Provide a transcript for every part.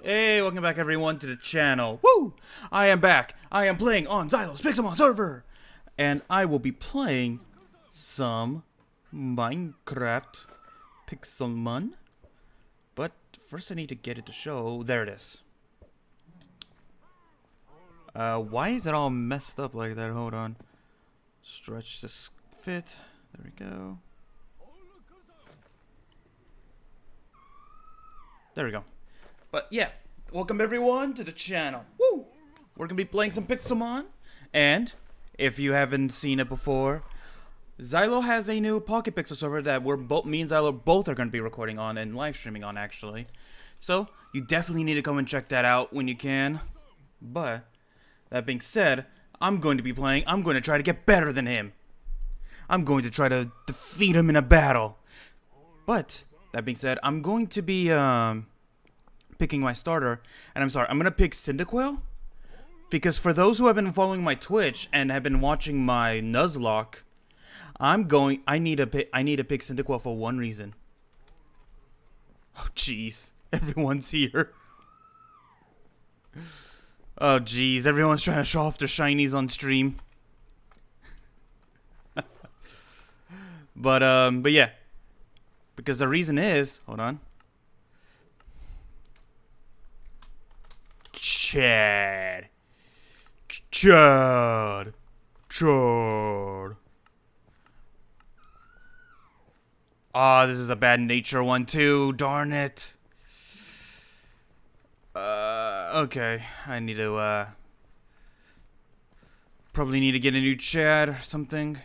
Hey, welcome back everyone to the channel. Woo! I am back. I am playing on Xylo's Pixelmon server. And I will be playing some Minecraft Pixelmon. But first I need to get it to show. There it is. Why is it all messed up like that? Hold on. Stretch this fit. There we go. There we go. But yeah, welcome everyone to the channel. Woo! We're gonna be playing some Pixelmon, and if you haven't seen it before, Xylo has a new Pocket Pixel server that me and Xylo both are gonna be recording on and live streaming on actually. So you definitely need to come and check that out when you can. But that being said, I'm going to try to get better than him. I'm going to try to defeat him in a battle. But that being said, I'm going to be picking my starter, and I'm gonna pick Cyndaquil, because for those who have been following my Twitch and have been watching my Nuzlocke, I need to pick Cyndaquil for one reason. Oh jeez, everyone's here. Oh jeez, everyone's trying to show off their shinies on stream. But yeah, because the reason is, hold on. Chad. Ah, this is a bad nature one too. Darn it. Okay. I need to, probably need to get a new Chad or something.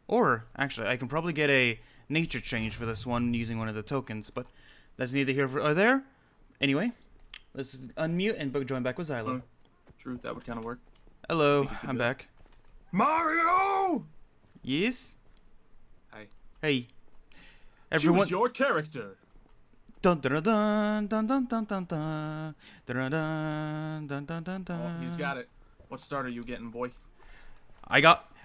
Or, actually, I can probably get a nature change for this one using one of the tokens, but that's neither here nor there. Anyway. Let's unmute and join back with Xylo. True, that would kind of work. Hello, I'm back. Mario! Yes? Hi. Hey. Everyone. Choose your character. Dun dun dun dun dun dun dun dun dun dun dun dun dun dun. Oh, he's got it. What start are you getting, boy?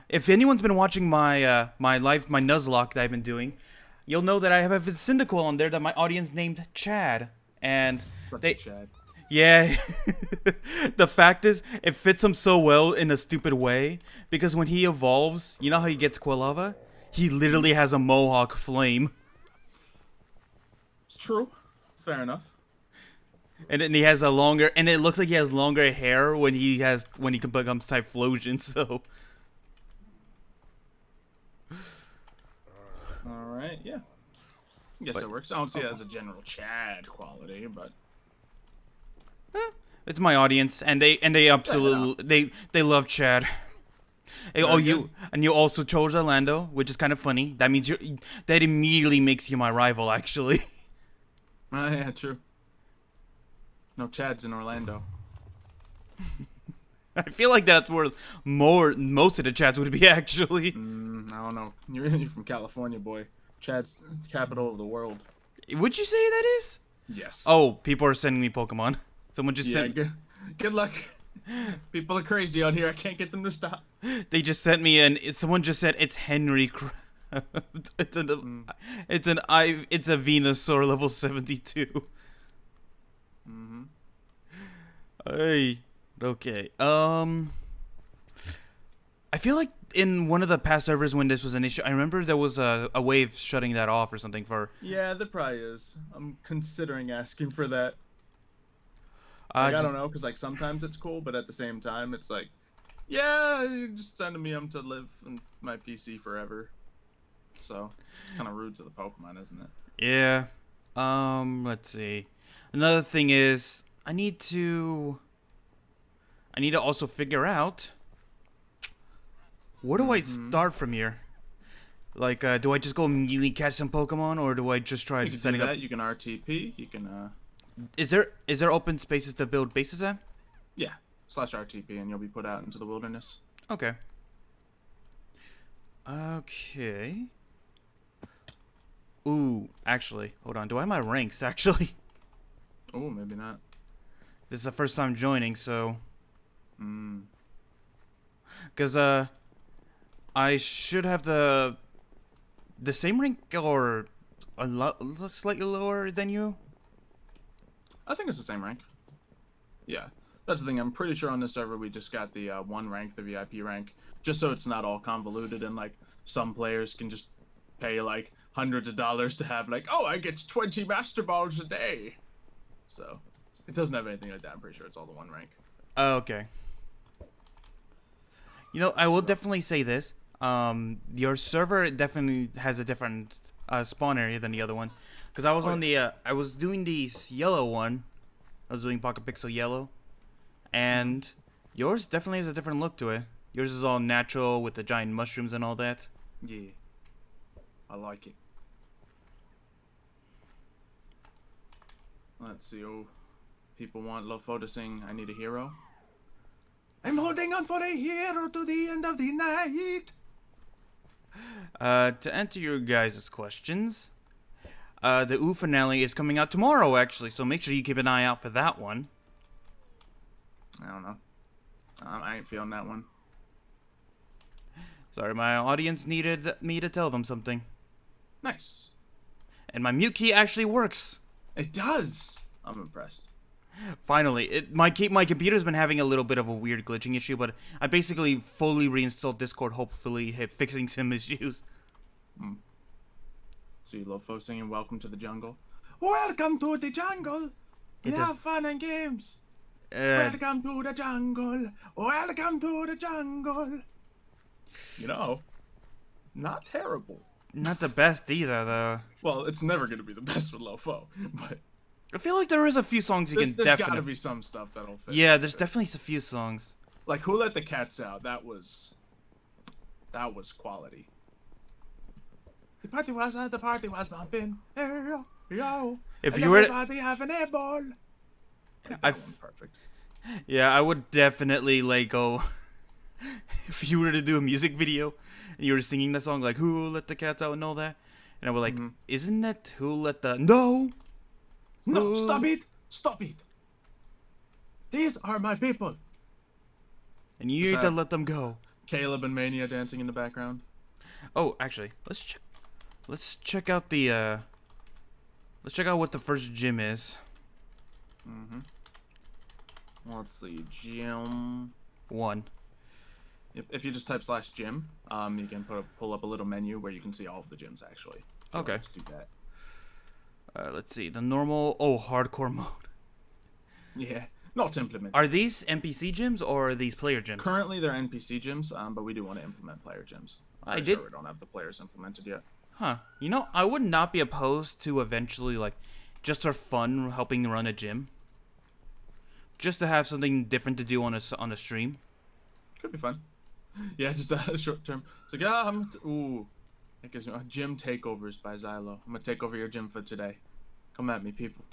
If anyone's been watching my my Nuzlocke that I've been doing, you'll know that I have a Cyndaquil on there that my audience named Chad. And Chad. Yeah, the fact is, it fits him so well in a stupid way, because when he evolves, you know how he gets Quilava? He literally has a Mohawk flame. It's true. Fair enough. And he has a longer, and it looks like he has longer hair when he becomes Typhlosion, so. Alright, yeah. I guess it works. I don't see it as a general Chad quality, but it's my audience, and they absolutely they love Chad. Hey, you also chose Orlando, which is kind of funny. That means that immediately makes you my rival, actually. Yeah, true. No Chads in Orlando. I feel like that's where most of the Chads would be, actually. I don't know. You're from California, boy. Chad's capital of the world. Would you say that is? Yes. Oh, people are sending me Pokemon. Someone just sent. Good luck. People are crazy out here. I can't get them to stop. They just sent me someone just said it's Henry. It's a Venusaur level 72. Hey. Okay. I feel like in one of the past servers when this was an issue, I remember there was a wave shutting that off or something for. Yeah, there probably is. I'm considering asking for that. I don't know, because like sometimes it's cool, but at the same time it's like, yeah, you're just sending me to live in my PC forever. So it's kind of rude to the Pokemon, isn't it? Yeah. Let's see. Another thing is I need to also figure out where do I start from here. Like, do I just go immediately catch some Pokemon, or do I just try setting up? You can RTP. You can. Is there open spaces to build bases at? Yeah, /RTP, and you'll be put out into the wilderness. Okay. Okay. Ooh, actually, hold on. Do I have my ranks, actually? Oh, maybe not. This is the first time joining, so. Because, I should have the same rank or slightly lower than you. I think it's the same rank. Yeah, that's the thing. I'm pretty sure on this server we just got the 1 rank, the VIP rank, just so it's not all convoluted and like some players can just pay like hundreds of dollars to have like, oh, I get 20 Master Balls a day. So it doesn't have anything like that. I'm pretty sure it's all the 1 rank. Okay. You know, I will definitely say this. Your server definitely has a different spawn area than the other one. Because I was on the, I was doing the yellow one. I was doing Pocket Pixel Yellow. And yours definitely has a different look to it. Yours is all natural with the giant mushrooms and all that. Yeah. I like it. Let's see. Oh, people want Lofo to sing I Need a Hero. I'm holding on for a hero to the end of the night. To answer your guys' questions, the OO finale is coming out tomorrow, actually, so make sure you keep an eye out for that one. I don't know. I ain't feeling that one. Sorry, my audience needed me to tell them something. Nice. And my mute key actually works. It does. I'm impressed. Finally, my computer's been having a little bit of a weird glitching issue, but I basically fully reinstalled Discord, hopefully fixing some issues. See Lofo singing Welcome to the Jungle. Welcome to the jungle. We have fun and games. Welcome to the jungle. Welcome to the jungle. You know, not terrible. Not the best either, though. Well, it's never going to be the best with Lofo, but I feel like there is a few songs you can definitely... There's gotta be some stuff that'll fit. Yeah, there's definitely a few songs. Like Who Let the Cats Out? That was quality. The party was bumping. Hey, yo. If you were everybody having a ball. Perfect. Yeah, I would definitely like go if you were to do a music video and you were singing the song like Who Let the Cats Out and all that. And I was like, isn't it Who Let the... No, stop it! Stop it! These are my people. And you need to let them go. Caleb and Mania dancing in the background. Oh, actually, let's check out the let's check out what the first gym is. Let's see, gym 1. If you just type /gym, you can pull up a little menu where you can see all of the gyms actually. Okay. Let's do that. Let's see, the normal, hardcore mode. Yeah, not implemented. Are these NPC gyms or are these player gyms? Currently, they're NPC gyms, but we do want to implement player gyms. I Sure we don't have the players implemented yet. Huh. You know, I would not be opposed to eventually, like, just for fun, helping run a gym. Just to have something different to do on a stream. Could be fun. Yeah, just a short term. So yeah, I guess gym takeovers by Xylo. I'm gonna take over your gym for today. Come at me, people.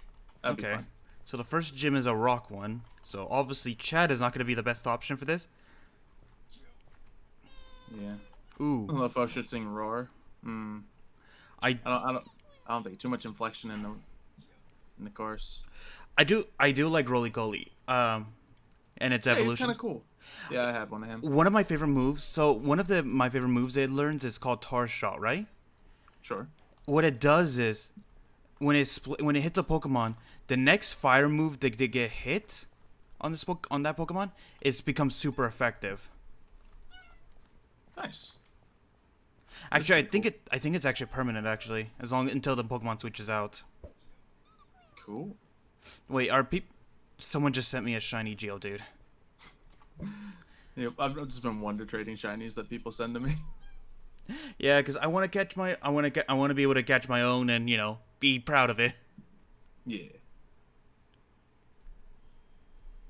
That'd be fun. So the first gym is a rock one. So obviously Chad is not gonna be the best option for this. Yeah. Ooh. I don't know if I should sing Roar. I don't think too much inflection in the chorus. I do like Roly Goly. And its evolution. It's kind of cool. Yeah, I have one of him. One of my favorite moves. So one of my favorite moves it learns is called Tar Shot, right? Sure. What it does is when it hits a Pokemon, the next fire move that they get hit on that Pokemon becomes super effective. Nice. Actually, I think it's actually permanent actually, until the Pokemon switches out. Cool. Wait, someone just sent me a shiny Geodude. Yeah, I've just been wonder trading shinies that people send to me. Yeah, because I want to be able to catch my own and be proud of it. Yeah.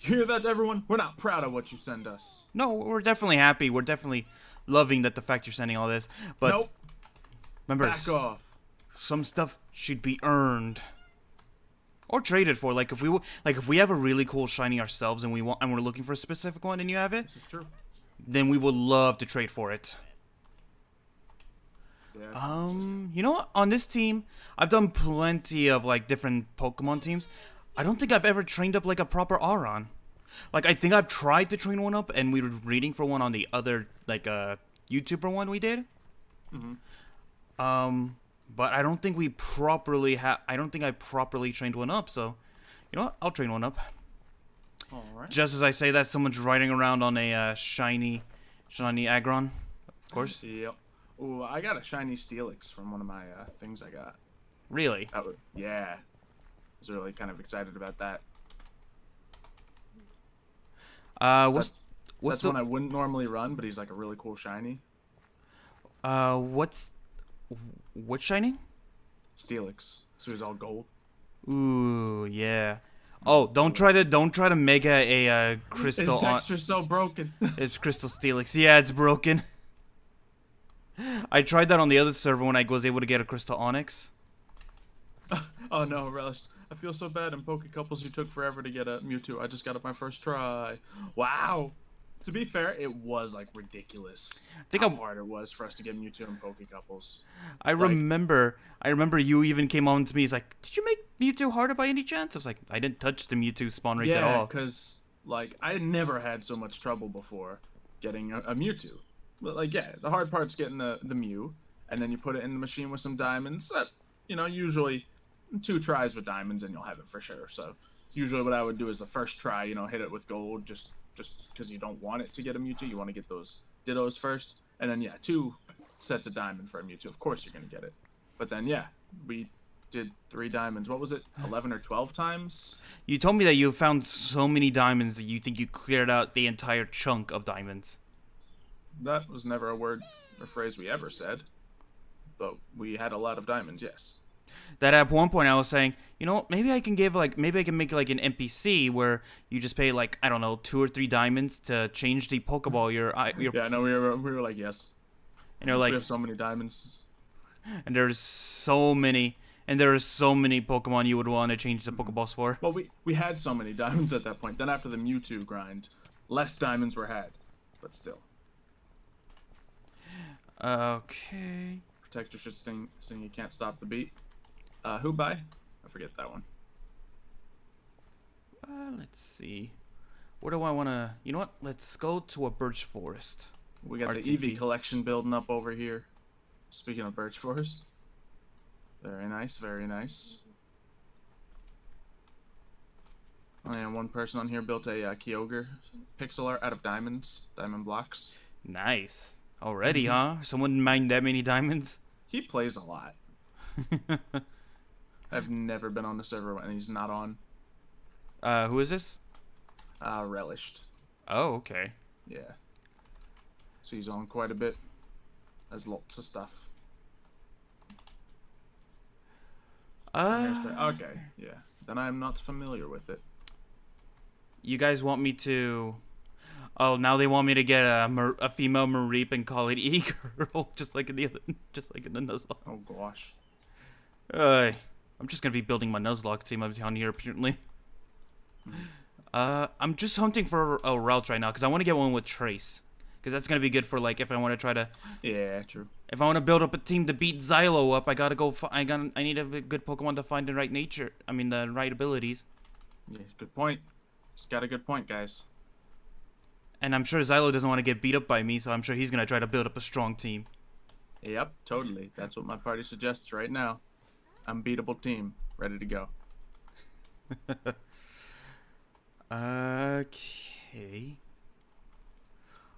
You hear that, everyone? We're not proud of what you send us. No, we're definitely happy. We're definitely loving the fact you're sending all this. But nope. Remember, back off. Some stuff should be earned or traded for. Like if we have a really cool shiny ourselves and we're looking for a specific one and you have it, true. Then we would love to trade for it. Yeah. You know what? On this team, I've done plenty of different Pokemon teams. I don't think I've ever trained up a proper Auron. I think I've tried to train one up, and we were reading for one on the other YouTuber one we did. Mm-hmm. But I don't think we properly I don't think I properly trained one up. So, you know what? I'll train one up. All right. Just as I say that, someone's riding around on a shiny Agron, of course. Yep. Ooh, I got a shiny Steelix from one of my things I got. Really? Yeah. I was really kind of excited about that. That's one I wouldn't normally run, but he's like a really cool shiny. What's shining? Steelix. So he's all gold. Ooh, yeah. Oh, don't try to mega a crystal. His texture's so broken. It's crystal Steelix. Yeah, it's broken. I tried that on the other server when I was able to get a crystal onyx. Oh no, Relish. I feel so bad. In Poke Couples, you took forever to get a Mewtwo. I just got it my first try. Wow. To be fair, it was like ridiculous. How hard it was for us to get Mewtwo in Poke Couples. I remember you even came on to me. He's like, "Did you make Mewtwo harder by any chance?" I was like, "I didn't touch the Mewtwo spawn rate at all." Yeah, because like I had never had so much trouble before getting a Mewtwo. But like, yeah, the hard part's getting the Mew, and then you put it in the machine with some diamonds. You know, usually 2 tries with diamonds and you'll have it for sure. So usually what I would do is the first try, you know, hit it with gold just because you don't want it to get a Mewtwo. You want to get those Dittos first. And then, yeah, 2 sets of diamond for a Mewtwo. Of course you're going to get it. But then, yeah, we did 3 diamonds. What was it? 11 or 12 times? You told me that you found so many diamonds that you think you cleared out the entire chunk of diamonds. That was never a word or phrase we ever said. But we had a lot of diamonds, yes. That at one point I was saying, you know, maybe I can make like an NPC where you just pay like, I don't know, 2 or 3 diamonds to change the Pokeball your Yeah, no, we were like, yes. And they're like, we have so many diamonds. And there's so many Pokemon you would want to change the Pokeballs for. Well, we had so many diamonds at that point. Then after the Mewtwo grind, less diamonds were had, but still. Okay. Protector should sing You Can't Stop the Beat. Who by? I forget that one. Let's see. Where do I want to... You know what? Let's go to a birch forest. We got RTP. the Eevee collection building up over here. Speaking of birch forest. Very nice, very nice. Oh, and one person on here built a Kyogre pixel art out of diamond blocks. Nice. Already, huh? Someone mined that many diamonds? He plays a lot. I've never been on the server when he's not on. Who is this? Relished. Oh, okay. Yeah. So he's on quite a bit. Has lots of stuff. Okay, yeah. Then I'm not familiar with it. You guys want me to... Oh, now they want me to get a female Mareep and call it E-Girl, just like in the Nuzlocke. Oh gosh. I'm just gonna be building my Nuzlocke team up down here apparently. I'm just hunting for a route right now because I want to get one with Trace, because that's gonna be good for like if I want to try to. Yeah, true. If I want to build up a team to beat Xylo up, I gotta go. I need a good Pokemon to find the right nature. I mean the right abilities. Yeah, good point. Just got a good point, guys. And I'm sure Xylo doesn't want to get beat up by me, so I'm sure he's gonna try to build up a strong team. Yep, totally. That's what my party suggests right now. Unbeatable team, ready to go. Okay.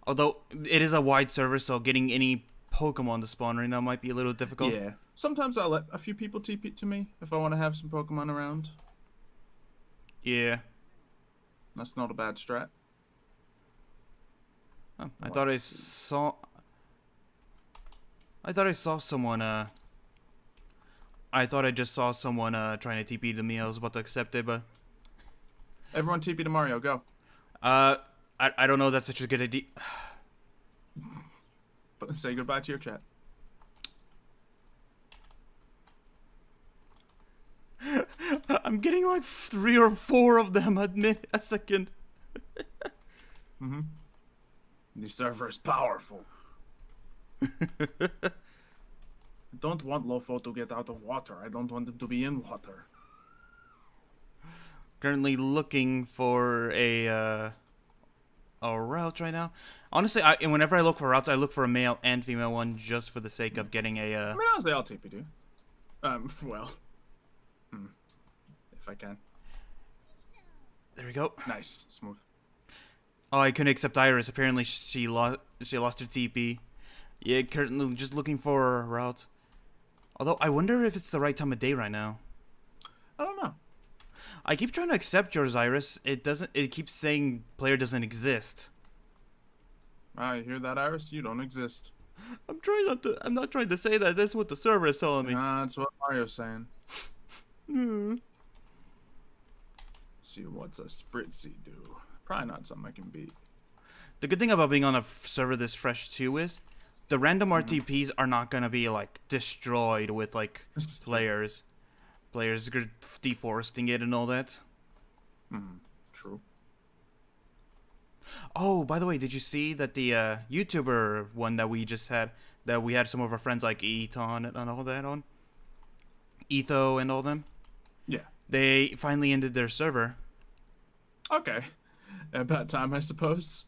Although it is a wide server, so getting any Pokemon to spawn right now might be a little difficult. Yeah. Sometimes I'll let a few people TP to me if I want to have some Pokemon around. Yeah. That's not a bad strat. Oh, I thought I saw someone, I thought I just saw someone, trying to TP to me. I was about to accept it, but... Everyone TP to Mario, go. I don't know if that's such a good idea. But say goodbye to your chat. I'm getting like 3 or 4 of them a second. Mm-hmm. The server is powerful. I don't want Lofo to get out of water. I don't want him to be in water. Currently looking for a a route right now. Honestly, and whenever I look for routes, I look for a male and female one just for the sake of getting a. I mean, honestly, I'll TP2. Well, if I can. There we go. Nice, smooth. Oh, I couldn't accept Iris. Apparently, she lost her TP. Yeah, currently just looking for a route. Although I wonder if it's the right time of day right now. I don't know. I keep trying to accept yours, Iris. It doesn't. It keeps saying player doesn't exist. I hear that, Iris. You don't exist. I'm trying not to. I'm not trying to say that. That's what the server is telling me. That's what Mario's saying. Mm. See, what's a Spritzy do? Probably not something I can beat. The good thing about being on a server this fresh too is the random RTPs are not gonna be like destroyed with like players deforesting it and all that. True. Oh, by the way, did you see that the YouTuber one that we just had, that we had some of our friends like Eton and all that on? Etho and all them? Yeah. They finally ended their server. Okay. About time, I suppose.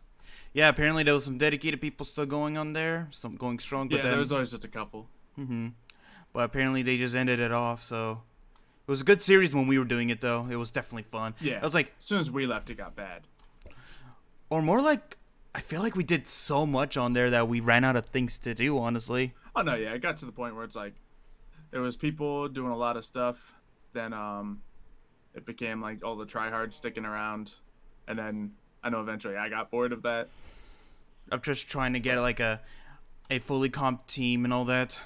Yeah, apparently there was some dedicated people still going on there, some going strong. But yeah, then, there was always just a couple. But apparently they just ended it off, so... It was a good series when we were doing it, though. It was definitely fun. Yeah. I was like... As soon as we left, it got bad. Or more like... I feel like we did so much on there that we ran out of things to do, honestly. Oh, no, yeah. It got to the point where it's like... There was people doing a lot of stuff. Then, it became like all the tryhards sticking around. And then, I know eventually I got bored of that. Of just trying to get, like, a fully comp team and all that.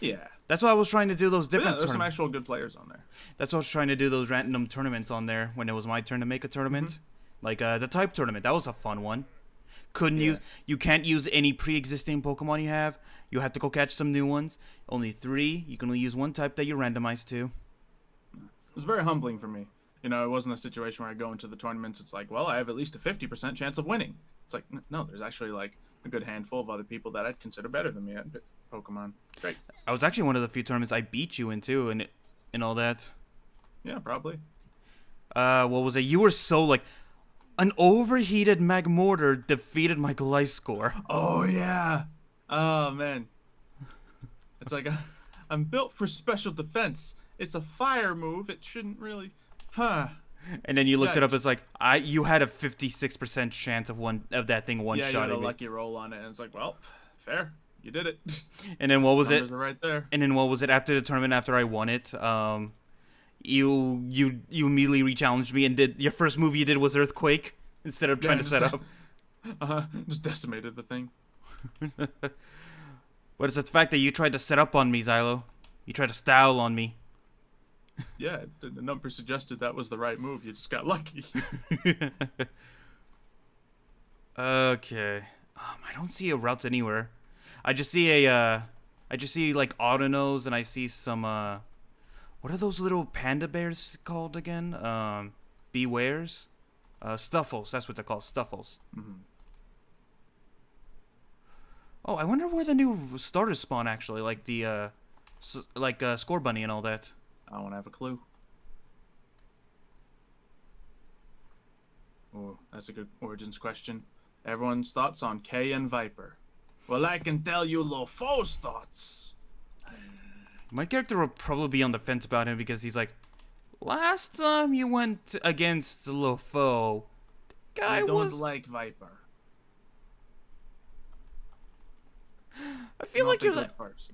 Yeah. That's why I was trying to do those different there's some actual good players on there. That's why I was trying to do those random tournaments on there when it was my turn to make a tournament. Like the type tournament. That was a fun one. You can't use any pre-existing Pokemon you have. You have to go catch some new ones. Only 3. You can only use one type that you're randomized to. It was very humbling for me. You know, it wasn't a situation where I go into the tournaments. It's like, well, I have at least a 50% chance of winning. It's like, no, there's actually like a good handful of other people that I'd consider better than me at Pokemon. Great. I was actually one of the few tournaments I beat you in too, and all that. Yeah, probably. What was it? You were so like, an overheated Magmortar defeated my Gliscor. Oh yeah. Oh man. It's like I'm built for special defense. It's a fire move. It shouldn't really. Huh. And then you looked it up. It's like you had a 56% chance of that thing one shot. Yeah, you had a lucky roll on it, and it's like, well, fair. You did it. And then what was it? Are right there. And then what was it after the tournament? After I won it, you immediately re-challenged me and did your first move you did was Earthquake instead of trying to set up. Just decimated the thing. What is the fact that you tried to set up on me, Xylo? You tried to style on me. Yeah, the number suggested that was the right move. You just got lucky. Okay. I don't see a route anywhere. I just see like Autonos and I see some what are those little panda bears called again? Bewares? Stuffles, that's what they're called, Stuffles. Oh, I wonder where the new starters spawn actually, like the Score Bunny and all that. I don't have a clue. Oh, that's a good Origins question. Everyone's thoughts on K and Viper. Well, I can tell you Lofo's thoughts. My character will probably be on the fence about him because he's like, last time you went against Lofo, the guy I don't was... like Viper. I feel like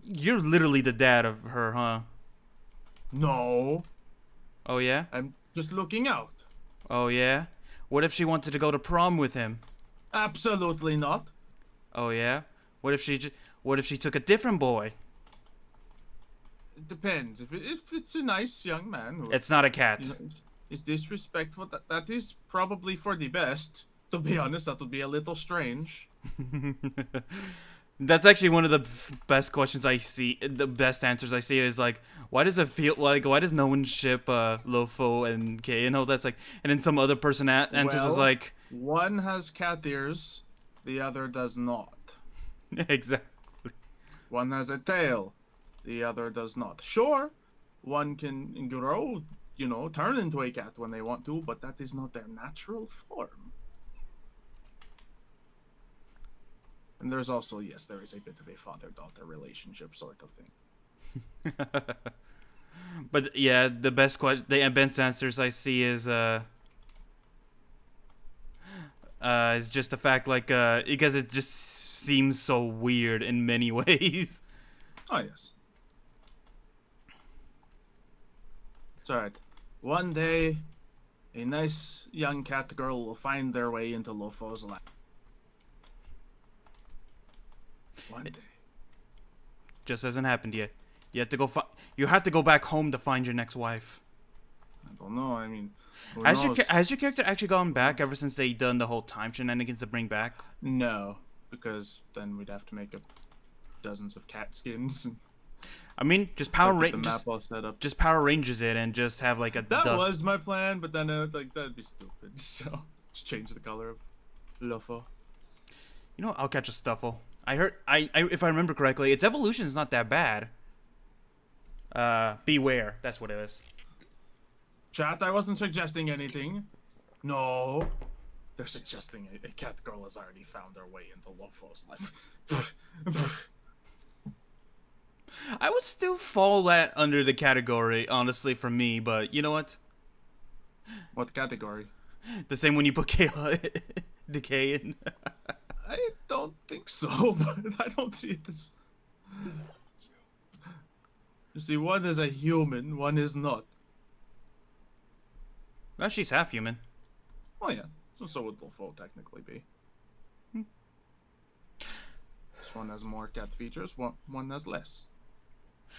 you're literally the dad of her, huh? No. Oh yeah? I'm just looking out. Oh yeah? What if she wanted to go to prom with him? Absolutely not. Oh yeah? What if she took a different boy? It depends. If it's a nice young man who, it's not a cat. Is disrespectful. That is probably for the best. To be honest, that would be a little strange. That's actually one of the best questions I see. The best answers I see is like, why does it feel like? Why does no one ship Lofo and K? And all that's like, and then some other person answers is like, one has cat ears, the other does not. Exactly. One has a tail, the other does not. Sure, one can grow, turn into a cat when they want to, but that is not their natural form. And there's also, yes, there is a bit of a father-daughter relationship sort of thing. But yeah, the best answers I see is just the fact because it just seems so weird in many ways. Oh, yes. It's alright. One day, a nice young cat girl will find their way into Lofo's life. One day. Just hasn't happened yet. You have to go. You have to go back home to find your next wife. I don't know. I mean, Has your character actually gone back ever since they done the whole time shenanigans to bring back? No, because then we'd have to make up dozens of cat skins. I mean, just Power Rangers it and just have like a. That was my plan, but then that'd be stupid. So just change the color of Lofo. You know what? I'll catch a Stuffle. I heard. If I remember correctly, its evolution is not that bad. Beware. That's what it is. Chat, I wasn't suggesting anything. No. They're suggesting a cat girl has already found their way into Lofo's life. I would still fall that under the category, honestly, for me, but you know what? What category? The same when you put Kayla Decay in. I don't think so, but I don't see it as... You see, one is a human, one is not. Well, she's half human. Oh yeah, so would Lofo technically be. This one has more cat features, one has less.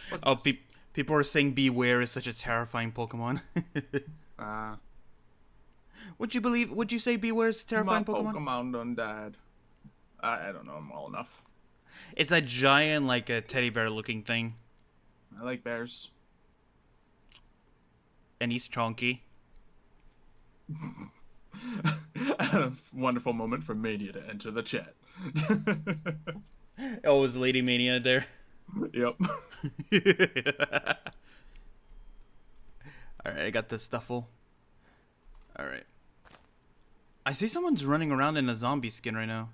What's this? People are saying Beware is such a terrifying Pokemon. Would you say Beware is a terrifying Pokemon? Pokemon done died. I don't know him well enough. It's a giant, like a teddy bear looking thing. I like bears. And he's chunky. A wonderful moment for Mania to enter the chat. Oh, was Lady Mania there? Yep. Alright, I got the Stuffle. Alright. I see someone's running around in a zombie skin right now.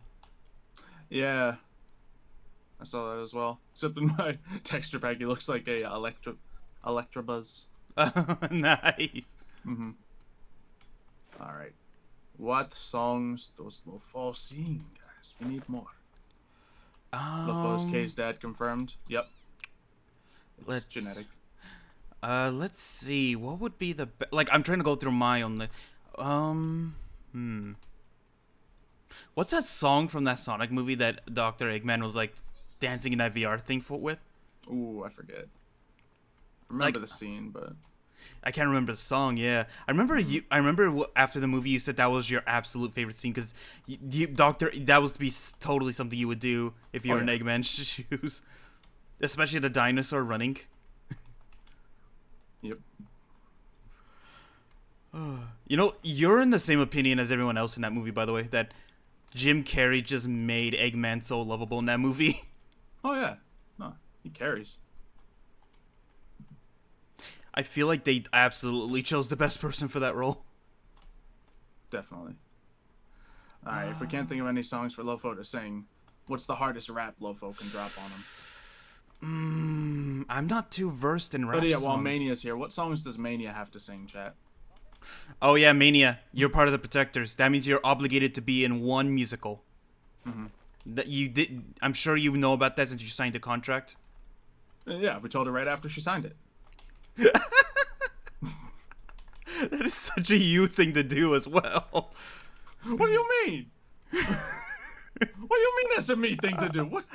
Yeah. I saw that as well. Except in my texture pack, he looks like a Electabuzz. Nice. Mm-hmm. Alright. What songs does Lofo sing, guys? We need more. Lofo's K's dad confirmed. Yep. It's genetic. Let's see. What would be the I'm trying to go through my own What's that song from that Sonic movie that Dr. Eggman was like dancing in that VR thing with? Ooh, I forget. I remember the scene, but I can't remember the song. Yeah, I remember after the movie you said that was your absolute favorite scene because that would be totally something you would do if you were in Eggman's shoes, especially the dinosaur running. Yep. You know, you're in the same opinion as everyone else in that movie, by the way, that Jim Carrey just made Eggman so lovable in that movie. Oh yeah, no, he carries. I feel like they absolutely chose the best person for that role. Definitely. Alright, if we can't think of any songs for Lofo to sing, what's the hardest rap Lofo can drop on him? I'm not too versed in rap But yeah, songs. while Mania's here, what songs does Mania have to sing, chat? Oh yeah, Mania. You're part of the Protectors. That means you're obligated to be in one musical. Mm-hmm. That you did. I'm sure you know about that since you signed the contract. Yeah, we told her right after she signed it. That is such a you thing to do as well. What do you mean? What do you mean that's a me thing to do? What?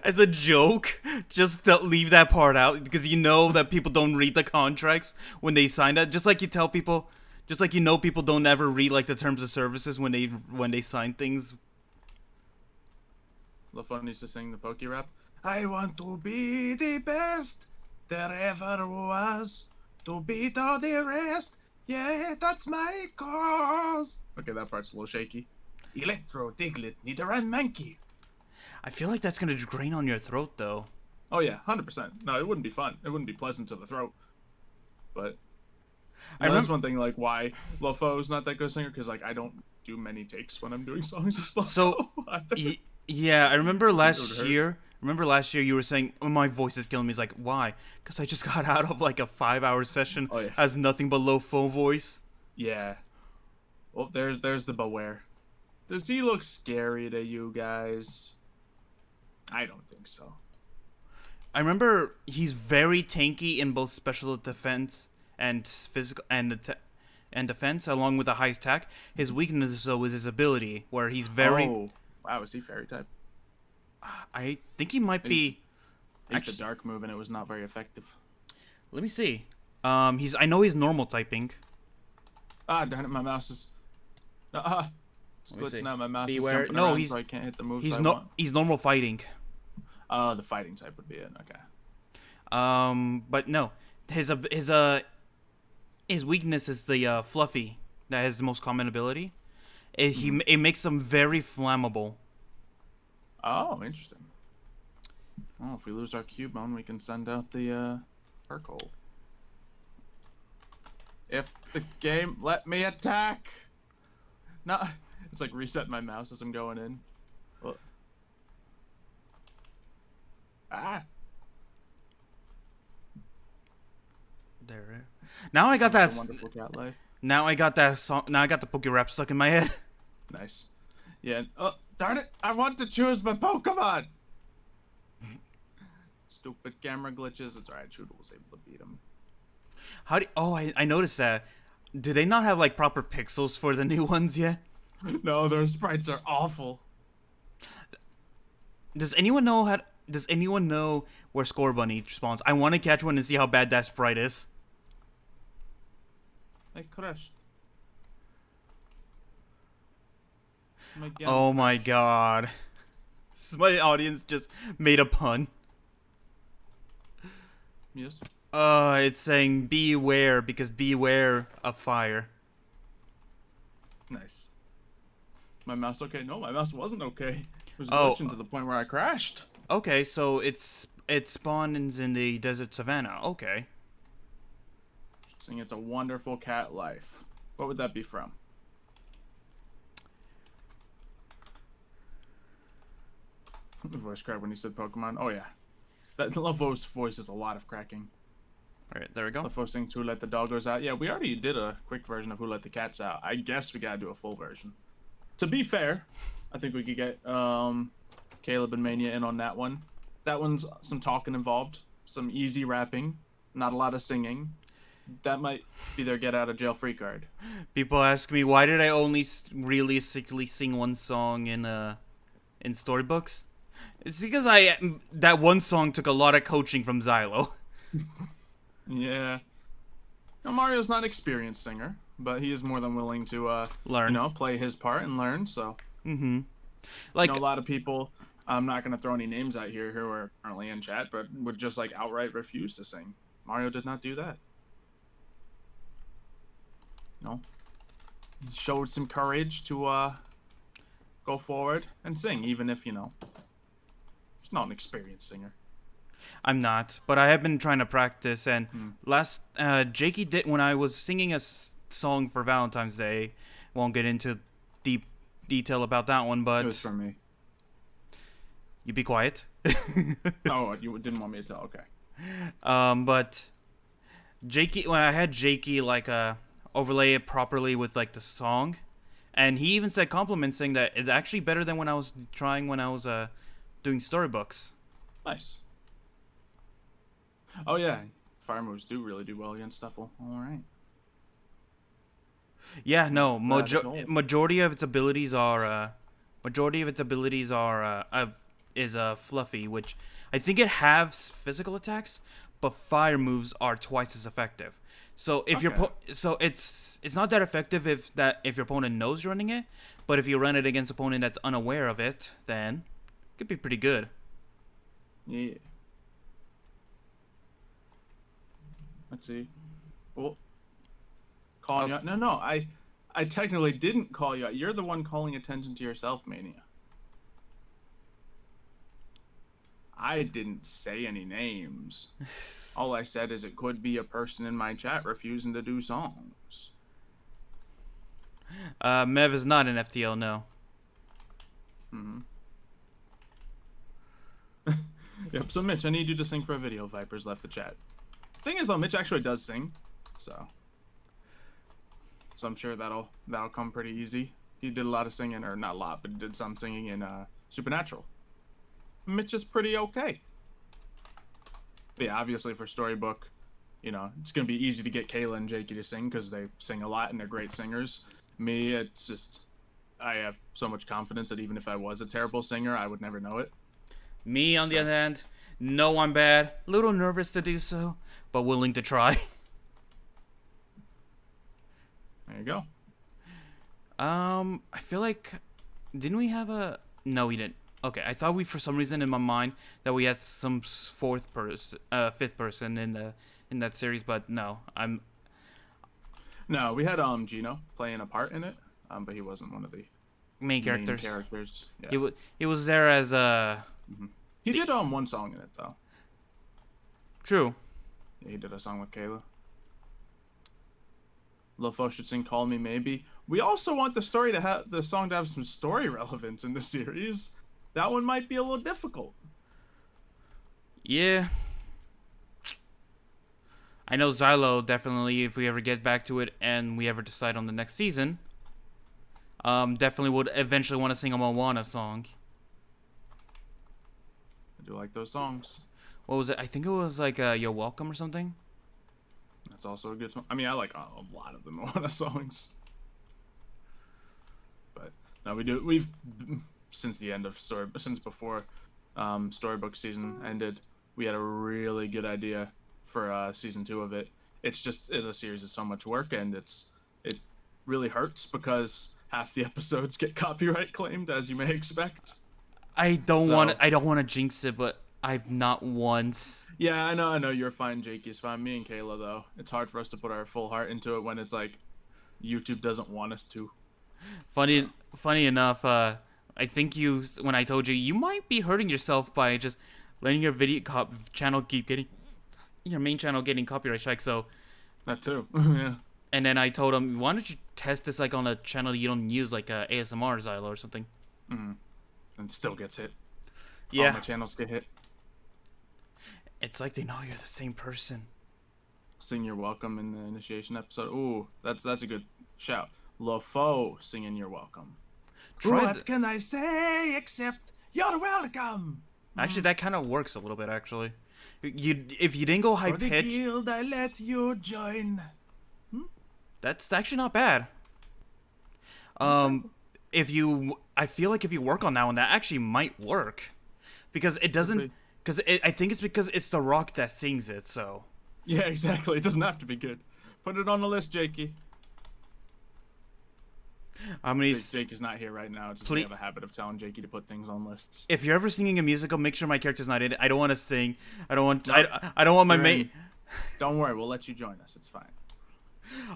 As a joke, just to leave that part out because you know that people don't read the contracts when they sign that. Just like you tell people, just like you know people don't ever read like the terms of services when they sign things. Lofo needs to sing the Poke Rap. I want to be the best there ever was. To beat all the rest, yeah, that's my cause. Okay, that part's a little shaky. Electro, Diglett, Nidor, and Mankey. I feel like that's gonna drain on your throat, though. Oh yeah, 100%. No, it wouldn't be fun. It wouldn't be pleasant to the throat. But that's one thing, like why Lofo's not that good a singer, because like I don't do many takes when I'm doing songs. So Yeah, I remember It would last hurt. year. Remember last year you were saying, oh, my voice is killing me. It's like, why? Because I just got out of like a 5-hour session. Oh yeah. Has nothing but low phone voice. Yeah. Well, there's the beware. Does he look scary to you guys? I don't think so. I remember he's very tanky in both special defense and physical and defense, along with a high attack. His weakness though is his ability, where he's very. Oh, wow, is he fairy type? I think he might be. He's the dark move, and it was not very effective. Let me see. He's. I know he's normal typing. Ah, darn it, my mouse is. It's Let me see. glitching out. My mouse Beware. is jumping No, around, he's- so I can't hit the moves He's I no. want. He's normal fighting. Oh, the fighting type would be it. Okay. But no, his weakness is the fluffy. That is the most common ability. It makes him very flammable. Oh, interesting. Oh, if we lose our Cubone, we can send out the Urkel. If the game let me attack. No, it's like reset my mouse as I'm going in. Oh. Ah. There. Now I got that. Wonderful cat life. Now I got that song. Now I got the Poke Rap stuck in my head. Nice. Yeah. Oh, darn it! I want to choose my Pokemon. Stupid camera glitches. It's alright. Choodle was able to beat him. How do? Oh, I noticed that. Do they not have like proper pixels for the new ones yet? No, their sprites are awful. Does anyone know how? Does anyone know where Score Bunny spawns? I want to catch one and see how bad that sprite is. I crushed. Oh my god. My audience just made a pun. Yes. It's saying beware because beware of fire. Nice. My mouse okay? No, my mouse wasn't okay. It was Oh. glitching to the point where I crashed. Okay, so it spawns in the desert savannah. Okay. Saying it's a wonderful cat life. What would that be from? The voice crack when you said Pokemon. Oh yeah. That Lovo's voice is a lot of cracking. Alright, there we go. Lofo sings Who Let the Doggos Out. Yeah, we already did a quick version of Who Let the Cats Out. I guess we gotta do a full version. To be fair, I think we could get Caleb and Mania in on that one. That one's some talking involved, some easy rapping, not a lot of singing. That might be their get out of jail free card. People ask me why did I only realistically sing one song in storybooks? It's because that one song took a lot of coaching from Xylo. Yeah. Now, Mario's not an experienced singer, but he is more than willing to Learn. you know, play his part and learn. So, Like you know, a lot of people. I'm not gonna throw any names out here who are currently in chat, but would just like outright refuse to sing. Mario did not do that. You know, he showed some courage to go forward and sing, even if, you know, he's not an experienced singer. I'm not, but I have been trying to practice. And last Jakey did when I was singing a song for Valentine's Day. Won't get into deep detail about that one, but It was for me. you be quiet. Oh, you didn't want me to tell? Okay. But Jakey, when I had Jakey like overlay it properly with like the song, and he even said compliments saying that it's actually better than when I was doing storybooks. Nice. Oh yeah, fire moves do really do well against Stuffle. All right. Yeah, no, Rabbit hole. majority of its abilities are fluffy, which I think it has physical attacks, but fire moves are twice as effective. So if Okay. it's not that effective if your opponent knows you're running it, but if you run it against an opponent that's unaware of it, then it could be pretty good. Yeah. Let's see. Oh. Calling you out. No, I technically didn't call you out. You're the one calling attention to yourself, Mania. I didn't say any names. All I said is it could be a person in my chat refusing to do songs. Mev is not an FTL, no. Mm-hmm. Yep. So Mitch, I need you to sing for a video. Vipers left the chat. Thing is though, Mitch actually does sing, so I'm sure that'll come pretty easy. He did a lot of singing, or not a lot, but he did some singing in Supernatural. Mitch is pretty okay. But yeah, obviously for Storybook, you know, it's gonna be easy to get Kayla and Jakey to sing because they sing a lot and they're great singers. Me, it's just I have so much confidence that even if I was a terrible singer, I would never know it. Me, on the other hand, no, I'm bad. Little nervous to do so, but willing to try. There you go. I feel like, didn't we have a? No, we didn't. Okay, I thought we, for some reason in my mind, that we had some fifth person in that series, but no, No, we had Gino playing a part in it, but he wasn't one of the main characters. Yeah. He was there as a. He did one song in it though. True. Yeah, he did a song with Kayla. Lofo should sing "Call Me Maybe." We also want the song to have some story relevance in the series. That one might be a little difficult. Yeah. I know Xylo definitely, if we ever get back to it and we ever decide on the next season, definitely would eventually want to sing a Moana song. I do like those songs. What was it? I think it was like "You're Welcome" or something. That's also a good song. I mean, I like a lot of the Moana songs. But no, we've since the end of since before Storybook season ended, we had a really good idea for season 2 of it. It's just a series of so much work, and it really hurts because half the episodes get copyright claimed, as you may expect. I don't want to jinx it, but I've not once. Yeah, I know you're fine, Jakey's fine. Me and Kayla though, it's hard for us to put our full heart into it when it's like YouTube doesn't want us to. Funny enough, I think when I told you, you might be hurting yourself by just letting your channel keep getting your main channel getting copyright strike. So that too. Yeah. And then I told him, why don't you test this like on a channel you don't use, like ASMR Xylo or something. And still gets hit. Yeah. All my channels get hit. It's like they know you're the same person. Sing "You're Welcome" in the initiation episode. Ooh, that's a good shout. Lofo singing "You're Welcome." What can I say except you're welcome? Actually, that kind of works a little bit. Actually, if you didn't go high pitch. For the guild, I let you join. That's actually not bad. I feel like if you work on that one, that actually might work, because it doesn't. Because I think it's because it's The Rock that sings it. So. Yeah, exactly. It doesn't have to be good. Put it on the list, Jakey. Jake is not here right now. Just we have a habit of telling Jakey to put things on lists. If you're ever singing a musical, make sure my character's not in it. I don't want to sing. I don't want my mate. Don't worry, we'll let you join us. It's fine.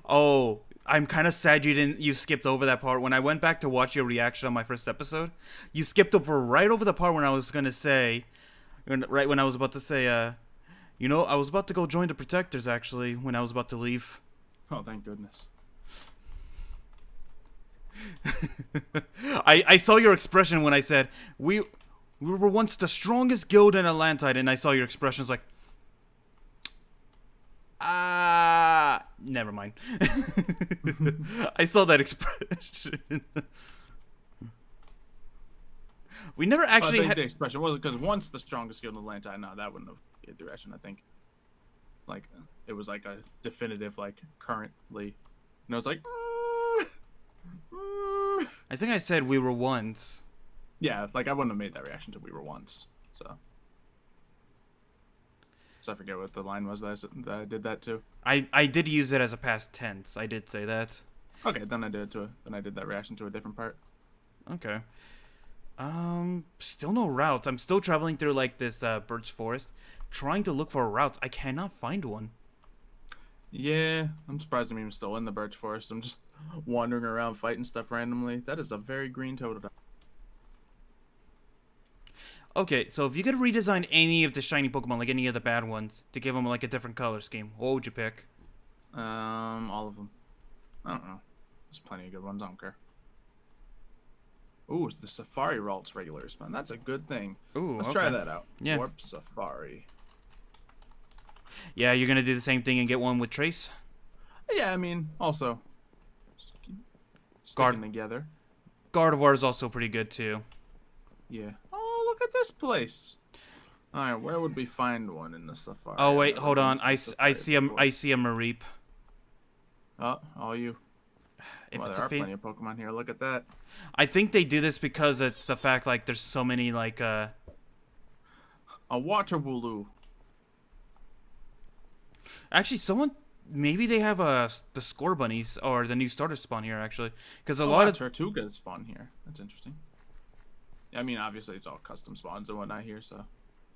Oh, I'm kind of sad you skipped over that part. When I went back to watch your reaction on my first episode, you skipped right over the part when I was gonna say, right when I was about to say, I was about to go join the Protectors actually when I was about to leave. Oh, thank goodness. I saw your expression when I said we were once the strongest guild in Atlantide, and I saw your expressions like, never mind. I saw that expression. We never actually had the expression wasn't because once the strongest guild in Atlantide. No, that wouldn't have been a direction. I think, like, it was like a definitive, like, currently, and I was like. I think I said we were once. Yeah, like I wouldn't have made that reaction to "we were once." So I forget what the line was that I did that too. I did use it as a past tense. I did say that. Okay, then I did that reaction to a different part. Okay. Still no routes. I'm still traveling through like this birch forest, trying to look for routes. I cannot find one. Yeah, I'm surprised I'm even still in the birch forest. I'm just wandering around fighting stuff randomly. That is a very green toad. Okay, so if you could redesign any of the shiny Pokemon, like any of the bad ones, to give them like a different color scheme, what would you pick? All of them. I don't know. There's plenty of good ones. I don't care. Ooh, the Safari Ralts regular spawn. That's a good thing. Ooh, Let's okay. try that out. Yeah. Warp Safari. Yeah, you're gonna do the same thing and get one with Trace? Yeah, I mean, also just keep sticking together. Gardevoir is also pretty good too. Yeah. Oh, look at this place. All right, where would we find one in the Safari? Oh wait, I've never hold been on. to I the see Safari before. I see a Mareep. Oh, all you. If Well, it's there a are plenty of Pokemon here. Look at that. I think they do this because it's the fact like there's so many like A Water Wooloo. Actually, someone maybe they have the Score Bunnies or the new starter spawn here actually, because a Oh, lot wow, of Tortugas spawn here. That's interesting. I mean, obviously it's all custom spawns and whatnot here. So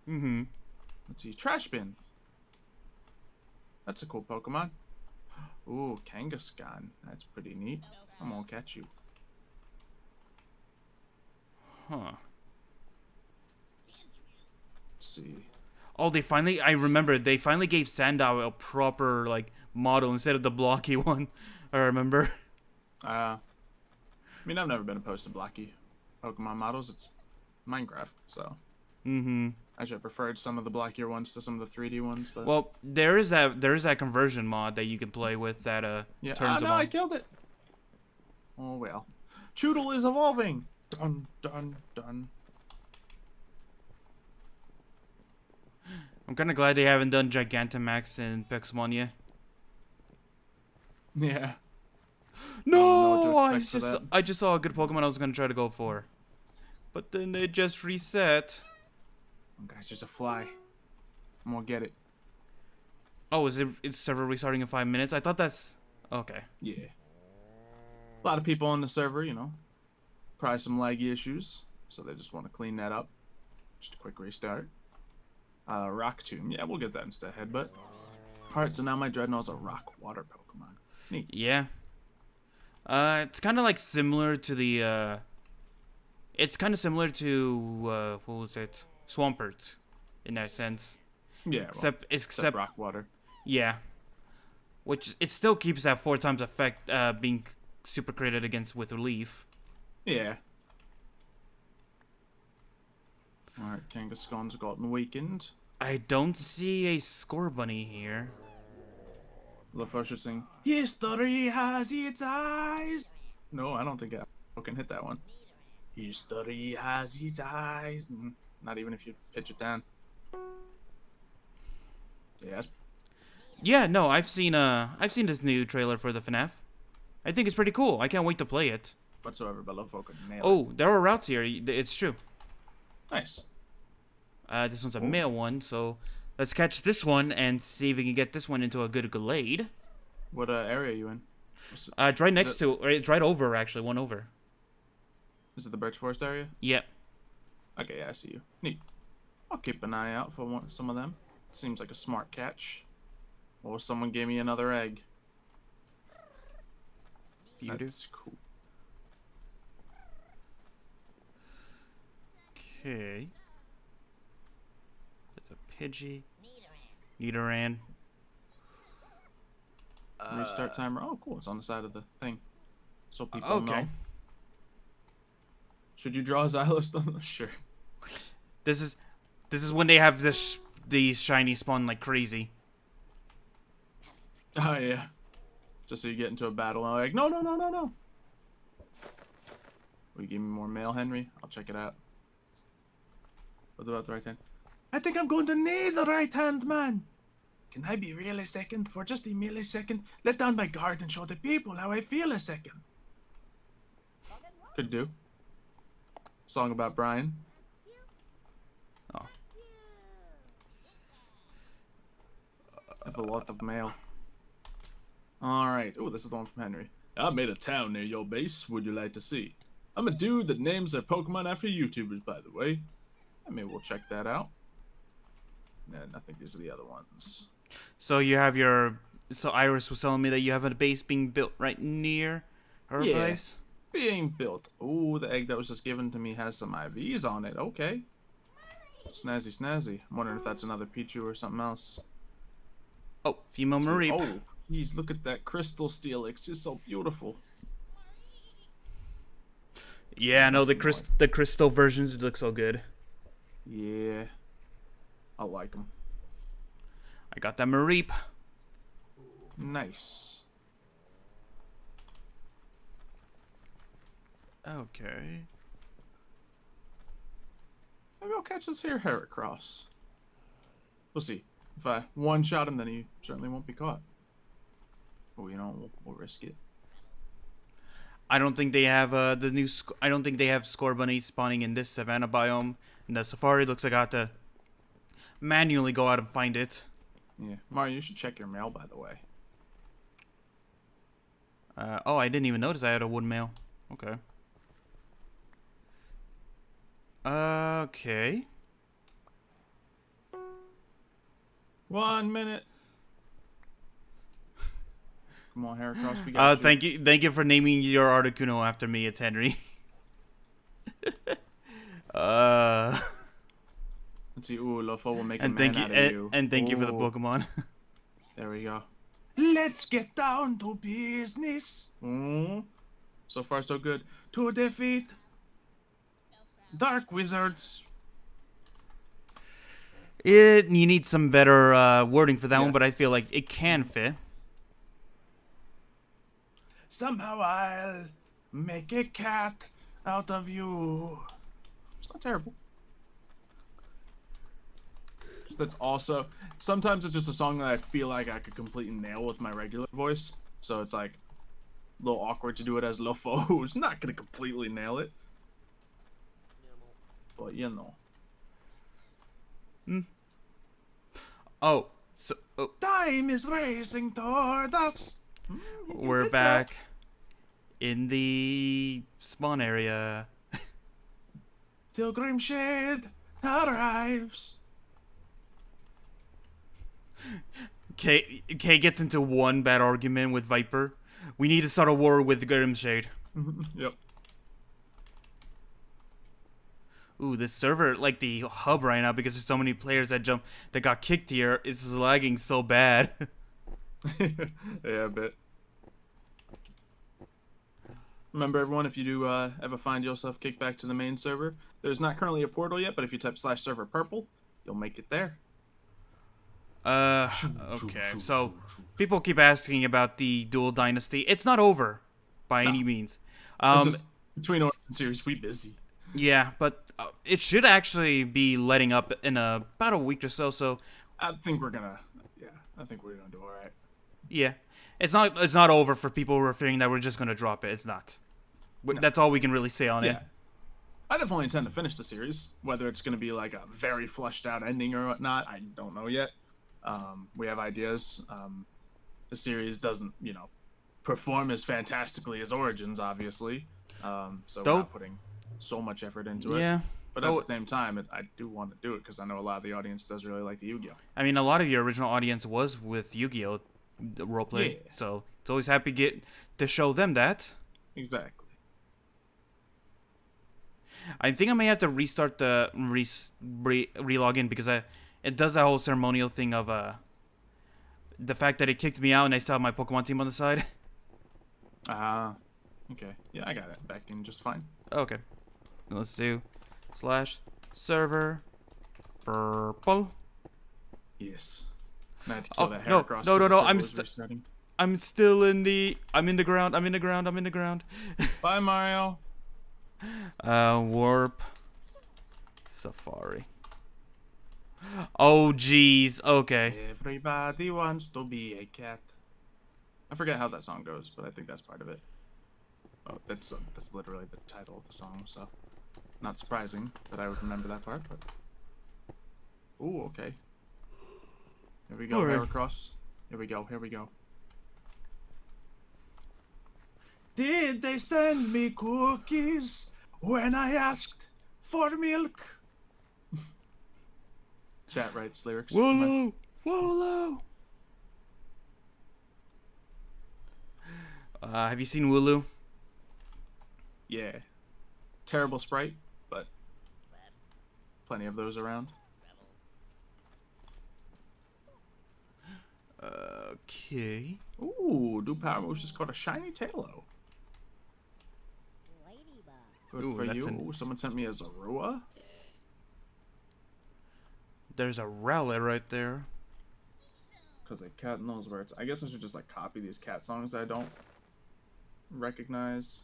let's see, Trash Bin. That's a cool Pokemon. Ooh, Kangaskhan. That's pretty neat. I'm gonna catch you. Huh. Let's see. Oh, I remember they finally gave Sandow a proper like model instead of the blocky one. I remember. I mean, I've never been opposed to blocky Pokemon models. It's Minecraft, so. Actually, I preferred some of the blockier ones to some of the 3D ones, but. Well, there is that conversion mod that you can play with that Yeah. turns them no, on. I killed it. Oh well. Choodle is evolving. Dun dun dun. I'm kind of glad they haven't done Gigantamax in Pixelmon yet. Yeah. No, I just I just saw a good Pokemon I was gonna try to go for, but then they just reset. Oh, guys, there's a fly. I'm gonna get it. Oh, it's server restarting in 5 minutes? I thought that's okay. Yeah. A lot of people on the server, you know, probably some laggy issues, so they just want to clean that up. Just a quick restart. Rock Tomb. Yeah, we'll get that instead. Headbutt. Alright, so now my Dreadnought's a rock water Pokemon. Neat. Yeah. It's kind of like similar to the it's kind of similar to what was it? Swampert in that sense. Yeah, Except rock water. Yeah. Which it still keeps that 4 times effect being super critted against with relief. Yeah. Alright, Kangaskhan's gotten weakened. I don't see a Score Bunny here. LaFoe should sing, History has its eyes. No, I don't think I can hit that one. History has its eyes. Not even if you pitch it down. Yeah. Yeah, no, I've seen this new trailer for the FNAF. I think it's pretty cool. I can't wait to play it. Whatsoever, but LaFoe could nail it. Oh, there are routes here. It's true. Nice. This one's a male one, so let's catch this one and see if we can get this one into a good glade. What area are you in? It's right next to, or it's right over actually, one over. Is it the Birch Forest area? Yep. Okay, yeah, I see you. Neat. I'll keep an eye out for some of them. Seems like a smart catch. Or someone gave me another egg. That's cool. Okay. That's a Pidgey. Nidoran. Restart timer. Oh, cool. It's on the side of the thing. So people know. Should you draw Xylo? Sure. This is when they have these shiny spawn like crazy. Oh, yeah. Just so you get into a battle and I'm like, no, no, no, no, no. Will you give me more mail, Henry? I'll check it out. What about the right hand? I think I'm going to need the right hand, man. Can I be real a second? For just a millisecond? Let down my guard and show the people how I feel a second. Could do. Song about Brian. Oh. I have a lot of mail. Alright. Oh, this is the one from Henry. I made a town near your base. Would you like to see? I'm a dude that names their Pokemon after YouTubers, by the way. I mean, we'll check that out. And I think these are the other ones. So you have your... So Iris was telling me that you have a base being built right near her place? Being built. Ooh, the egg that was just given to me has some IVs on it. Okay. Snazzy, snazzy. I'm wondering if that's another Pichu or something else. Oh, female Mareep. Oh, geez, look at that crystal steelix. It's so beautiful. Yeah, no, That's the crystal versions look so good. Yeah. I like them. I got that Mareep. Nice. Okay. Maybe I'll catch this here Heracross. We'll see. If I one-shot him, then he certainly won't be caught. But, you know, we'll risk it. I don't think they have the new. I don't think they have Scorbunny spawning in this Savannah biome. In the Safari, looks like I have to manually go out and find it. Yeah. Mario, you should check your mail, by the way. Oh, I didn't even notice I had a wood mail. Okay. Okay. 1 minute. Come on, Heracross, we got you. Thank you for naming your Articuno after me. It's Henry. Let's see. Ooh, Lofo will make a man out of you. And thank you for the Pokemon. There we go. Let's get down to business. So far, so good. To defeat Dark Wizards. You need some better wording for that one, but I feel like it can fit. Somehow I'll make a cat out of you. It's not terrible. That's also, sometimes it's just a song that I feel like I could completely nail with my regular voice. So it's like a little awkward to do it as Lofo, who's not going to completely nail it. But you know. Oh, so Time is racing toward us. We're back in the spawn area. Till Grimshade arrives. Kay gets into one bad argument with Viper. We need to start a war with Grimshade. Yep. Ooh, this server, like the hub right now, because there's so many players that got kicked here, is lagging so bad. Yeah, a bit. Remember, everyone, if you do ever find yourself kicked back to the main server, there's not currently a portal yet, but if you type /server purple, you'll make it there. Okay. So, people keep asking about the Dual Dynasty. It's not over, by any means. It's just between Origin series, we busy. Yeah, but it should actually be letting up in about a week or so. So, I think we're gonna do all right. Yeah, it's not over for people who are fearing that we're just gonna drop it. It's not. No. That's all we can really say on it. I definitely intend to finish the series. Whether it's gonna be like a very fleshed out ending or whatnot, I don't know yet. We have ideas. The series doesn't, perform as fantastically as Origins, obviously. So we're not putting so much effort into it. Yeah. But at the same time, I do want to do it because I know a lot of the audience does really like the Yu-Gi-Oh. I mean, a lot of your original audience was with Yu-Gi-Oh! Roleplay, so it's always happy to show them that. Exactly. I think I may have to restart the re-log in because it does that whole ceremonial thing of the fact that it kicked me out and I still have my Pokemon team on the side. Okay. Yeah, I got it back in just fine. Okay. Let's do /server purple. Yes. I had to kill that no, Heracross. no. I'm still in the. I'm in the ground. I'm in the ground. I'm in the ground. Bye, Mario. Warp. Safari. Oh, jeez. Okay. Everybody wants to be a cat. I forget how that song goes, but I think that's part of it. Oh, that's literally the title of the song, so not surprising that I would remember that part. But ooh, okay. Here we go, Heracross. Here we go. Here we go. Did they send me cookies when I asked for milk? Chat writes lyrics. Wolo! Wolo! Have you seen Wooloo? Yeah. Terrible sprite, but plenty of those around. Okay. Ooh, new power moves just called a shiny Tailo. Good Ooh, for that's you. an- Ooh, someone sent me a Zorua. There's a rally right there. Because a cat knows where it's. I guess I should just like copy these cat songs that I don't recognize.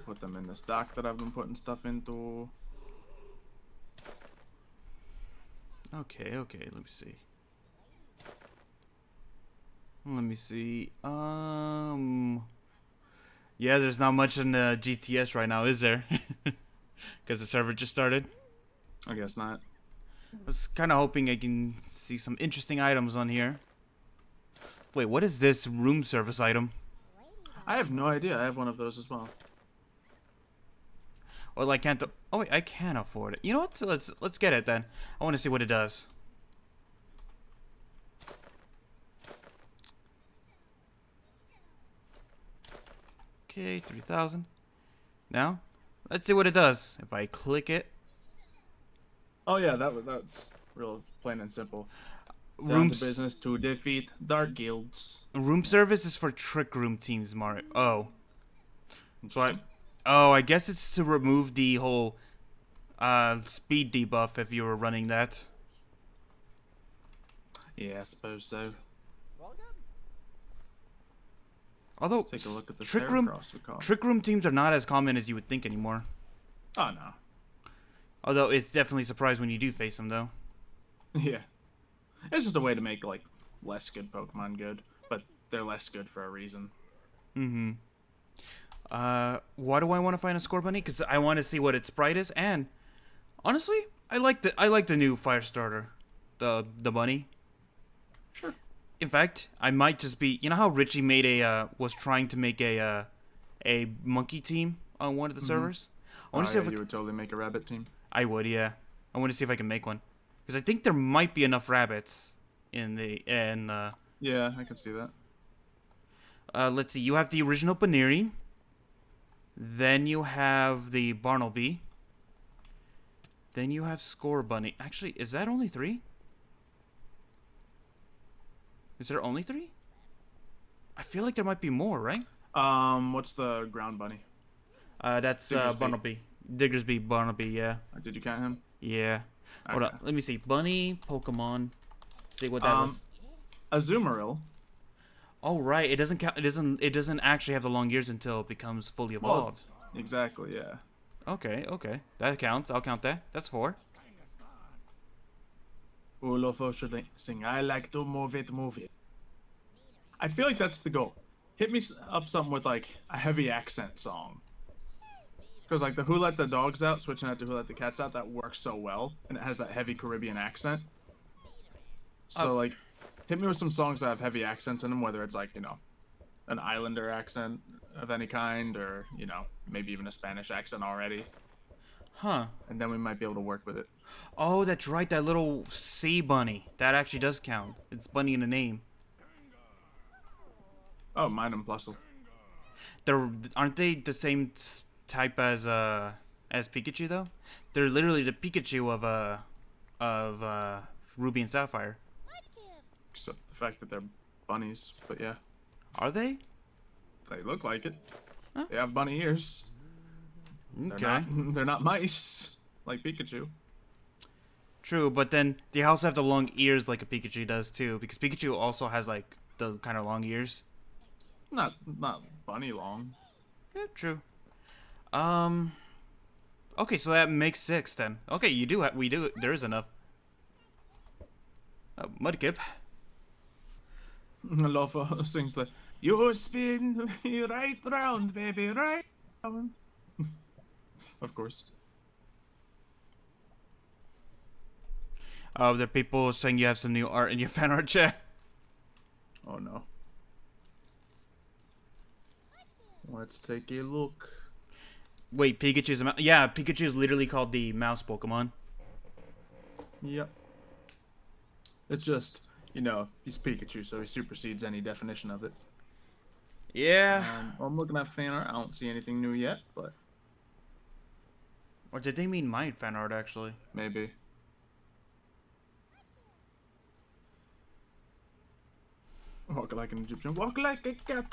Put them in this dock that I've been putting stuff into. Okay, let me see. Let me see. Yeah, there's not much in the GTS right now, is there? Because the server just started. I guess not. I was kind of hoping I can see some interesting items on here. Wait, what is this room service item? I have no idea. I have one of those as well. Well, I can't. Oh wait, I can afford it. You know what? Let's get it then. I want to see what it does. Okay, 3,000. Now, let's see what it does. If I click it, Oh yeah, that's real plain and simple. Down room to business to defeat dark guilds. room service is for trick room teams, Mario. Oh, so Interesting. I guess it's to remove the whole speed debuff if you were running that. Yeah, I suppose so. Although Take a look at the trick room teams are not as common as you would think anymore. Oh no. Although it's definitely a surprise when you do face them, though. Yeah. It's just a way to make like less good Pokemon good, but they're less good for a reason. Mm-hmm. Why do I want to find a score bunny? Because I want to see what its sprite is, and honestly, I like the new fire starter, the bunny. Sure. In fact, I might just be. You know how Richie made was trying to make a monkey team on one of the servers. I want to see if you would totally make a rabbit team. I would, yeah. I want to see if I can make one, because I think there might be enough rabbits in the Yeah, I can see that. let's see. You have the original Baneri. Then you have the Bartleby. Then you have Score Bunny. Actually, is that only 3? Is there only 3? I feel like there might be more, right? What's the ground bunny? That's Diggersby. Bartleby. Diggersby, Bartleby, yeah. Did you count him? Yeah. Hold Okay. up. Let me see. Bunny, Pokemon. See what that was. Azumarill. Oh right, it doesn't count. It doesn't actually have the long ears until it becomes fully evolved. Exactly, yeah. Okay, that counts. I'll count that. That's 4. Ulofo should sing, I like to move it, move it. I feel like that's the goal. Hit me up something with like a heavy accent song. Because like the Who Let the Dogs Out, switching that to Who Let the Cats Out, that works so well. And it has that heavy Caribbean accent. So like, hit me with some songs that have heavy accents in them, whether it's like, you know, an Islander accent of any kind, or, you know, maybe even a Spanish accent already. Huh. And then we might be able to work with it. Oh, that's right. That little sea bunny. That actually does count. It's bunny in the name. Oh, mine and Plusle. Aren't they the same type as Pikachu though? They're literally the Pikachu of Ruby and Sapphire. Except the fact that they're bunnies, but yeah. Are they? They look like it. Huh? They have bunny ears. Okay. They're not mice, like Pikachu. True, but then they also have the long ears like a Pikachu does too, because Pikachu also has like the kind of long ears. Not bunny long. Yeah, true. Okay, so that makes 6 then. Okay, we do. There is enough. Mudkip. Lofo sings that. You spin me right round, baby, right round. Of course. There are people saying you have some new art in your fan art chat. Oh no. Let's take a look. Wait, Pikachu's a mouse? Yeah, Pikachu is literally called the mouse Pokemon. Yep. It's just, you know, he's Pikachu, so he supersedes any definition of it. Yeah. I'm looking at fan art. I don't see anything new yet, but Or did they mean my fan art actually? maybe. Walk like an Egyptian. Walk like a cat.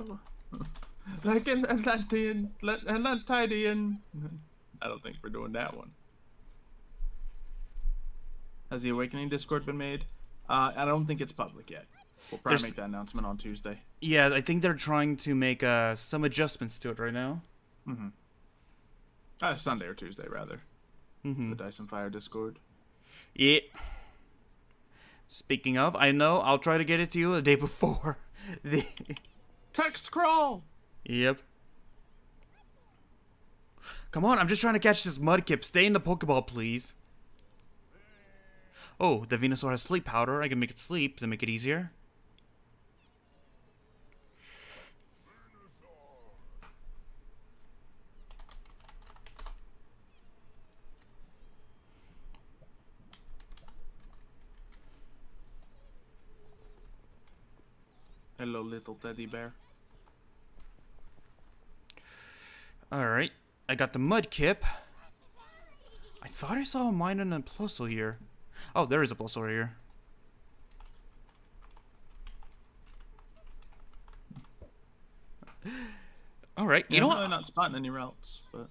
Like an Atlantean. I don't think we're doing that one. Has the Awakening Discord been made? I don't think it's public yet. We'll probably make that announcement on Tuesday. Yeah, I think they're trying to make some adjustments to it right now. Sunday or Tuesday, rather. The Dice and Fire Discord. Yeah. Speaking of, I know, I'll try to get it to you the day before. Text crawl! Yep. Come on, I'm just trying to catch this Mudkip. Stay in the Pokeball, please. Oh, the Venusaur has sleep powder. I can make it sleep to make it easier. Hello, little teddy bear. Alright, I got the Mudkip. I thought I saw a mine and a Plusle here. Oh, there is a Plusle right here. Alright, you know what? I'm not spotting any routes, but...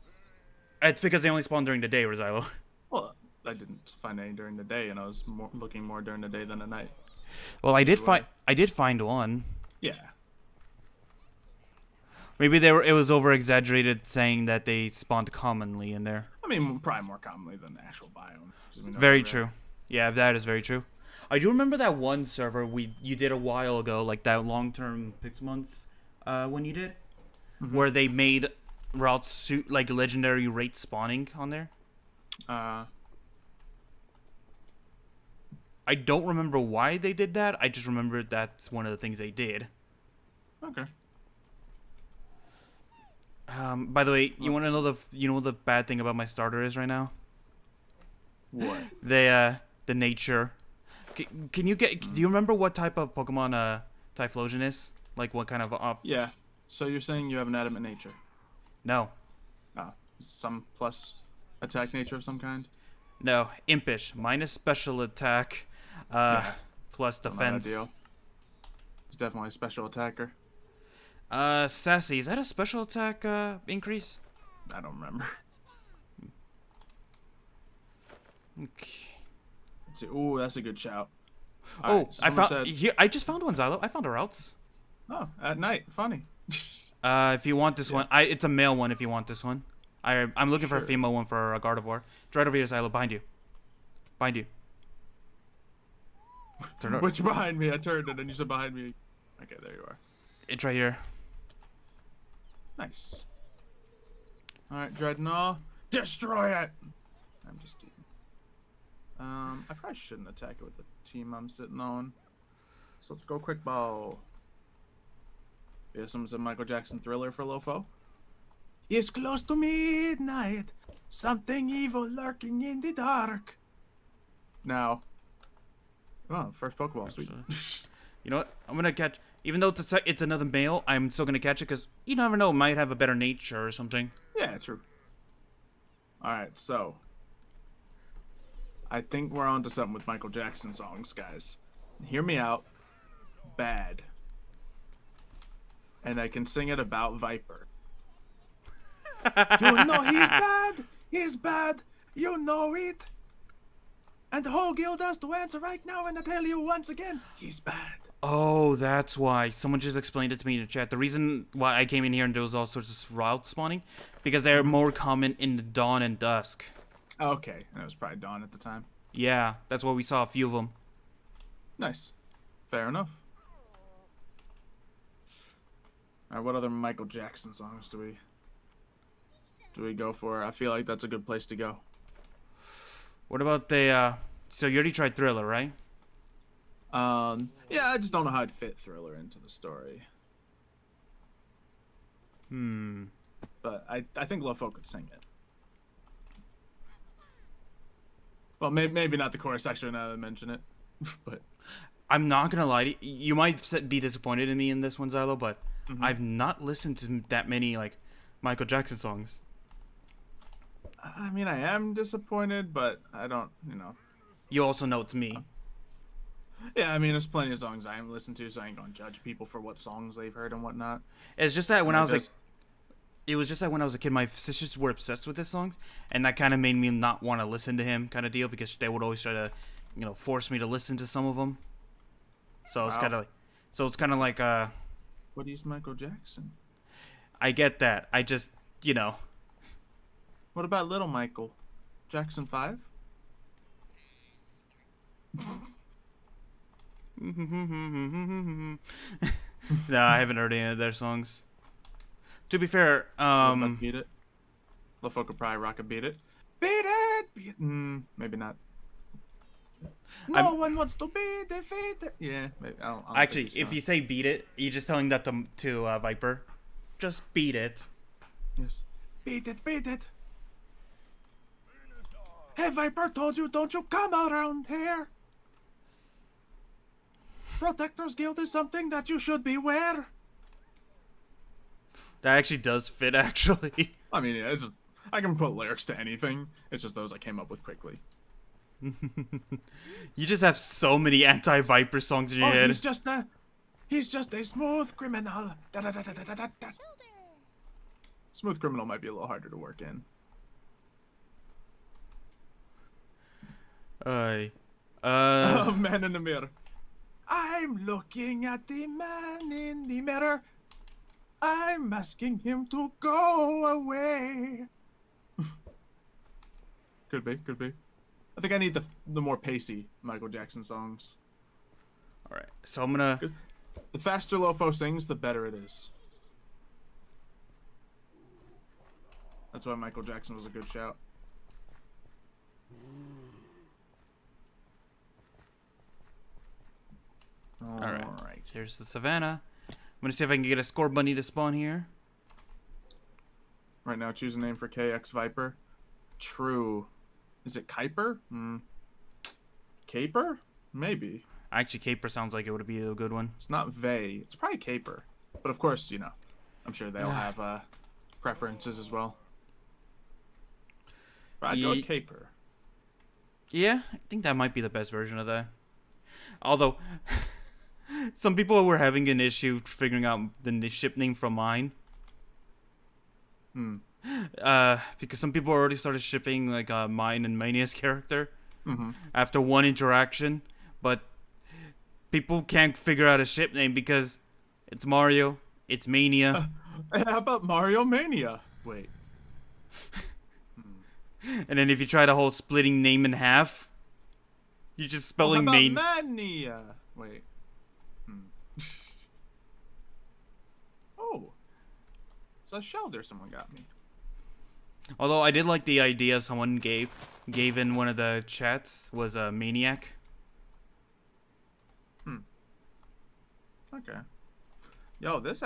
It's because they only spawn during the day, Xylo. Well, I didn't find any during the day, and I was looking more during the day than at night. Well, I did find one. Yeah. Maybe it was over exaggerated saying that they spawned commonly in there. I mean, probably more commonly than the actual biome. It's very true. Yeah, that is very true. I do remember that one server you did a while ago, like that long-term Pixelmon when you did, where they made routes like legendary rate spawning on there. I don't remember why they did that. I just remember that's one of the things they did. Okay. By the way, you want to know the bad thing about my starter is right now? What? The nature. Can you do you remember what type of Pokemon Typhlosion is? Like what kind of Yeah. So you're saying you have an adamant nature? No. Some plus attack nature of some kind? No, impish, minus special attack, plus defense. Deal. He's definitely a special attacker. Sassy, is that a special attack increase? I don't remember. Okay. Ooh, that's a good shout. Oh, right, so I found said, here. I just found one, Xylo. I found a routes. Oh, at night, funny. If you want this one, it's a male one. If you want this one, I'm looking for a female one for a Gardevoir. It's right over here, Xylo, behind you. Behind you. Which behind me? I turned it and you said behind me. Okay, there you are. It's right here. Nice. Alright, Dreadnought. Destroy it! I'm just kidding. I probably shouldn't attack it with the team I'm sitting on. So let's go quick ball. Yeah, someone said Michael Jackson Thriller for Lofo. It's close to midnight. Something evil lurking in the dark. Now. Oh, first Pokeball, sweet. You know what? I'm gonna catch. Even though it's another male, I'm still gonna catch it because you never know, it might have a better nature or something. Yeah, true. Alright, so. I think we're on to something with Michael Jackson songs, guys. Hear me out. Bad. And I can sing it about Viper. You know he's bad. He's bad. You know it. And the whole guild has to answer right now, and I tell you once again, he's bad. Oh, that's why. Someone just explained it to me in the chat. The reason why I came in here and there was all sorts of route spawning, because they're more common in the dawn and dusk. Okay, and it was probably dawn at the time. Yeah, that's why we saw a few of them. Nice. Fair enough. Alright, what other Michael Jackson songs do we go for? I feel like that's a good place to go. What about the, so you already tried Thriller, right? Yeah, I just don't know how I'd fit Thriller into the story. But I think Lofo could sing it. Well, maybe not the chorus section now that I mention it, but... I'm not gonna lie to you. You might be disappointed in me in this one, Xylo, but I've not listened to that many, like, Michael Jackson songs. I mean, I am disappointed, but I don't, you know. You also know it's me. Yeah, I mean, there's plenty of songs I haven't listened to, so I ain't gonna judge people for what songs they've heard and whatnot. It's just that when And I I was like, just, it was just that when I was a kid, my sisters were obsessed with his songs, and that kind of made me not want to listen to him, kind of deal, because they would always try to, force me to listen to some of them. So it's wow. kind of like, What is Michael Jackson? I get that. I just, What about Little Michael? Jackson 5? no, I haven't heard any of their songs. To be fair, Beat It? Lil could probably rock a Beat It. Beat it! Beat it! Maybe not. No one wants to be defeated. Yeah, maybe. I don't actually, think if you say beat it, you're just telling that to Viper. Just beat it. Yes. Beat it, beat it. Hey, Viper, told you, don't you come around here. Protector's Guild is something that you should beware. That actually does fit, actually. I mean, yeah, it's just, I can put lyrics to anything. It's just those I came up with quickly. You just have so many anti-Viper songs in your head. He's just a smooth criminal. Da, da, da, da, da, da, da. Smooth criminal might be a little harder to work in. Man in the mirror. I'm looking at the man in the mirror. I'm asking him to go away. Could be, could be. I think I need the more pacey Michael Jackson songs. Alright, so I'm gonna... The faster Lofo sings, the better it is. That's why Michael Jackson was a good shout. Alright, here's the savannah. I'm gonna see if I can get a score bunny to spawn here. Right now, choose a name for KX Viper. True. Is it Kuiper? Caper? Maybe. Actually, Caper sounds like it would be a good one. It's not Vey. It's probably Caper. But of course, I'm sure they'll have preferences as well. But I'd go with Caper. Yeah, I think that might be the best version of that. Although, some people were having an issue figuring out the ship name from mine. Because some people already started shipping like mine and Mania's character after one interaction, but people can't figure out a ship name because it's Mario, it's Mania. How about MarioMania? Wait. And then if you try the whole splitting name in half, you're just spelling Mania. Wait. Oh. It's a shelter someone got me. Although I did like the idea someone gave in one of the chats was a maniac. Okay. Yo, this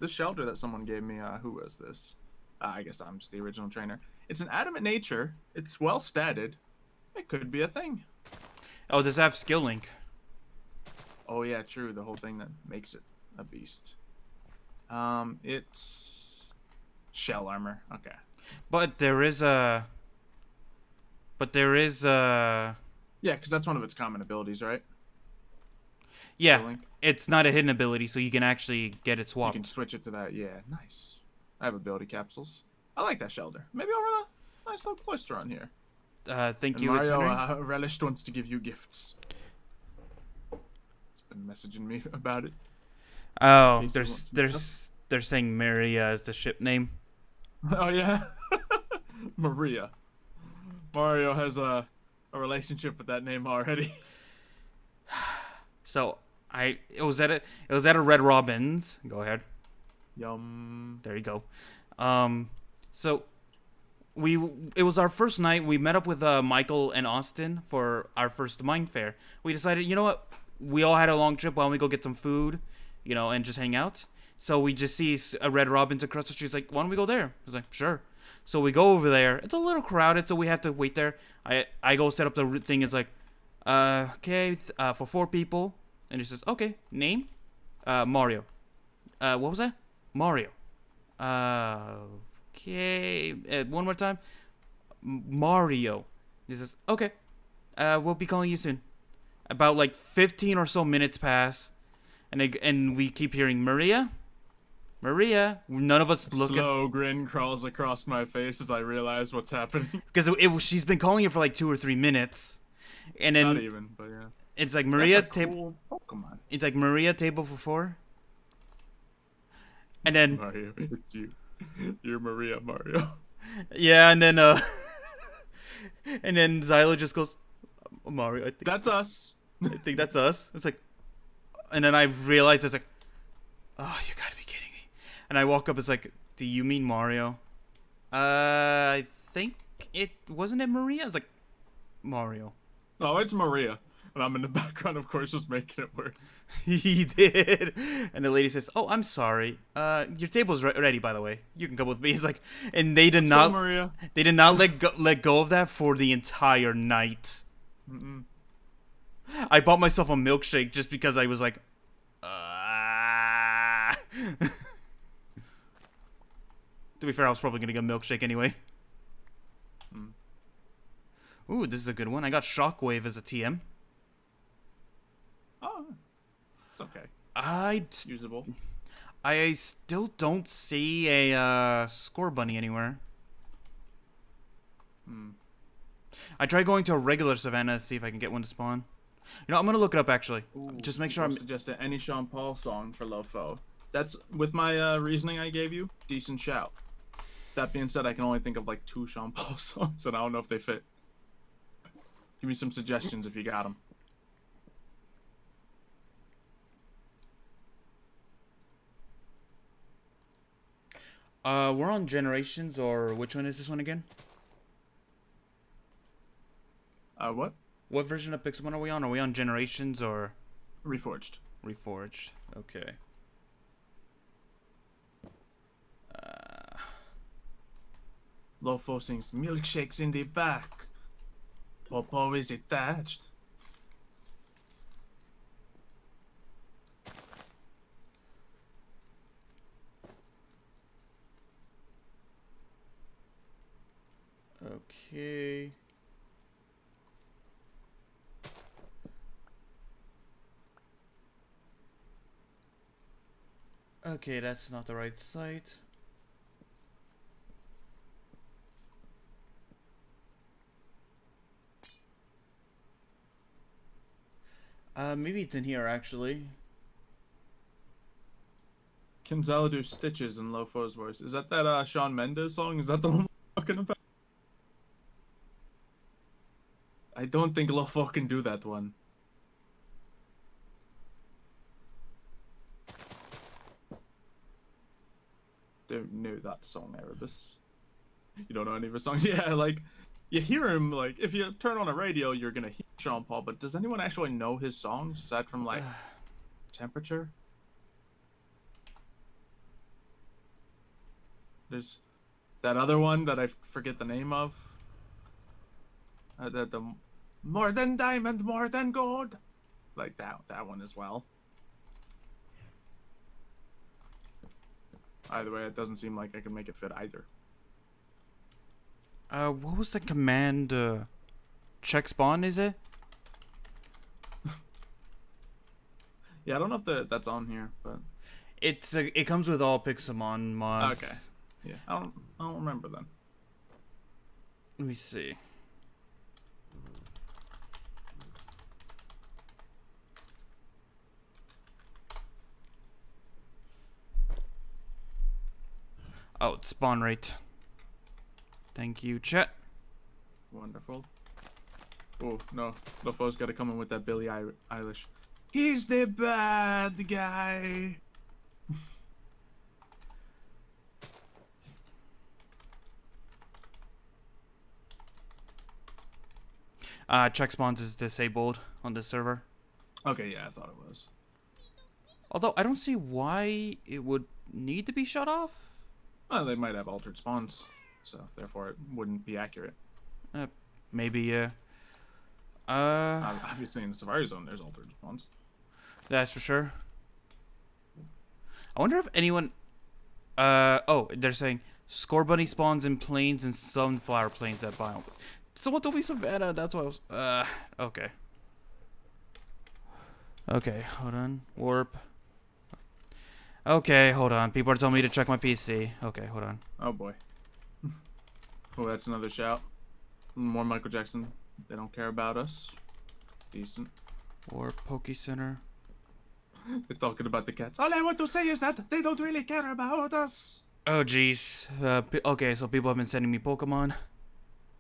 shelter that someone gave me, who was this? I guess I'm just the original trainer. It's an adamant nature. It's well statted. It could be a thing. Oh, does it have skill link? Oh yeah, true. The whole thing that makes it a beast. It's shell armor. Okay. But there is a. Yeah, because that's one of its common abilities, right? Yeah, it's not a hidden ability, so you can actually get it swapped. You can switch it to that. Yeah, nice. I have ability capsules. I like that shelter. Maybe I'll run a nice little cloister on here. Thank you. Mario Relish wants to give you gifts. It's been messaging me about it. Oh, they're saying Maria is the ship name. Oh yeah, Maria. Mario has a relationship with that name already. So it was at a Red Robin's. Go ahead. Yum. There you go. So it was our first night. We met up with Michael and Austin for our first mine fair. We decided, you know what? We all had a long trip. Why don't we go get some food, and just hang out? So we just see a Red Robin's across the street. It's like, why don't we go there? I was like, sure. So we go over there. It's a little crowded, so we have to wait there. I go set up the thing. It's like, okay, for 4 people. And it says, okay, name? Mario. What was that? Mario. Okay. One more time. Mario. He says, okay. We'll be calling you soon. About like 15 or so minutes pass, and we keep hearing Maria. Maria. None of us look. Slow grin crawls across my face as I realize what's happening. Because she's been calling you for like 2 or 3 minutes, and then Not even, but yeah. it's like Maria That's a cool Pokemon. It's like Maria table for 4. And then Mario, it's you. You're Maria Mario. yeah, and then and then Xylo just goes, Mario. I think That's us. I think that's us. It's like, and then I realized it's like, oh, you gotta be kidding me. And I walk up. It's like, do you mean Mario? I think it wasn't it Maria. It's like Mario. Oh, it's Maria. And I'm in the background, of course, just making it worse. He did. And the lady says, "Oh, I'm sorry. Your table's ready, by the way. You can come with me." It's like, and they did not. Maria. They did not let go of that for the entire night. Mm-mm. I bought myself a milkshake just because I was like, To be fair, I was probably gonna get a milkshake anyway. Mm. Ooh, this is a good one. I got Shockwave as a TM. Oh, it's okay. It's Usable. I still don't see a score bunny anywhere. Hmm. I tried going to a regular savannah to see if I can get one to spawn. You know, I'm gonna look it up actually. Ooh, Just make sure I'm. Suggested any Sean Paul song for Lofo. That's with my reasoning I gave you. Decent shout. That being said, I can only think of like 2 Sean Paul songs, and I don't know if they fit. Give me some suggestions if you got them. We're on Generations, or which one is this one again? What? What version of Pixelmon are we on? Are we on Generations or Reforged. Reforged? Okay. Lofo sings milkshakes in the back. Popo is attached. Okay. Okay, that's not the right site. Maybe it's in here actually. Can Xylo do stitches in Lofo's voice? Is that Shawn Mendes song? Is that the one we're talking about? I don't think Lofo can do that one. Don't know that song, Erebus. You don't know any of his songs? Yeah, like, you hear him, like, if you turn on a radio, you're gonna hear Sean Paul, but does anyone actually know his songs, aside from, like, Temperature? There's that other one that I forget the name of. The more than diamond, more than gold. Like that one as well. Either way, it doesn't seem like I can make it fit either. What was the command? Check spawn, is it? Yeah, I don't know if that's on here, but It comes with all Pixelmon mods. okay. Yeah, I don't remember then. Let me see. Oh, it's spawn rate. Thank you, chat. Wonderful. Oh no, Lofo's got to come in with that Billie Eilish. He's the bad guy. Check spawns is disabled on this server. Okay, yeah, I thought it was. Although I don't see why it would need to be shut off. Well, they might have altered spawns, so therefore it wouldn't be accurate. Maybe, yeah. Obviously in the Safari Zone there's altered spawns. That's for sure. I wonder if anyone... oh, they're saying Score Bunny spawns in plains and sunflower plains at biome. So what do we Savannah? That's what I was... okay. Okay, hold on. Warp. Okay, hold on. People are telling me to check my PC. Okay, hold on. Oh boy. Oh, that's another shout. More Michael Jackson. They don't care about us. Decent. Warp Poke Center. They're talking about the cats. All I want to say is that they don't really care about us. Oh, jeez. Okay, so people have been sending me Pokemon.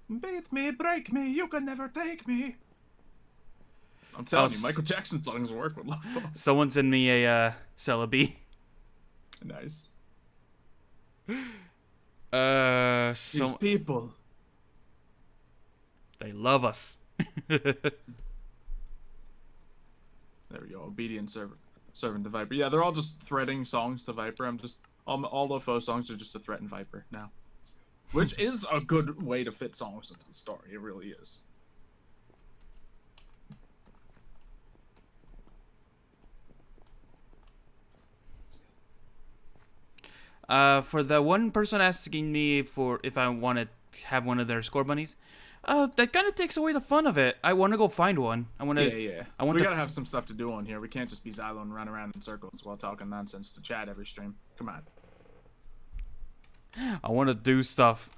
Beat me, break me, you can never take me. I'm telling you, Michael Jackson songs work with love. Someone sent me a Celebi. Nice. These people. They love us. There we go. Obedient servant to Viper. Yeah, they're all just threading songs to Viper. I'm just all the faux songs are just to threaten Viper now, which is a good way to fit songs into the story. It really is. For the one person asking me if I want to have one of their score bunnies, that kind of takes away the fun of it. I want to go find one. I want to. Yeah. We gotta have some stuff to do on here. We can't just be Xylo and run around in circles while talking nonsense to chat every stream. Come on. I want to do stuff.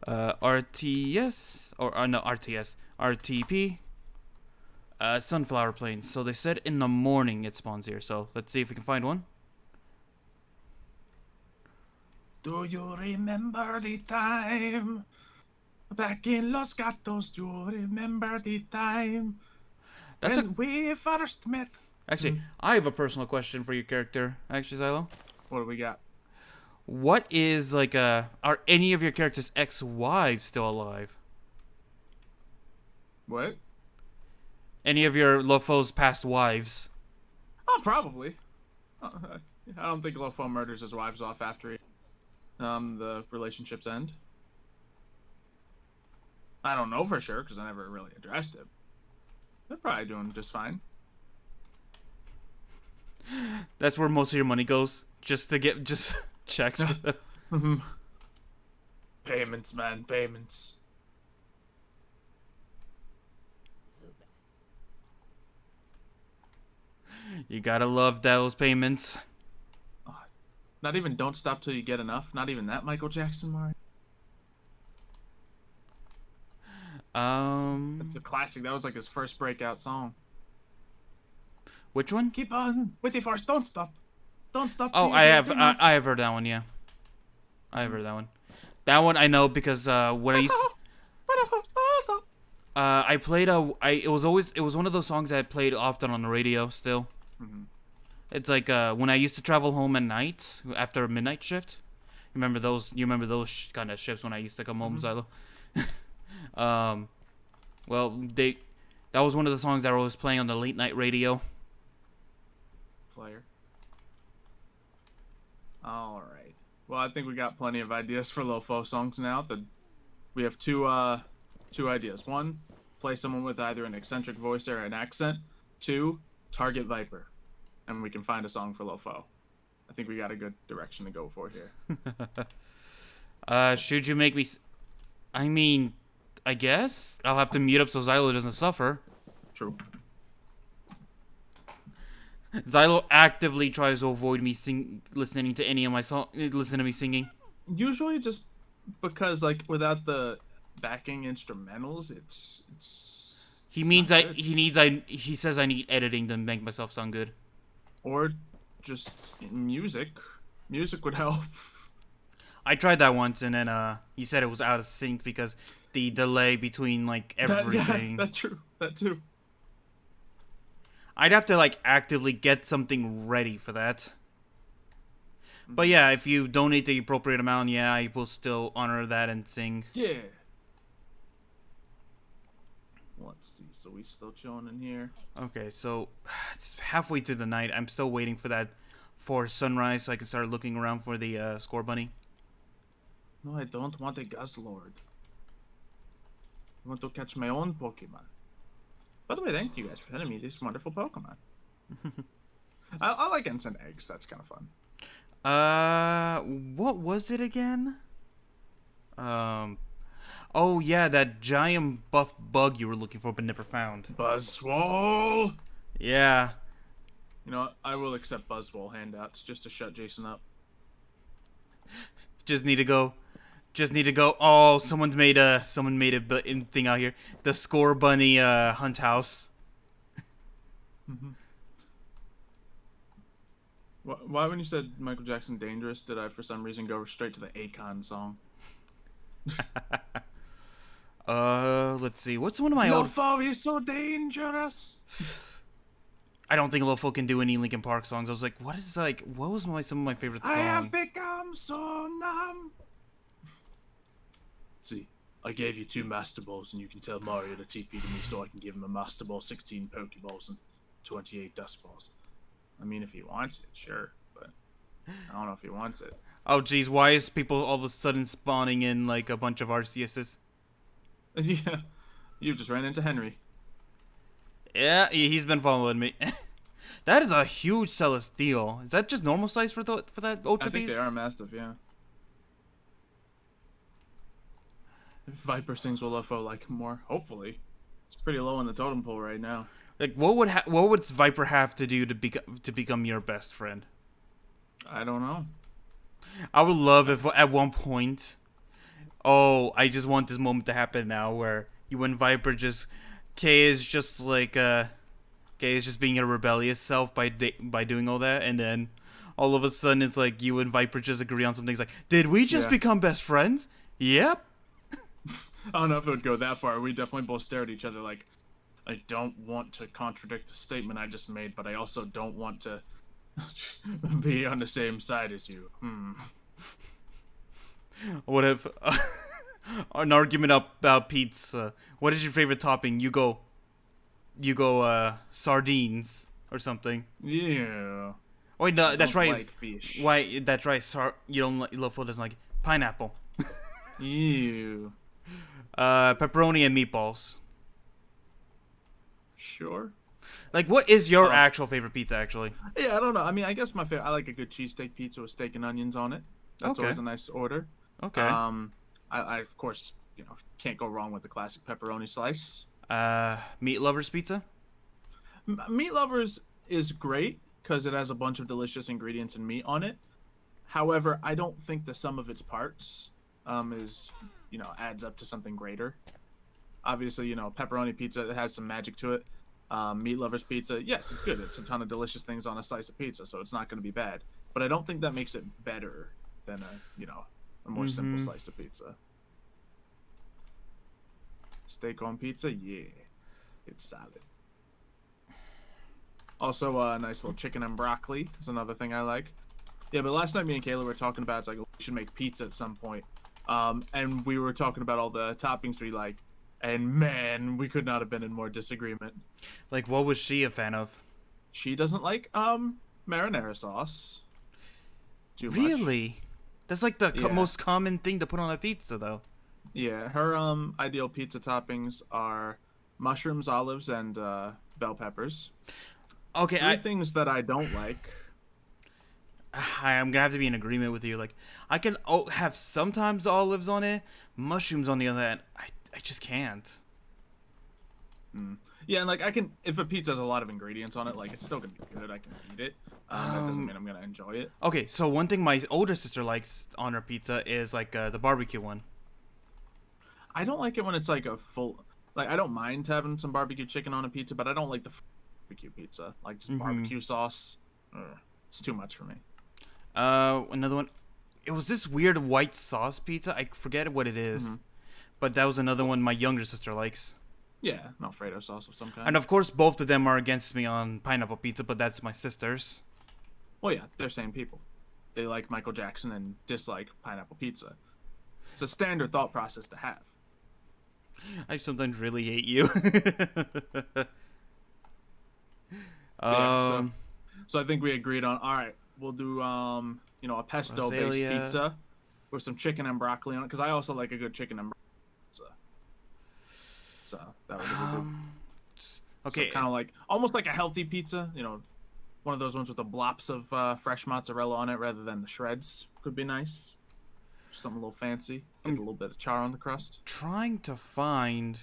RTS or no RTS RTP. Sunflower plains. So they said in the morning it spawns here. So let's see if we can find one. Do you remember the time back in Los Gatos? Do you remember the time when we first met? Actually, I have a personal question for your character. Actually, Xylo. What do we got? What is are any of your characters' ex-wives still alive? What? Any of your Lofo's past wives? Oh, probably. I don't think Lofo murders his wives off after the relationships end. I don't know for sure because I never really addressed it. They're probably doing just fine. That's where most of your money goes, just to get checks. Payments, man, payments. You gotta love those payments. Not even "Don't Stop Till You Get Enough." Not even that Michael Jackson, Mario. It's a classic. That was like his first breakout song. Which one? Keep on with the force. Don't stop. Don't stop. Oh, I have heard that one. Yeah, I have heard that one. That one I know because when I used. I played it was one of those songs that I played often on the radio still. Mm-hmm. It's like when I used to travel home at night after a midnight shift. You remember those kind of shifts when I used to come home, Xylo? Well, that was one of the songs that I was playing on the late night radio. Player. All right. Well, I think we got plenty of ideas for Lofo songs now. We have two ideas. One, play someone with either an eccentric voice or an accent. Two, target Viper, and we can find a song for Lofo. I think we got a good direction to go for here. Should you make me? I mean, I guess I'll have to mute up so Xylo doesn't suffer. True. Xylo actively tries to avoid me listening to any of my listen to me singing. Usually, just because without the backing instrumentals, He says I need editing to make myself sound good. Or just music. Music would help. I tried that once, and then he said it was out of sync because the delay between everything. That's true. That too. I'd have to actively get something ready for that. But yeah, if you donate the appropriate amount, yeah, I will still honor that and sing. Yeah. Let's see. So we still chilling in here. Okay, so it's halfway through the night. I'm still waiting for sunrise so I can start looking around for the score bunny. No, I don't want a Guzzlord. I want to catch my own Pokemon. By the way, thank you guys for sending me these wonderful Pokemon. I like instant eggs. That's kind of fun. What was it again? Oh Oh yeah, that giant buff bug you were looking for but never found. Buzzwole. Yeah. You know what? I will accept Buzzwole handouts just to shut Jason up. Just need to go. Oh, someone made a thing out here. The Score Bunny hunt house. Why, when you said Michael Jackson dangerous, did I for some reason go straight to the Akon song? Let's see. What's one of my old? Lofo, you're so dangerous. I don't think Lofo can do any Linkin Park songs. I was like, what was some of my favorite songs? I have become so numb. See, I gave you 2 Master Balls, and you can tell Mario to TP to me so I can give him a Master Ball, 16 Pokeballs, and 28 Dust Balls. I mean, if he wants it, sure, but I don't know if he wants it. Oh, geez, why is people all of a sudden spawning in like a bunch of RCSs? Yeah, you just ran into Henry. Yeah, he's been following me. That is a huge Celestial. Is that just normal size for that Ultra I think Beast? they are massive, yeah. If Viper sings will Lofo like him more, hopefully. It's pretty low on the totem pole right now. Like, what would Viper have to do to become your best friend? I don't know. I would love if at one point, oh, I just want this moment to happen now, where you and Viper Kay is just being a rebellious self by doing all that, and then all of a sudden it's like you and Viper just agree on something. It's like, did we just become best friends? Yep. I don't know if it would go that far. We definitely both stare at each other like, I don't want to contradict the statement I just made, but I also don't want to be on the same side as you. What if an argument about pizza? What is your favorite topping? You go sardines or something. Yeah. Oh wait, no, that's right. Like fish. Why? That's right. You don't like Lofo doesn't like pineapple. Ew. Pepperoni and meatballs. Sure. Like, what is your actual favorite pizza, actually? Yeah, I don't know. I mean, I guess my favorite. I like a good cheesesteak pizza with steak and onions on it. That's always a nice order. Okay. I of course, can't go wrong with the classic pepperoni slice. Meat Lovers pizza. Meat Lovers is great because it has a bunch of delicious ingredients and meat on it. However, I don't think the sum of its parts is adds up to something greater. Obviously, pepperoni pizza, it has some magic to it. Meat Lovers pizza, yes, it's good. It's a ton of delicious things on a slice of pizza, so it's not going to be bad. But I don't think that makes it better than a more simple slice of pizza. Steak on pizza, yeah, it's solid. Also, a nice little chicken and broccoli is another thing I like. Yeah, but last night me and Kayla were talking about, it's like, we should make pizza at some point. And we were talking about all the toppings we like. And man, we could not have been in more disagreement. Like, what was she a fan of? She doesn't like marinara sauce too much. Really? That's like the most common thing to put on a pizza, though. Yeah, her ideal pizza toppings are mushrooms, olives, and bell peppers. Okay, Three things that I don't like. I'm gonna have to be in agreement with you. Like, I can have sometimes olives on it, mushrooms on the other hand. I just can't. Yeah, and like I can, if a pizza has a lot of ingredients on it, like it's still gonna be good. I can eat it. That doesn't mean I'm gonna enjoy it. Okay, so one thing my older sister likes on her pizza is like the barbecue one. I don't like it when it's like a full. Like I don't mind having some barbecue chicken on a pizza, but I don't like the barbecue pizza. Like just barbecue sauce. It's too much for me. Another one. It was this weird white sauce pizza. I forget what it is. But that was another one my younger sister likes. Yeah, an Alfredo sauce of some kind. And of course, both of them are against me on pineapple pizza, but that's my sister's. Well, yeah, they're same people. They like Michael Jackson and dislike pineapple pizza. It's a standard thought process to have. I sometimes really hate you. So I think we agreed on, all right, we'll do, a pesto-based pizza with some chicken and broccoli on it, because I also like a good chicken and broccoli pizza. So that would be good. Okay. So kind of like, almost like a healthy pizza, one of those ones with the blops of fresh mozzarella on it rather than the shreds could be nice. Something a little fancy. Get a little bit of char on the crust. I'm trying to find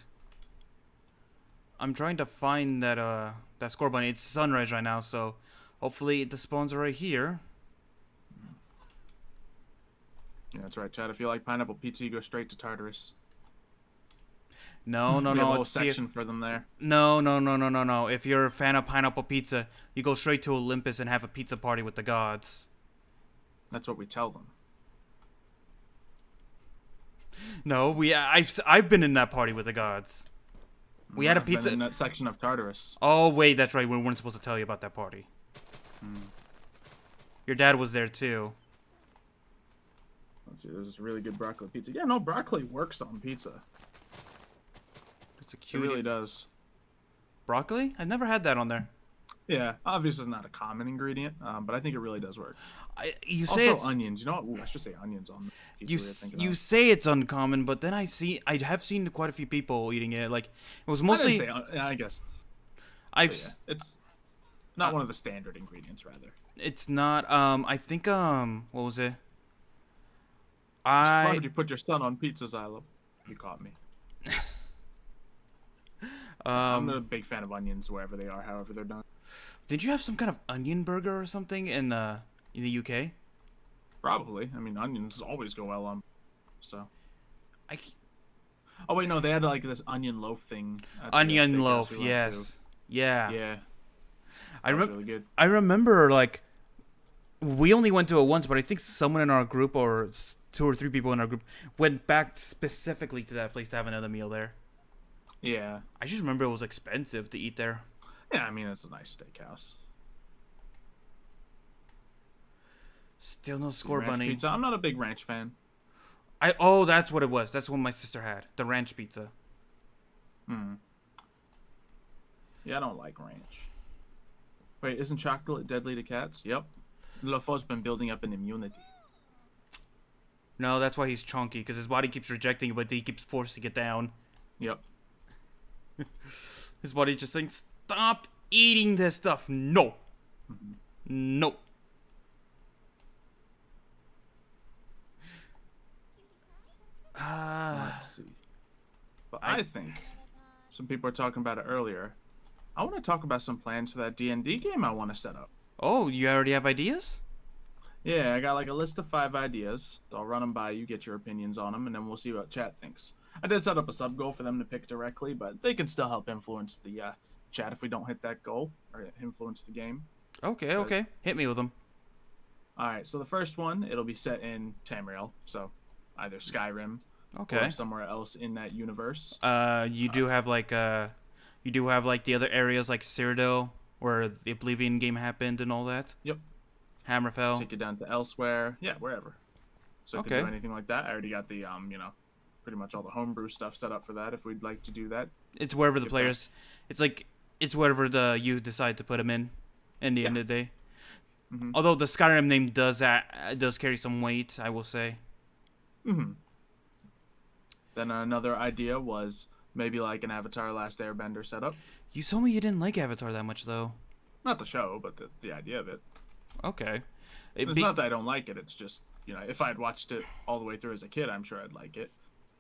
that score bunny. It's sunrise right now, so hopefully the spawns are right here. Yeah, that's right, Chad. If you like pineapple pizza, you go straight to Tartarus. No, We have a whole it's section for them there. No. If you're a fan of pineapple pizza, you go straight to Olympus and have a pizza party with the gods. That's what we tell them. No, I've been in that party with the gods. We had a I've been pizza in that section of Tartarus. Oh wait, that's right. We weren't supposed to tell you about that party. Your dad was there too. Let's see. This is really good broccoli pizza. Yeah, no, broccoli works on pizza. It's a It cute. really does. Broccoli? I've never had that on there. Yeah, obviously not a common ingredient, but I think it really does work. You say Also it's onions. You know what? Ooh, I should say onions on the pizza. you say it's uncommon, but then I have seen quite a few people eating it. Like it was mostly. I guess. It's not one of the standard ingredients, rather. It's not. I think. What was it? Why would you put your son on pizza, Xylo? You caught me. I'm a big fan of onions wherever they are, however they're done. Did you have some kind of onion burger or something in the UK? Probably. I mean, onions always go well on. So. I. Oh wait, no, they had like this onion loaf thing. Onion loaf, yes. Yeah. Yeah. I really good. I remember like we only went to it once, but I think someone in our group or 2 or 3 people in our group went back specifically to that place to have another meal there. Yeah. I just remember it was expensive to eat there. Yeah, I mean, it's a nice steakhouse. Still no score Ranch bunny. Pizza. I'm not a big ranch fan. Oh, that's what it was. That's what my sister had. The ranch pizza. Yeah, I don't like ranch. Wait, isn't chocolate deadly to cats? Yep. LaFo's been building up an immunity. No, that's why he's chunky, because his body keeps rejecting it, but he keeps forcing it down. Yep. His body's just saying, stop eating this stuff. No. No. Let's see. But I think some people were talking about it earlier. I want to talk about some plans for that D&D game I want to set up. Oh, you already have ideas? Yeah, I got like a list of 5 ideas. So I'll run them by you, get your opinions on them, and then we'll see what chat thinks. I did set up a sub goal for them to pick directly, but they can still help influence the chat if we don't hit that goal or influence the game. Okay. Hit me with them. All right, so the first one, it'll be set in Tamriel, so either Skyrim or somewhere else in that universe. You do have like the other areas like Cyrodiil where the Oblivion game happened and all that. Yep. Hammerfell. Take it down to elsewhere. Yeah, wherever. So it could do anything like that. I already got the pretty much all the homebrew stuff set up for that if we'd like to do that. It's wherever the players it's wherever you decide to put them in the end of the day. Although the Skyrim name does carry some weight, I will say. Then another idea was maybe like an Avatar Last Airbender setup. You told me you didn't like Avatar that much, though. Not the show, but the idea of it. Okay. It's not that I don't like it. It's just, if I had watched it all the way through as a kid, I'm sure I'd like it.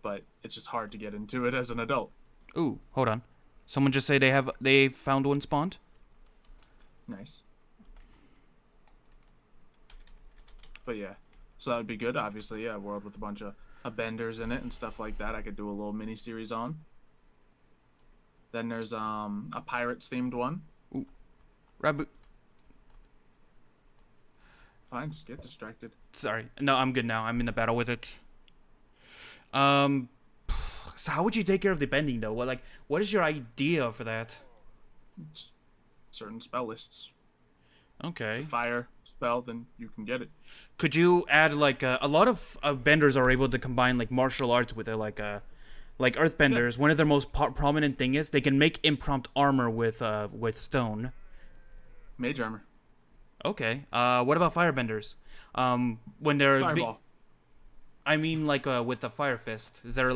But it's just hard to get into it as an adult. Ooh, hold on. Someone just say they found one spawned? Nice. But yeah, so that would be good. Obviously, a world with a bunch of benders in it and stuff like that. I could do a little mini series on. Then there's a pirates themed one. Ooh, rabbit. Fine, just get distracted. Sorry, no, I'm good now. I'm in the battle with it. So how would you take care of the bending though? What is your idea for that? Just certain spell lists. Okay. It's a fire spell, then you can get it. Could you add a lot of benders are able to combine like martial arts with it, like earthbenders. Yeah. One of their most prominent thing is they can make impromptu armor with stone. Mage armor. Okay. What about firebenders? When they're fireball. I mean, with the fire fist. Is there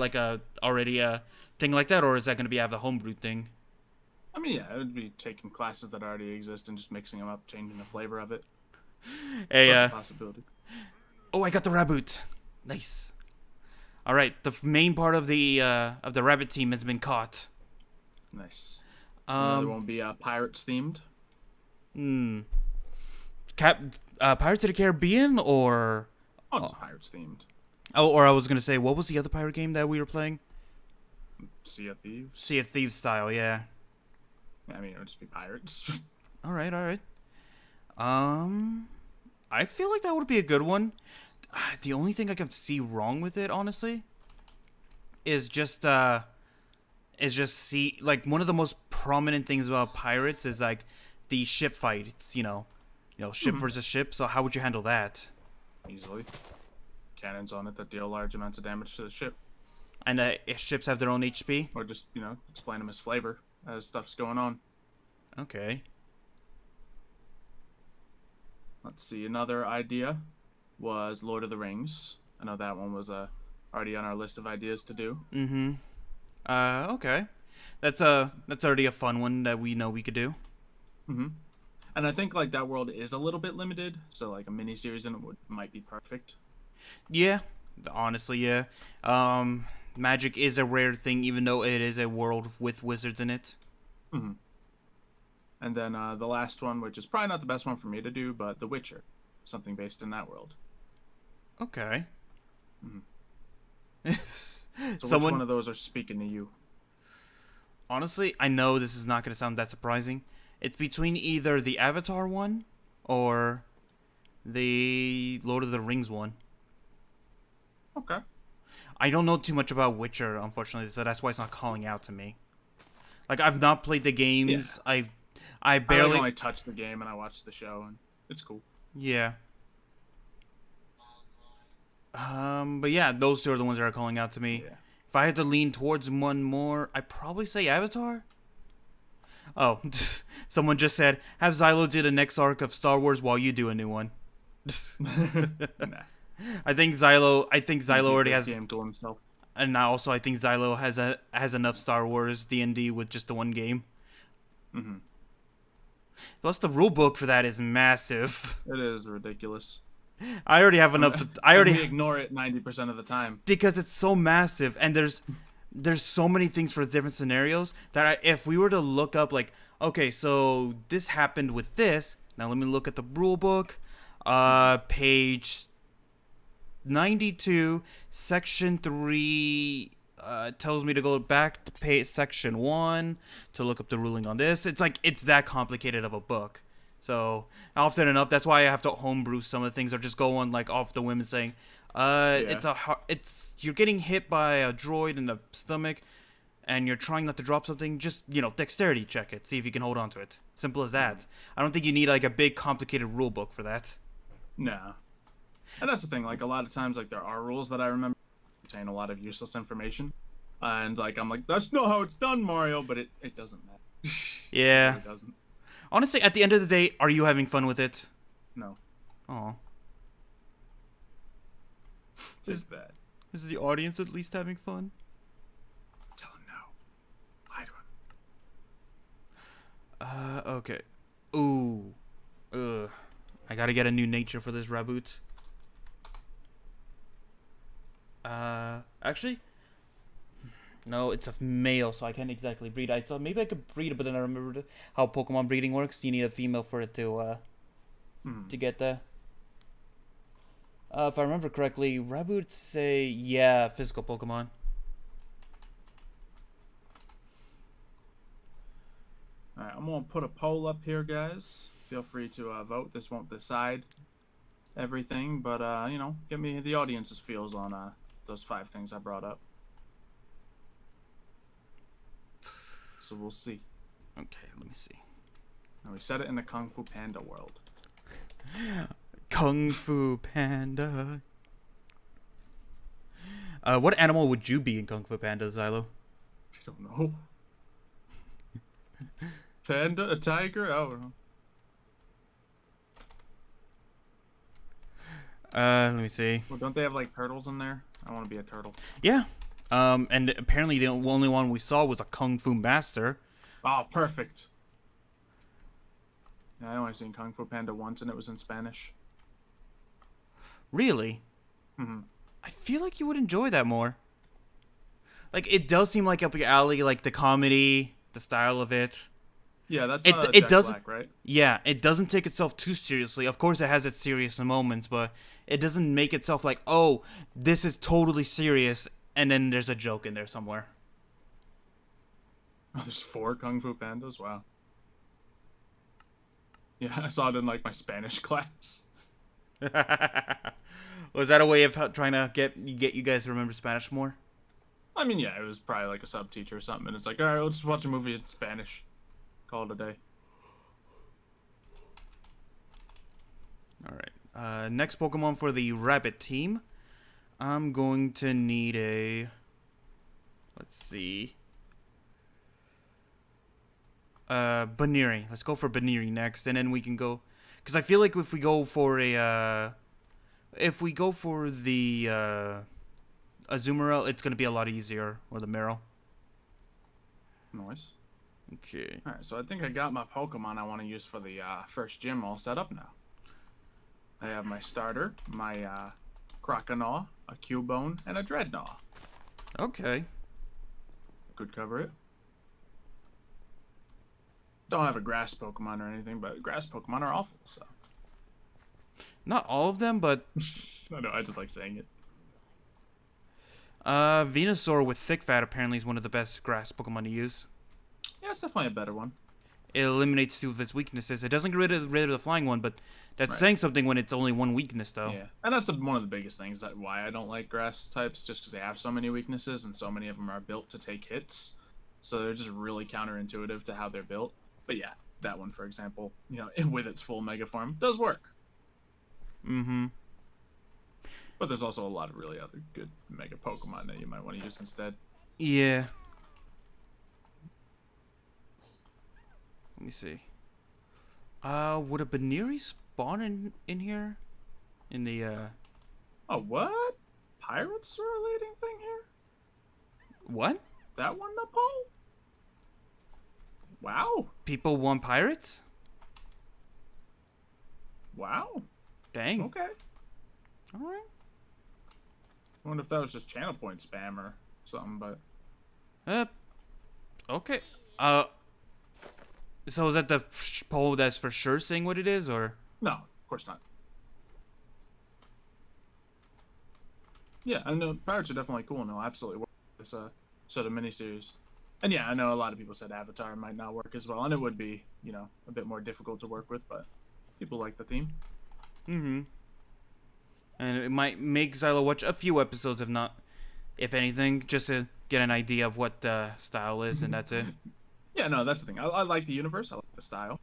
already a thing like that, or is that going to be have the homebrew thing? I mean, yeah, it would be taking classes that already exist and just mixing them up, changing the flavor of it. Hey, so it's a possibility. Oh, I got the raboot. Nice. All right, the main part of the rabbit team has been caught. Nice. Another one will be pirates themed. Pirates of the Caribbean, or Oh, it's pirates themed. oh, or I was gonna say, what was the other pirate game that we were playing? Sea of Thieves. Sea of Thieves style, yeah. I mean, it would just be pirates. All right, all right. I feel like that would be a good one. The only thing I can see wrong with it, honestly, is just see, like, one of the most prominent things about pirates is like the ship fight. It's ship versus ship. So how would you handle that? Easily. Cannons on it that deal large amounts of damage to the ship. And ships have their own HP. Or just explain them as flavor as stuff's going on. Okay. Let's see. Another idea was Lord of the Rings. I know that one was already on our list of ideas to do. Mm-hmm. Okay. That's already a fun one that we know we could do. Mm-hmm. And I think like that world is a little bit limited, so like a mini series in it might be perfect. Yeah. Honestly, yeah. Magic is a rare thing, even though it is a world with wizards in it. Mm-hmm. And then the last one, which is probably not the best one for me to do, but The Witcher. Something based in that world. Okay. Mm-hmm. So which one of those are speaking to you? Honestly, I know this is not going to sound that surprising. It's between either the Avatar one or the Lord of the Rings one. Okay. I don't know too much about Witcher, unfortunately, so that's why it's not calling out to me. Like, I've not played the games. Yeah. I barely... I only touched the game and I watched the show, and it's cool. Yeah. But yeah, those two are the ones that are calling out to me. Yeah. If I had to lean towards one more, I'd probably say Avatar. Oh, someone just said, have Xylo do the next arc of Star Wars while you do a new one. Nah. I think Xylo already has... game to himself. And also, I think Xylo has enough Star Wars D&D with just the one game. Mm-hmm. Plus, the rule book for that is massive. It is ridiculous. I already have enough. We ignore it 90% of the time because it's so massive, and there's so many things for different scenarios that if we were to look up, like, okay, so this happened with this. Now let me look at the rule book. Page 92, section 3. Tells me to go back to section 1 to look up the ruling on this. It's like, it's that complicated of a book. So often enough, that's why I have to homebrew some of the things, or just go on like off the whim and saying, you're getting hit by a droid in the stomach, and you're trying not to drop something. Just dexterity check it, see if you can hold on to it. Simple as that. I don't think you need like a big complicated rule book for that. No. And that's the thing. Like a lot of times, like there are rules that I remember contain a lot of useless information, and like I'm like, that's not how it's done, Mario. But it doesn't matter. Yeah. It doesn't. Honestly, at the end of the day, are you having fun with it? No. Oh. Just bad. Is the audience at least having fun? Tell him no. Lie to him. Okay. Ooh. Ugh. I gotta get a new nature for this reboot. Actually, no, it's a male, so I can't exactly breed. I thought maybe I could breed it, but then I remembered how Pokemon breeding works. You need a female for it to get the. If I remember correctly, reboots say, yeah, physical Pokemon. Alright, I'm gonna put a poll up here, guys. Feel free to vote. This won't decide everything, but give me the audience's feels on those 5 things I brought up. So we'll see. Okay, let me see. And we set it in the Kung Fu Panda world. Kung Fu Panda. What animal would you be in Kung Fu Panda, Xylo? I don't know. Panda? A tiger? I don't know. Let me see. Well, don't they have like turtles in there? I want to be a turtle. Yeah. And apparently the only one we saw was a Kung Fu Master. Oh, perfect. Yeah, I only seen Kung Fu Panda once, and it was in Spanish. Really? Mm-hmm. I feel like you would enjoy that more. Like, it does seem like up your alley, like the comedy, the style of it. Yeah, that's It Jack doesn't. Black, right? Yeah, it doesn't take itself too seriously. Of course, it has its serious moments, but it doesn't make itself like, oh, this is totally serious, and then there's a joke in there somewhere. Oh, there's 4 Kung Fu Pandas. Wow. Yeah, I saw it in like my Spanish class. Was that a way of trying to get you guys to remember Spanish more? I mean, yeah, it was probably like a sub teacher or something, and it's like, all right, let's watch a movie in Spanish. Call it a day. All right. Next Pokemon for the Rabbit team. I'm going to need a. Let's see. Baniri. Let's go for Baniri next, and then we can go. Because I feel like if we go for a. If we go for the Azumarill, it's gonna be a lot easier, or the Marill. Nice. Okay. All right, so I think I got my Pokemon I want to use for the first gym all set up now. I have my starter, my Croconaw, a Cubone, and a Dreadnought. Okay. Could cover it. Don't have a grass Pokemon or anything, but grass Pokemon are awful, so. Not all of them, but I know, I just like saying it. Venusaur with thick fat apparently is one of the best grass Pokemon to use. Yeah, it's definitely a better one. It eliminates 2 of its weaknesses. It doesn't get rid of the flying one, but that's saying something when it's only 1 weakness, though. Yeah, and that's one of the biggest things that why I don't like grass types, just because they have so many weaknesses and so many of them are built to take hits. So they're just really counterintuitive to how they're built. But yeah, that one, for example, you know, with its full Mega form, does work. Mm-hmm. But there's also a lot of really other good Mega Pokemon that you might want to use instead. Yeah. Let me see. Would a Baniri spawn in here? In the, Oh, what? Pirates are a leading thing here? What? That one, Nepal? Wow. People want pirates? Wow. Dang. Okay. Alright. I wonder if that was just channel point spam or something, but... Okay. So is that the poll that's for sure saying what it is, or? No, of course not. Yeah, I know pirates are definitely cool and they'll absolutely work this sort of miniseries. And yeah, I know a lot of people said Avatar might not work as well, and it would be, you know, a bit more difficult to work with, but people like the theme. Mm-hmm. And it might make Xylo watch a few episodes, if anything, just to get an idea of what the style is, and that's it. Yeah, no, that's the thing. I like the universe. I like the style.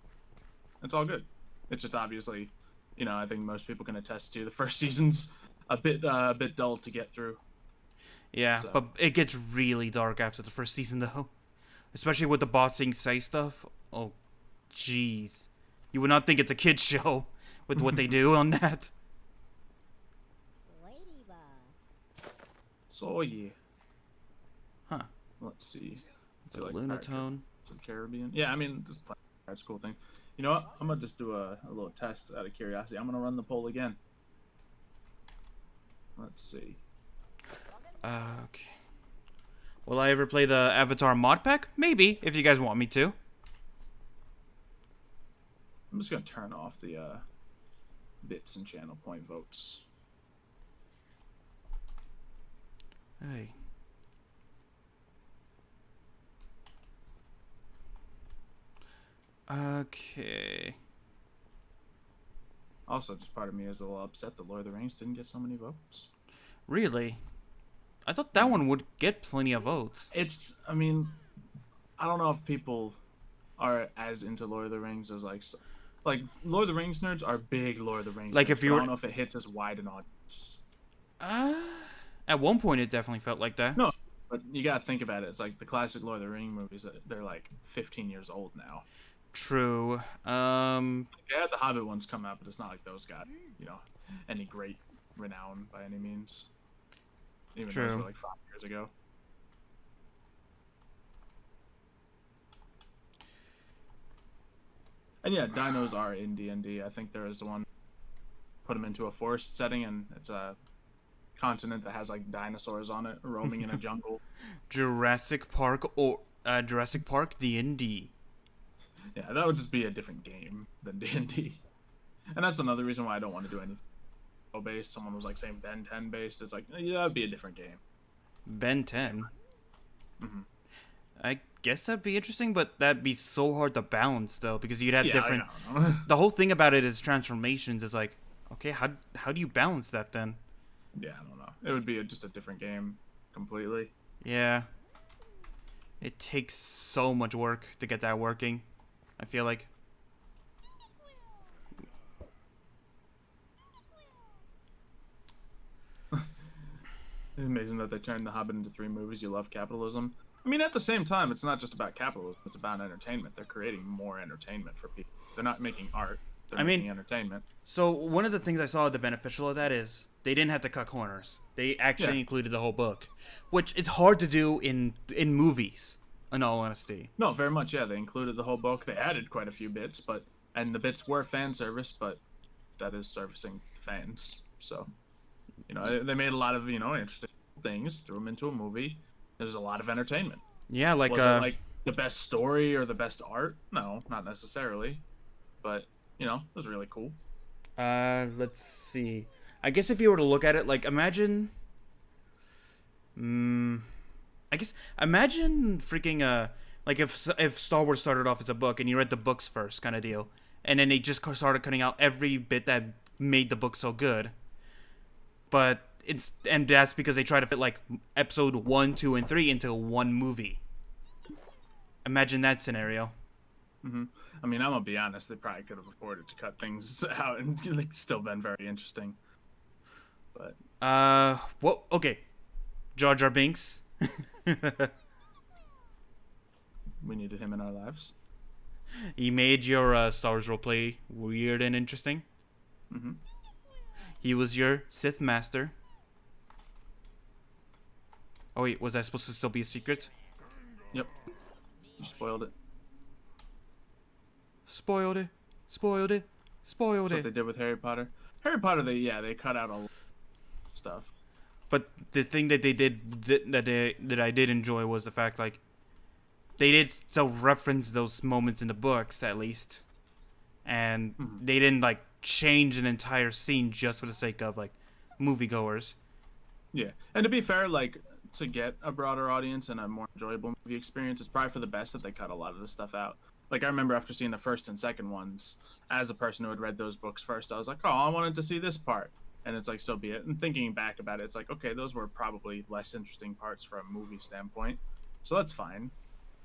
It's all good. It's just obviously, you know, I think most people can attest to the first season's a bit dull to get through. Yeah, So. but it gets really dark after the first season, though. Especially with the boss saying say stuff. Oh, jeez. You would not think it's a kid's show with what they do on that. So, yeah. Huh. Let's see. It's a Lunatone. Some Caribbean. Yeah, I mean, that's a cool thing. You know what? I'm going to just do a little test out of curiosity. I'm going to run the poll again. Let's see. Okay. Will I ever play the Avatar mod pack? Maybe, if you guys want me to. I'm just going to turn off the bits and channel point votes. Hey. Okay. Also, just part of me is a little upset that Lord of the Rings didn't get so many votes. Really? I thought that one would get plenty of votes. It's, I mean, I don't know if people are as into Lord of the Rings as like Lord of the Rings nerds are big Lord of the Rings. Like nerds, if you were, I don't know if it hits as wide an audience. At one point it definitely felt like that. No, but you gotta think about it. It's like the classic Lord of the Rings movies. They're like 15 years old now. True. Yeah, the Hobbit ones come out, but it's not like those got, you know, any great renown by any means. Even True. those were like 5 years ago. And yeah, dinos are in D&D. I think there is the one put them into a forest setting, and it's continent that has like dinosaurs on it roaming in a jungle. Jurassic Park or Jurassic Park D&D. Yeah, that would just be a different game than D&D. And that's another reason why I don't want to do anything based. Someone was like saying Ben 10 based. It's like, yeah, that'd be a different game. Ben 10. Mm-hmm. I guess that'd be interesting, but that'd be so hard to balance though, because you'd have different. I know. The whole thing about it is transformations. Is like, okay, how do you balance that then? Yeah, I don't know. It would be just a different game completely. Yeah. It takes so much work to get that working. I feel like. It's amazing that they turned The Hobbit into 3 movies. You love capitalism. I mean, at the same time, it's not just about capitalism. It's about entertainment. They're creating more entertainment for people. They're not making art. They're making entertainment. So one of the things I saw the beneficial of that is they didn't have to cut corners. They actually included the whole book, which it's hard to do in movies. In all honesty. No, very much. Yeah, they included the whole book. They added quite a few bits, and the bits were fan service, but that is servicing fans. So, they made a lot of interesting things, threw them into a movie. There's a lot of entertainment. Yeah, like was it like the best story or the best art? No, not necessarily, but it was really cool. Let's see. I guess if you were to look at it, like imagine freaking like if Star Wars started off as a book and you read the books first kind of deal, and then they just started cutting out every bit that made the book so good. But that's because they try to fit like episode 1, 2, and 3 into one movie. Imagine that scenario. Mm-hmm. I mean, I'm gonna be honest. They probably could have afforded to cut things out and like still been very interesting. But well, okay, Jar Jar Binks. We needed him in our lives. He made your Star Wars roleplay weird and interesting. Mm-hmm. He was your Sith master. Oh wait, was that supposed to still be a secret? Yep. You spoiled it. Spoiled it. Spoiled it. Spoiled That's it. what they did with Harry Potter. Harry Potter, they cut out a lot of stuff. But the thing that they did that I did enjoy was the fact like they did still reference those moments in the books at least, and they didn't like change an entire scene just for the sake of like moviegoers. Yeah, and to be fair, like to get a broader audience and a more enjoyable movie experience, it's probably for the best that they cut a lot of this stuff out. Like I remember after seeing the first and second ones, as a person who had read those books first, I was like, oh, I wanted to see this part. And it's like, so be it. And thinking back about it, it's like, okay, those were probably less interesting parts from a movie standpoint. So that's fine.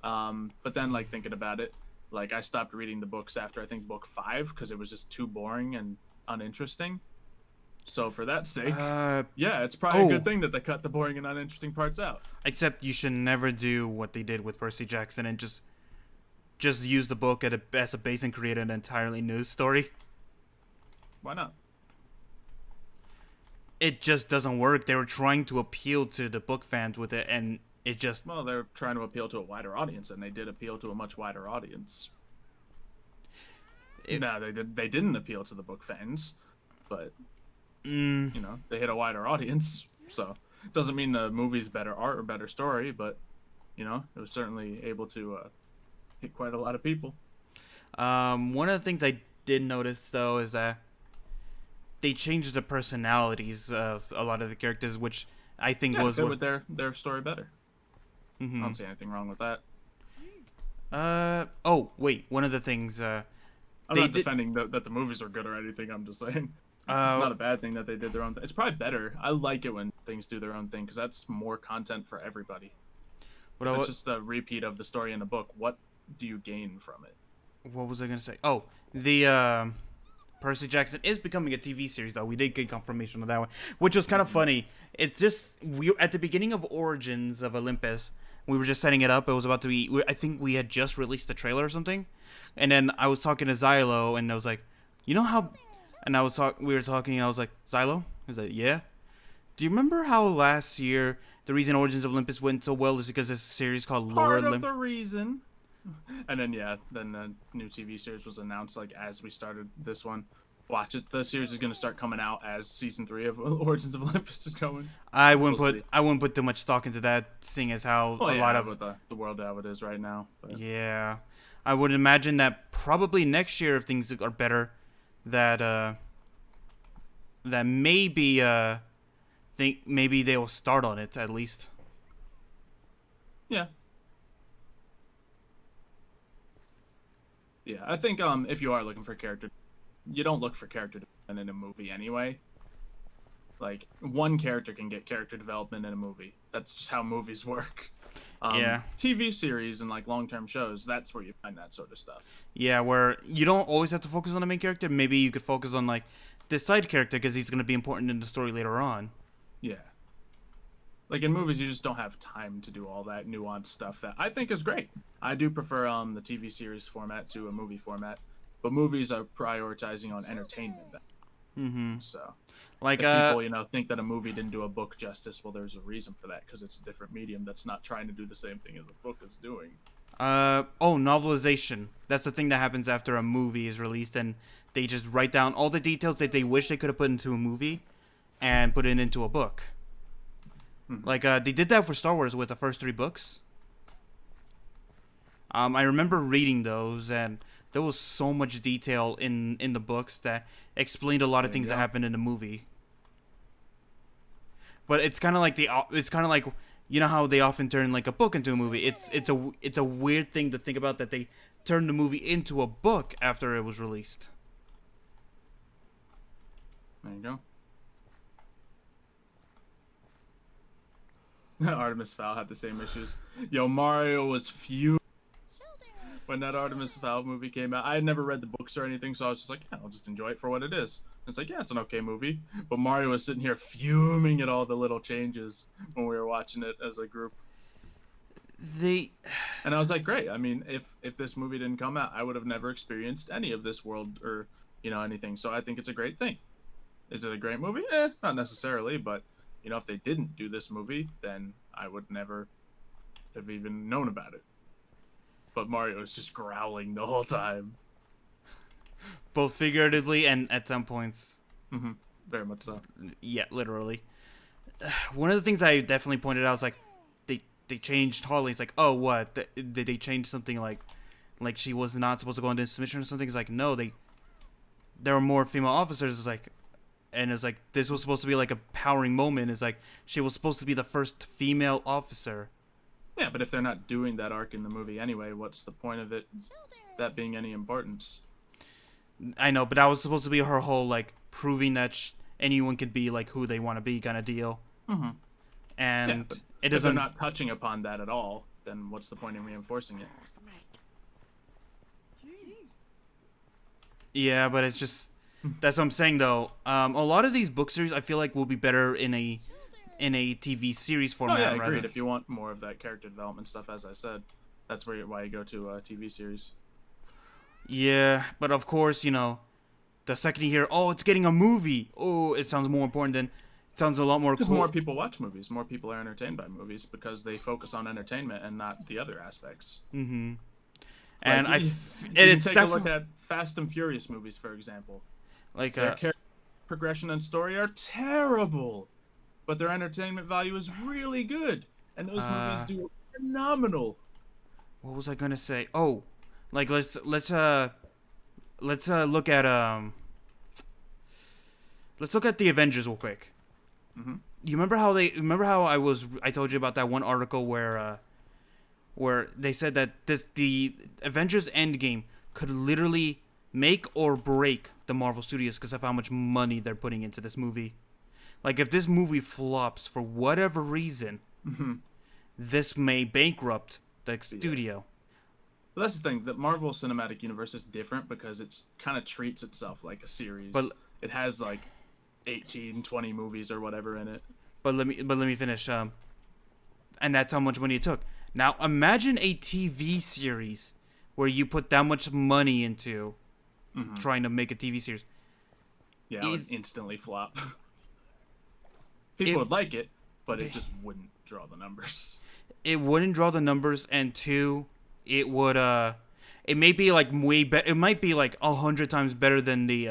But then, like, thinking about it, like, I stopped reading the books after, I think, book 5, because it was just too boring and uninteresting. So for that sake, yeah, it's probably a good thing that they cut the boring and uninteresting parts out. Except you should never do what they did with Percy Jackson and just use the book as a base and create an entirely new story. Why not? It just doesn't work. They were trying to appeal to the book fans with it, and it just... Well, they're trying to appeal to a wider audience, and they did appeal to a much wider audience. No, they didn't appeal to the book fans, but, they hit a wider audience, so... It doesn't mean the movie's better art or better story, but, it was certainly able to hit quite a lot of people. One of the things I did notice, though, is that they changed the personalities of a lot of the characters, which I think was fit with their story better. I don't see anything wrong with that. Oh wait, one of the things. I'm not defending that the movies are good or anything. I'm just saying it's not a bad thing that they did their own thing. It's probably better. I like it when things do their own thing because that's more content for everybody. But it's just a repeat of the story in the book. What do you gain from it? What was I gonna say? Oh, the Percy Jackson is becoming a TV series, though. We did get confirmation of that one, which was kind of funny. It's just we at the beginning of Origins of Olympus, we were just setting it up. It was about to be. I think we had just released the trailer or something, and then I was talking to Xylo, and I was like, you know how? And we were talking. And I was like, Xylo, he's like, yeah. Do you remember how last year the reason Origins of Olympus went so well is because there's a series called Lore Part of the reason. And then the new TV series was announced like as we started this one. watch it. The series is going to start coming out as season 3 of Origins of Olympus is going. I wouldn't put too much stock into that, seeing as how a lot of with the world how it is right now. But. Yeah, I would imagine that probably next year, if things are better, that maybe maybe they will start on it at least. Yeah. Yeah, I think if you are looking for character, you don't look for character development in a movie anyway. Like, one character can get character development in a movie. That's just how movies work. Yeah. TV series and like long-term shows, that's where you find that sort of stuff. Yeah, where you don't always have to focus on the main character. Maybe you could focus on like this side character because he's going to be important in the story later on. Yeah. Like in movies, you just don't have time to do all that nuanced stuff that I think is great. I do prefer the TV series format to a movie format, but movies are prioritizing on entertainment. So, like if people think that a movie didn't do a book justice, well, there's a reason for that because it's a different medium that's not trying to do the same thing as a book is doing. Novelization. That's the thing that happens after a movie is released, and they just write down all the details that they wish they could have put into a movie, and put it into a book. Like, they did that for Star Wars with the first 3 books. I remember reading those, and there was so much detail in the books that explained a lot of things that happened in the movie. But it's kind of like you know how they often turn like a book into a movie. It's a weird thing to think about that they turned the movie into a book after it was released. There you go. Artemis Fowl had the same issues. Yo, Mario was fuming when that Artemis Fowl movie came out. I had never read the books or anything, so I was just like, yeah, I'll just enjoy it for what it is. And it's like, yeah, it's an okay movie. But Mario was sitting here fuming at all the little changes when we were watching it as a group. And I was like, great. I mean, if this movie didn't come out, I would have never experienced any of this world or, anything. So I think it's a great thing. Is it a great movie? Not necessarily, but if they didn't do this movie, then I would never have even known about it. But Mario is just growling the whole time. Both figuratively and at some points. Very much so. Yeah, literally. One of the things I definitely pointed out was like, they changed Harley. It's like, oh, what? Did they change something like she was not supposed to go on this mission or something? It's like, no, there were more female officers. It's like, and it's like, this was supposed to be like a powering moment. It's like, she was supposed to be the first female officer. Yeah, but if they're not doing that arc in the movie anyway, what's the point of it, that being any importance? I know, but that was supposed to be her whole, like, proving that anyone could be, like, who they want to be kind of deal. And yeah, it doesn't... If they're not touching upon that at all, then what's the point in reinforcing it? Yeah, but it's just... That's what I'm saying, though. A lot of these book series, I feel like, will be better in a TV series format. Oh, yeah, agreed. If you want more of that character development stuff, as I said, that's why you go to a TV series. Yeah, but of course, the second you hear, oh, it's getting a movie, oh, it sounds more important than... It sounds a lot more Because cool. more people watch movies. More people are entertained by movies because they focus on entertainment and not the other aspects. And like, it's take a look at Fast and Furious movies, for example. Like their character progression and story are terrible, but their entertainment value is really good, and those movies do phenomenal. What was I gonna say? Oh, like let's look at let's look at the Avengers real quick. You remember how I told you about that one article where they said that the Avengers Endgame could literally make or break the Marvel Studios because of how much money they're putting into this movie. Like, if this movie flops for whatever reason, this may bankrupt the studio. Well, that's the thing. The Marvel Cinematic Universe is different because it kind of treats itself like a series. But it has like 18, 20 movies or whatever in it. But let me finish. And that's how much money it took. Now imagine a TV series where you put that much money into trying to make a TV series. Yeah, it would instantly flop. People would like it, but it just wouldn't draw the numbers. It wouldn't draw the numbers, and 2, it would it may be like way better. It might be like 100 times better than the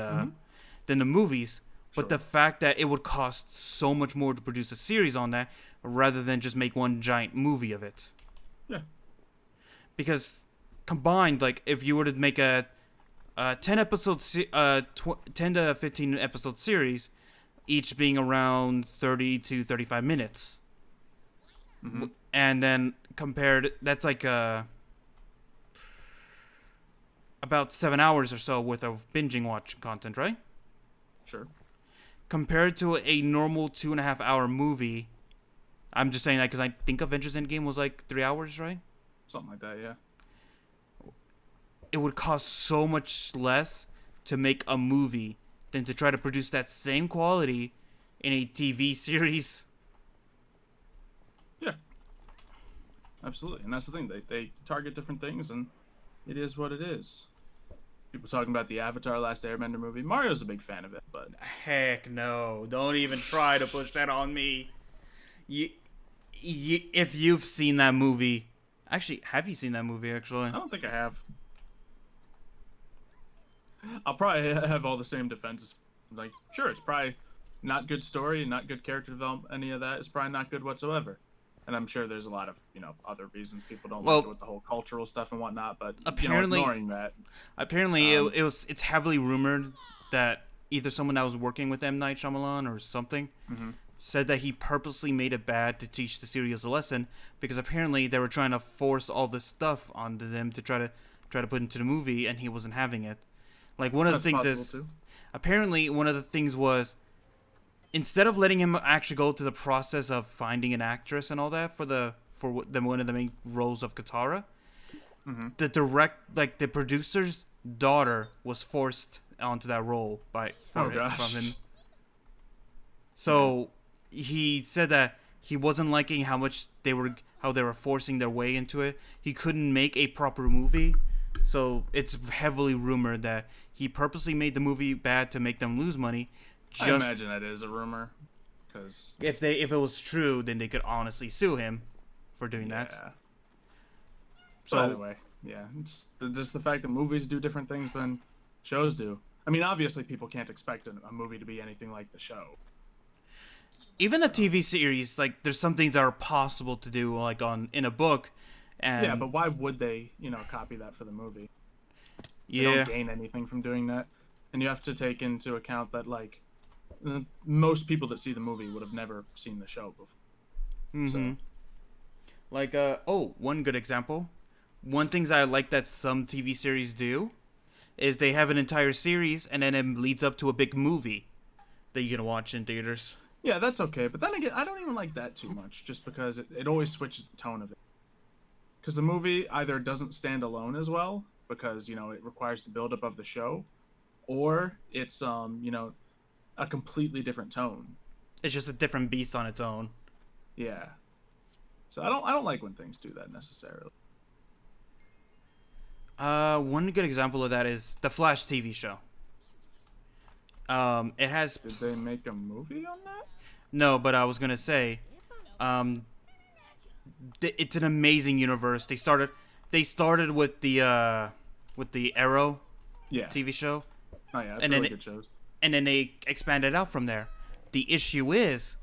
than the movies. Sure. But the fact that it would cost so much more to produce a series on that rather than just make one giant movie of it. Yeah. Because combined, like if you were to make a 10 episode 10 to 15 episode series, each being around 30 to 35 minutes. Mm-hmm. And then compared, that's like about 7 hours or so worth of binging watch content, right? Sure. Compared to a normal 2.5 hour movie, I'm just saying that because I think Avengers Endgame was like 3 hours, right? Something like that, yeah. It would cost so much less to make a movie than to try to produce that same quality in a TV series. Yeah. Absolutely. And that's the thing. They target different things, and it is what it is. People talking about the Avatar Last Airbender movie. Mario's a big fan of it, but... Heck no. Don't even try to push that on me. If you've seen that movie... Actually, have you seen that movie, actually? I don't think I have. I'll probably have all the same defenses. Like, sure, it's probably not good story, not good character development, any of that. It's probably not good whatsoever. And I'm sure there's a lot of, other reasons people don't like it with the whole cultural stuff and whatnot, but, apparently, ignoring that. Apparently, it's heavily rumored that either someone that was working with M. Night Shyamalan or something said that he purposely made it bad to teach the series a lesson because apparently they were trying to force all this stuff onto them to try to put into the movie, and he wasn't having it. Like, one of the things is... Too. Apparently, one of the things was, instead of letting him actually go through the process of finding an actress and all that for one of the main roles of Katara, the producer's daughter was forced onto that role from him. So he said that he wasn't liking how they were forcing their way into it. He couldn't make a proper movie. So it's heavily rumored that he purposely made the movie bad to make them lose money. I imagine that is a rumor, because if it was true, then they could honestly sue him for doing that. So either way, yeah, it's just the fact that movies do different things than shows do. I mean, obviously, people can't expect a movie to be anything like the show. Even a TV series, like there's some things that are possible to do, like in a book. And yeah, but why would they, copy that for the movie? They Yeah. don't gain anything from doing that. And you have to take into account that, like, most people that see the movie would have never seen the show before. So. Like, one good example. One things I like that some TV series do is they have an entire series and then it leads up to a big movie that you can watch in theaters. Yeah, that's okay. But then again, I don't even like that too much, just because it always switches the tone of it. Because the movie either doesn't stand alone as well, because, it requires the buildup of the show, or it's, a completely different tone. It's just a different beast on its own. Yeah. So I don't like when things do that necessarily. One good example of that is the Flash TV show. It has... Did they make a movie on that? No, but I was gonna say, it's an amazing universe. They started with the Arrow TV show. Oh yeah, and really good shows. And then they expanded out from there. The issue is,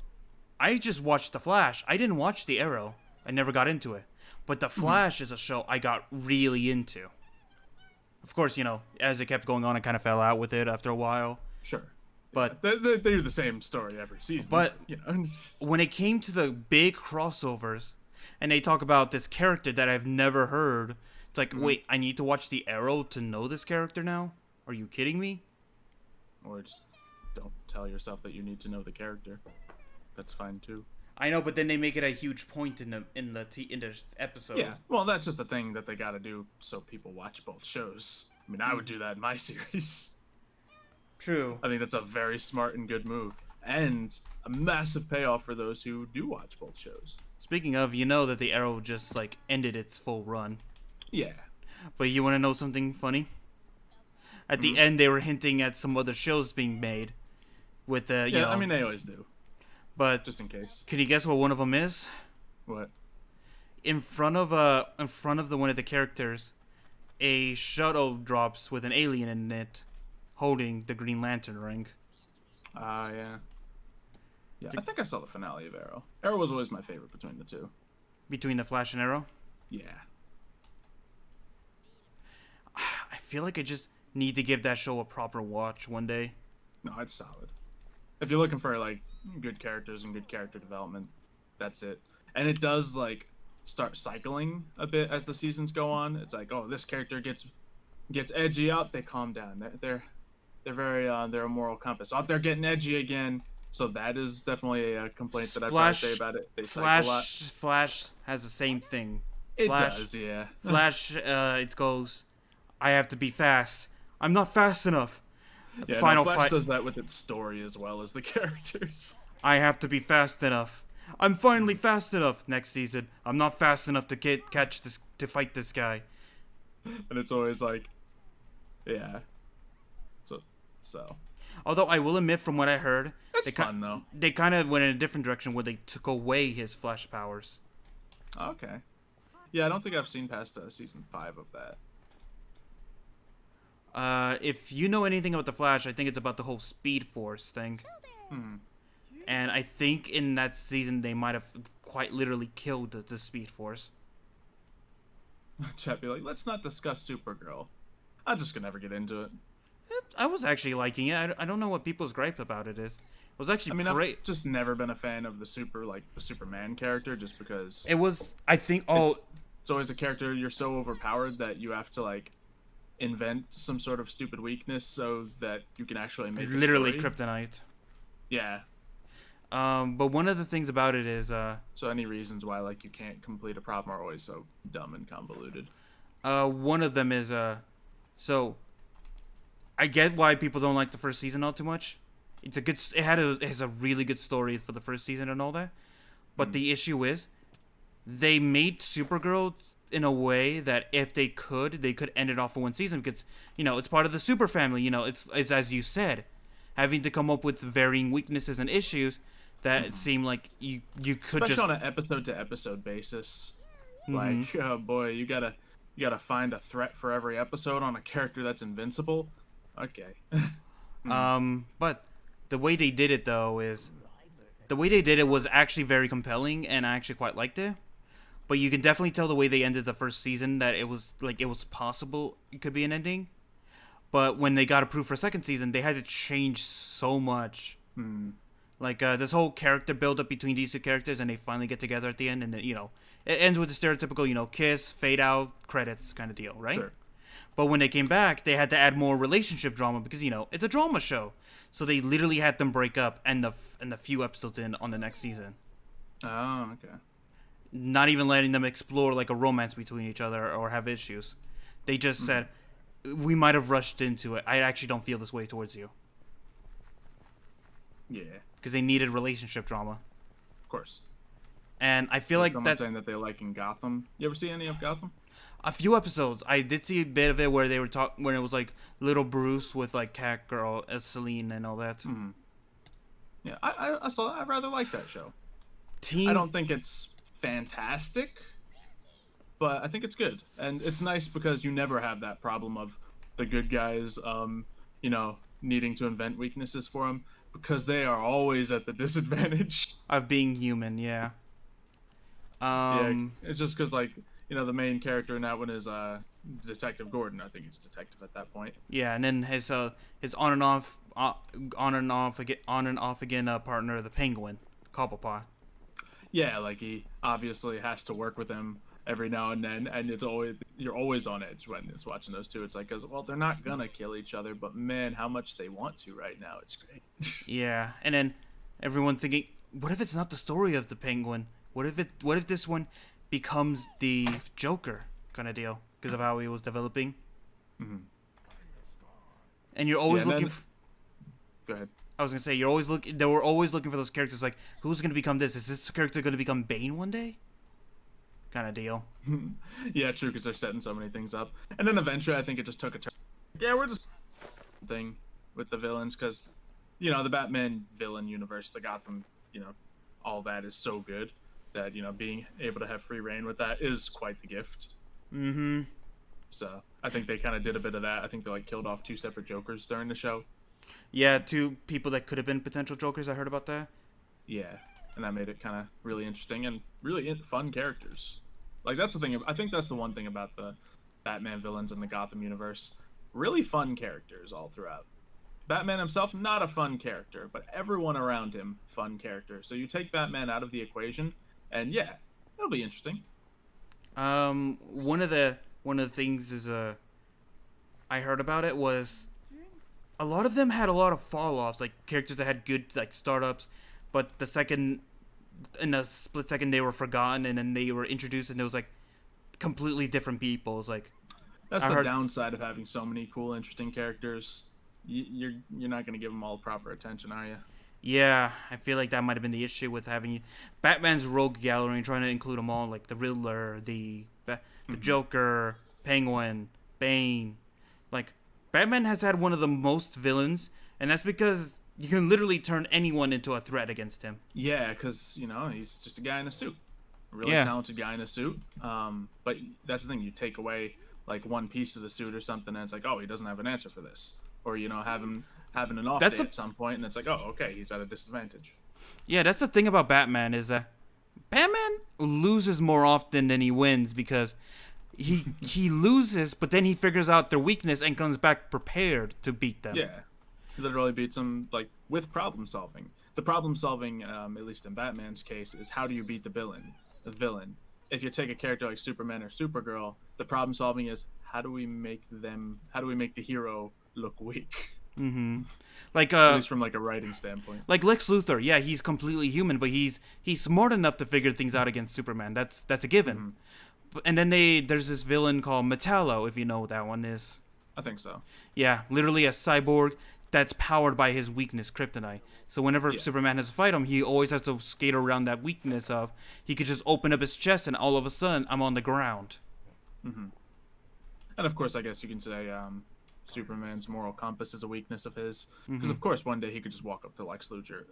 I just watched The Flash. I didn't watch the Arrow. I never got into it. But The Flash is a show I got really into. Of course, as it kept going on, I kind of fell out with it after a while. Sure. But yeah, they do the same story every season. But when it came to the big crossovers, and they talk about this character that I've never heard, it's like, wait, I need to watch the Arrow to know this character now? Are you kidding me? Or just don't tell yourself that you need to know the character. That's fine too. I know, but then they make it a huge point in the episode. Yeah, well, that's just the thing that they got to do so people watch both shows. I mean, I would do that in my series. True. I think that's a very smart and good move, and a massive payoff for those who do watch both shows. Speaking of, that the Arrow just ended its full run. Yeah. But you want to know something funny? At the end, they were hinting at some other shows being made. With I mean, they always do. But just in case. Can you guess what one of them is? What? In front of one of the characters, a shuttle drops with an alien in it, holding the Green Lantern ring. Yeah. Yeah, I think I saw the finale of Arrow. Arrow was always my favorite between the two. Between the Flash and Arrow? Yeah. I feel like I just need to give that show a proper watch one day. No, it's solid. If you're looking for like good characters and good character development, that's it. And it does like start cycling a bit as the seasons go on. It's like, oh, this character gets edgy out, they calm down. They're very they're a moral compass. Out there getting edgy again. So that is definitely a complaint that I'd probably say about it. They cycle a lot. Flash has the same thing. It Flash, does, yeah. Flash, it goes, I have to be fast. I'm not fast enough. Yeah, Final Flash fight. does that with its story as well as the characters. I have to be fast enough. I'm finally fast enough. Next season, I'm not fast enough to catch this to fight this guy. And it's always like, yeah. So. Although I will admit, from what I heard, It's fun though. They kind of went in a different direction where they took away his Flash powers. Okay. Yeah, I don't think I've seen past season 5 of that. If you know anything about the Flash, I think it's about the whole Speed Force thing. Hmm. And I think in that season they might have quite literally killed the Speed Force. Chat be like, let's not discuss Supergirl. I'm just gonna never get into it. I was actually liking it. I don't know what people's gripe about it is. It was actually great. I've just never been a fan of the Superman character, just because It was, I think, it's always a character you're so overpowered that you have to like invent some sort of stupid weakness so that you can actually make literally a story. kryptonite. Yeah. But one of the things about it is, so any reasons why like you can't complete a problem are always so dumb and convoluted. one of them is, so I get why people don't like the first season all too much. It has a really good story for the first season and all that. But the issue is, they made Supergirl in a way that if they could end it off in one season because, it's part of the super family. It's as you said, having to come up with varying weaknesses and issues that it seemed like you could especially just on an episode to episode basis. Like, oh boy, you gotta find a threat for every episode on a character that's invincible. Okay. But the way they did it though is, the way they did it was actually very compelling, and I actually quite liked it. But you can definitely tell the way they ended the first season that it was possible it could be an ending. But when they got approved for second season, they had to change so much. Like this whole character build up between these two characters, and they finally get together at the end, and it ends with the stereotypical kiss, fade out, credits kind of deal, right? Sure. But when they came back, they had to add more relationship drama because it's a drama show, so they literally had them break up and the few episodes in on the next season. Oh, okay. Not even letting them explore like a romance between each other or have issues. They just said, we might have rushed into it. I actually don't feel this way towards you. Yeah. Because they needed relationship drama. Of course. And I feel like someone saying that they like in Gotham. You ever see any of Gotham? A few episodes. I did see a bit of it where they were when it was like little Bruce with like Catgirl, Celine, and all that. Yeah, I saw that. I rather like that show. I don't think it's fantastic, but I think it's good, and it's nice because you never have that problem of the good guys, needing to invent weaknesses for them because they are always at the disadvantage of being human. Yeah. It's just because the main character in that one is Detective Gordon. I think he's detective at that point. Yeah, and then his on and off again partner, the Penguin, Cobblepot. Yeah, like he obviously has to work with him every now and then, and you're always on edge when it's watching those two. It's like, they're not gonna kill each other, but man, how much they want to right now. It's great. Yeah, and then everyone thinking, what if it's not the story of the Penguin? What if this one becomes the Joker kind of deal because of how he was developing? And you're always looking. Go ahead. I was gonna say you're always looking. They were always looking for those characters. Like, who's gonna become this? Is this character gonna become Bane one day? Kind of deal. Yeah, true. Because they're setting so many things up, and then eventually, I think it just took a turn. Yeah, we're just thing with the villains because, the Batman villain universe, the Gotham, all that is so good that being able to have free reign with that is quite the gift. Mm-hmm. So I think they kind of did a bit of that. I think they killed off 2 separate Jokers during the show. Yeah, two people that could have been potential Jokers. I heard about that. Yeah, and that made it kind of really interesting and really fun characters. Like that's the thing. I think that's the one thing about the Batman villains in the Gotham universe. Really fun characters all throughout. Batman himself, not a fun character, but everyone around him, fun character. So you take Batman out of the equation, and yeah, it'll be interesting. One of the things is I heard about it was a lot of them had a lot of fall offs, like characters that had good like startups, but the second in a split second they were forgotten, and then they were introduced, and it was like completely different people. It's like That's the downside of having so many cool, interesting characters. You're not gonna give them all proper attention, are you? yeah, I feel like that might have been the issue with having Batman's rogue gallery and trying to include them all, like the Riddler, the Joker, Penguin, Bane. Like Batman has had one of the most villains, and that's because you can literally turn anyone into a threat against him. Yeah, because he's just a guy in a suit, a really Yeah. talented guy in a suit. But that's the thing. You take away like one piece of the suit or something, and it's like, oh, he doesn't have an answer for this, or have him having an off day at some point, and it's like, oh, okay, he's at a disadvantage. Yeah, that's the thing about Batman is that Batman loses more often than he wins because he loses, but then he figures out their weakness and comes back prepared to beat them. Yeah, he literally beats them like with problem solving. The problem solving, at least in Batman's case, is how do you beat the villain? The villain. If you take a character like Superman or Supergirl, the problem solving is how do we make the hero look weak? Mm-hmm. Like At least from like a writing standpoint. like Lex Luthor, yeah, he's completely human, but he's smart enough to figure things out against Superman. That's a given. And then there's this villain called Metallo, if you know what that one is. I think so. Yeah, literally a cyborg that's powered by his weakness, kryptonite. So whenever Superman has to fight him, he always has to skate around that weakness of he could just open up his chest and all of a sudden I'm on the ground. And of course, I guess you can say Superman's moral compass is a weakness of his, because of course one day he could just walk up to Lex Luthor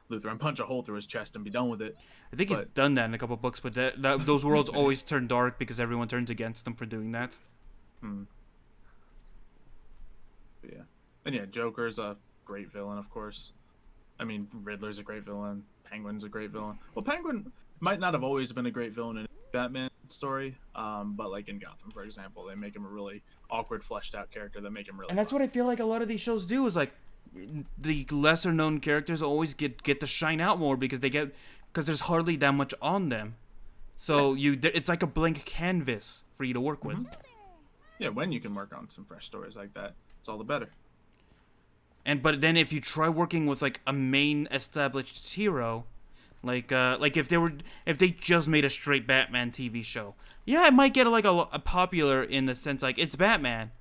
and punch a hole through his chest and be done with it. I think he's done that in a couple books, but those worlds always turn dark because everyone turns against him for doing that. But yeah, and yeah, Joker's a great villain, of course. I mean, Riddler's a great villain. Penguin's a great villain. Well, Penguin might not have always been a great villain in Batman story, but like in Gotham, for example, they make him a really awkward, fleshed out character that make him really. And that's what I feel like a lot of these shows do is like the lesser known characters always get to shine out more because there's hardly that much on them. So it's like a blank canvas for you to work with. Yeah, when you can work on some fresh stories like that, it's all the better. But then if you try working with like a main established hero, like if they just made a straight Batman TV show, yeah, it might get a popular in the sense like it's Batman,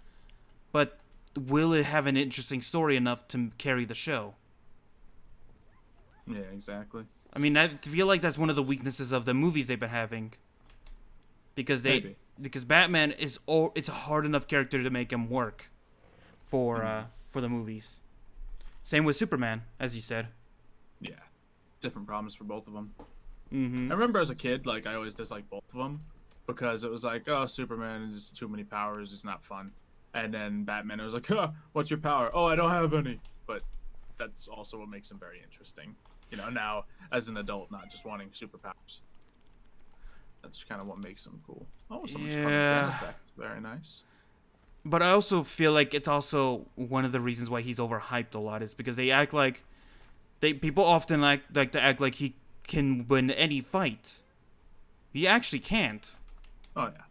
but will it have an interesting story enough to carry the show? Yeah, exactly. I mean, I feel like that's one of the weaknesses of the movies they've been having, because Batman it's a hard enough character to make him work for the movies. Same with Superman, as you said. Yeah, different problems for both of them. I remember as a kid, like I always disliked both of them because it was like, oh, Superman is too many powers, it's not fun. And then Batman, it was like, what's your power? Oh, I don't have any. But that's also what makes him very interesting. Now as an adult, not just wanting superpowers. That's kind of what makes him cool. Oh, so much fun with effect. Very nice. But I also feel like it's also one of the reasons why he's overhyped a lot is because they act like people often like to act like he can win any fight. He actually can't. Oh yeah.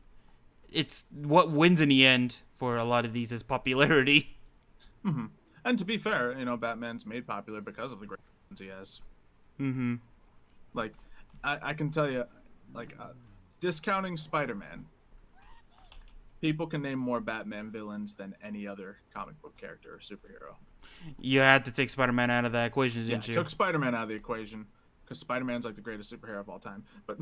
It's what wins in the end for a lot of these is popularity. And to be fair, Batman's made popular because of the great ones he has. Like, I can tell you, like, discounting Spider-Man, people can name more Batman villains than any other comic book character or superhero. You had to take Spider-Man out of that equation, didn't you? I took Spider-Man out of the equation because Spider-Man's like the greatest superhero of all time. But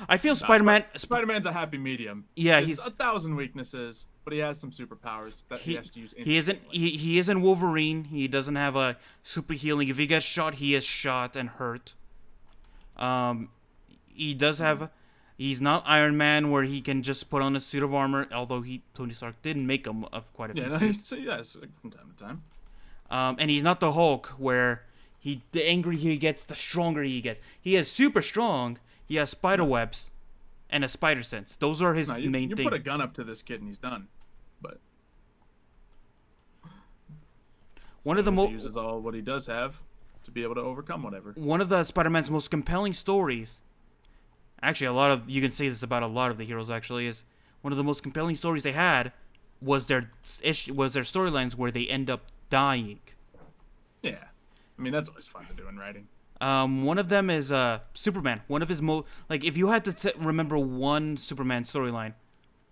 I feel Spider-Man. Spider-Man's a happy medium. Yeah, he's 1,000 weaknesses, but he has some superpowers that he has to use. He isn't Wolverine. He doesn't have a super healing. If he gets shot, he is shot and hurt. He does have He's not Iron Man, where he can just put on a suit of armor. Although Tony Stark did make him of quite a few suits. Yes, from time to time. And he's not the Hulk, where the angrier he gets, the stronger he gets. He is super strong. He has spider webs and a spider sense. Those are his main things. You put a gun up to this kid and he's done. But one of the he uses all what he does have to be able to overcome whatever. One of the Spider-Man's most compelling stories. Actually, you can say this about a lot of the heroes. Actually, is one of the most compelling stories they had was their storylines where they end up dying. Yeah, I mean that's always fun to do in writing. One of them is Superman. One of his if you had to remember one Superman storyline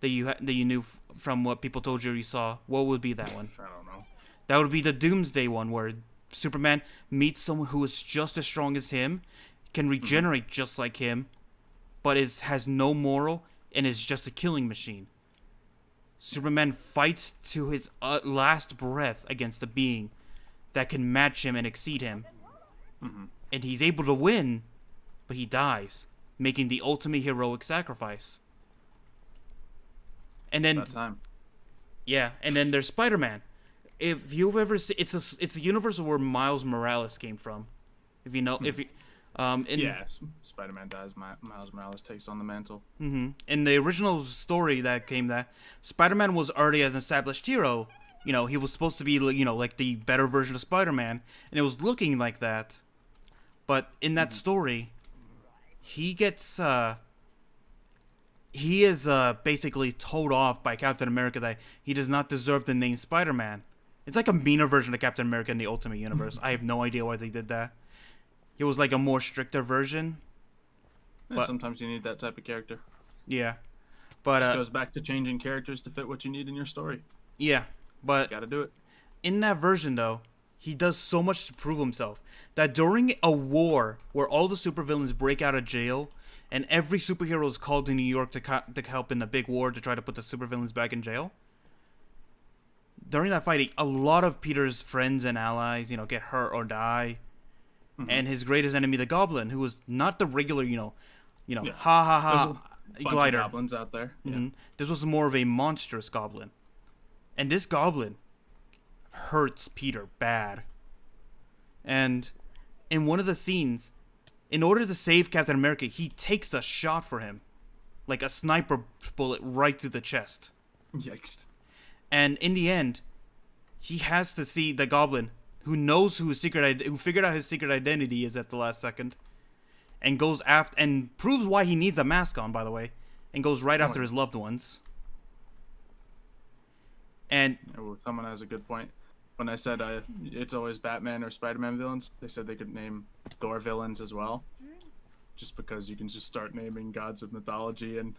that you knew from what people told you saw, what would be that one? I don't know. That would be the Doomsday one, where Superman meets someone who is just as strong as him, can regenerate just like him, but has no moral and is just a killing machine. Superman fights to his last breath against a being that can match him and exceed him. And he's able to win, but he dies, making the ultimate heroic sacrifice. And then, and then there's Spider-Man. If you've ever seen, it's the universe where Miles Morales came from. If you know, Spider-Man dies. Miles Morales takes on the mantle. In the original story that Spider-Man was already an established hero. You know, he was supposed to be, like the better version of Spider-Man, and it was looking like that. But in that story, he gets, he is basically told off by Captain America that he does not deserve the name Spider-Man. It's like a meaner version of Captain America in the Ultimate Universe. I have no idea why they did that. He was like a more stricter version. Yeah, but sometimes you need that type of character. Yeah. But it goes back to changing characters to fit what you need in your story. Yeah, but you gotta do it. In that version, though, he does so much to prove himself that during a war where all the supervillains break out of jail and every superhero is called to New York to help in a big war to try to put the supervillains back in jail, during that fighting, a lot of Peter's friends and allies, get hurt or die. And his greatest enemy, the Goblin, who was not the regular, glider. Of goblins out there. This was more of a monstrous goblin. And this goblin hurts Peter bad. And in one of the scenes, in order to save Captain America, he takes a shot for him. Like a sniper bullet right through the chest. Yikes. And in the end, he has to see the goblin, who knows who figured out his secret identity is at the last second, and goes after and proves why he needs a mask on, by the way, and goes right after his loved ones. And someone has a good point. When I said it's always Batman or Spider-Man villains, they said they could name Thor villains as well, just because you can just start naming gods of mythology and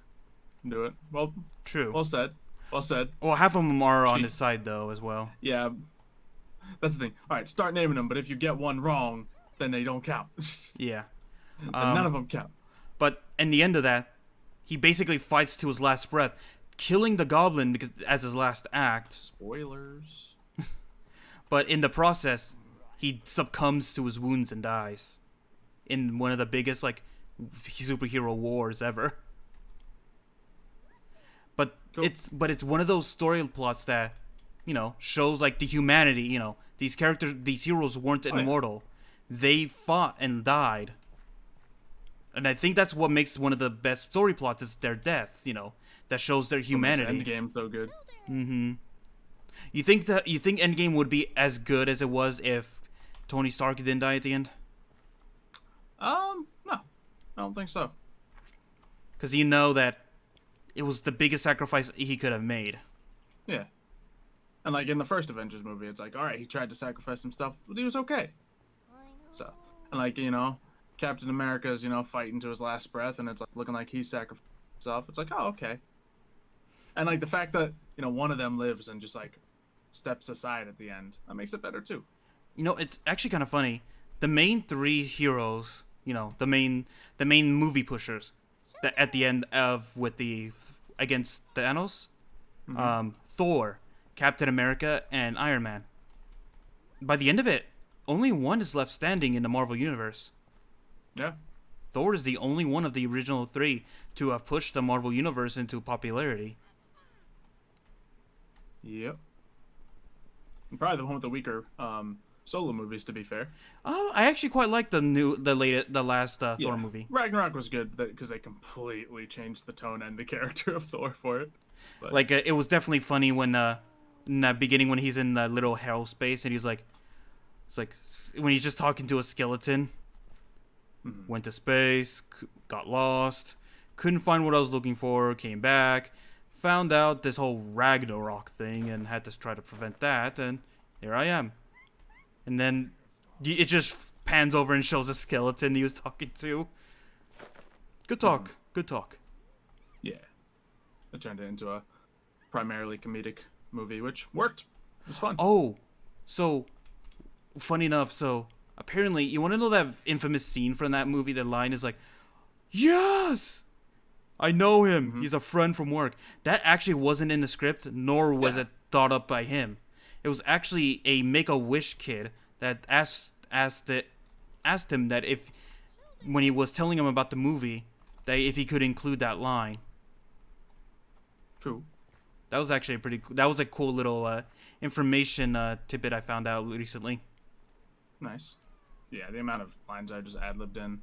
do it. Well, true. Well said. Well said. Well, half of them are on his side, though, as well. Yeah, that's the thing. All right, start naming them, but if you get one wrong, then they don't count. Yeah. None of them count. But in the end of that, he basically fights to his last breath, killing the Goblin as his last act. Spoilers. But in the process, he succumbs to his wounds and dies in one of the biggest superhero wars ever. But cool. It's one of those story plots that, shows the humanity. These heroes weren't immortal. They fought and died. And I think that's what makes one of the best story plots is their deaths. That shows their humanity. Endgame so good. You think Endgame would be as good as it was if Tony Stark didn't die at the end? No, I don't think so. Because that it was the biggest sacrifice he could have made. Yeah. And in the first Avengers movie, it's all right, he tried to sacrifice some stuff, but he was okay. So, and Captain America's, fighting to his last breath, and it's looking like he sacrificed himself. It's oh, okay. And the fact that, one of them lives and just steps aside at the end, that makes it better too. It's actually kind of funny. The main three heroes, the main movie pushers, that at the end against Thanos, Thor, Captain America, and Iron Man. By the end of it, only one is left standing in the Marvel Universe. Yeah. Thor is the only one of the original three to have pushed the Marvel Universe into popularity. Yep. And probably the one with the weaker solo movies, to be fair. Oh, I actually quite like the last Thor movie. Ragnarok was good because they completely changed the tone and the character of Thor for it. But... Like, it was definitely funny when, in the beginning when he's in the little hell space and he's like, it's like, when he's just talking to a skeleton, went to space, got lost, couldn't find what I was looking for, came back, found out this whole Ragnarok thing and had to try to prevent that, and here I am. And then it just pans over and shows a skeleton he was talking to. Good talk. Good talk. Yeah. It turned it into a primarily comedic movie, which worked. It was fun. Oh, so, funny enough, so, apparently, you want to know that infamous scene from that movie? The line is like, yes! I know him. He's a friend from work. That actually wasn't in the script, nor was it thought up by him. It was actually a Make-A-Wish kid that asked him that if, when he was telling him about the movie, that if he could include that line. True. That was actually that was a cool little information tidbit I found out recently. Nice. Yeah, the amount of lines I just ad-libbed in,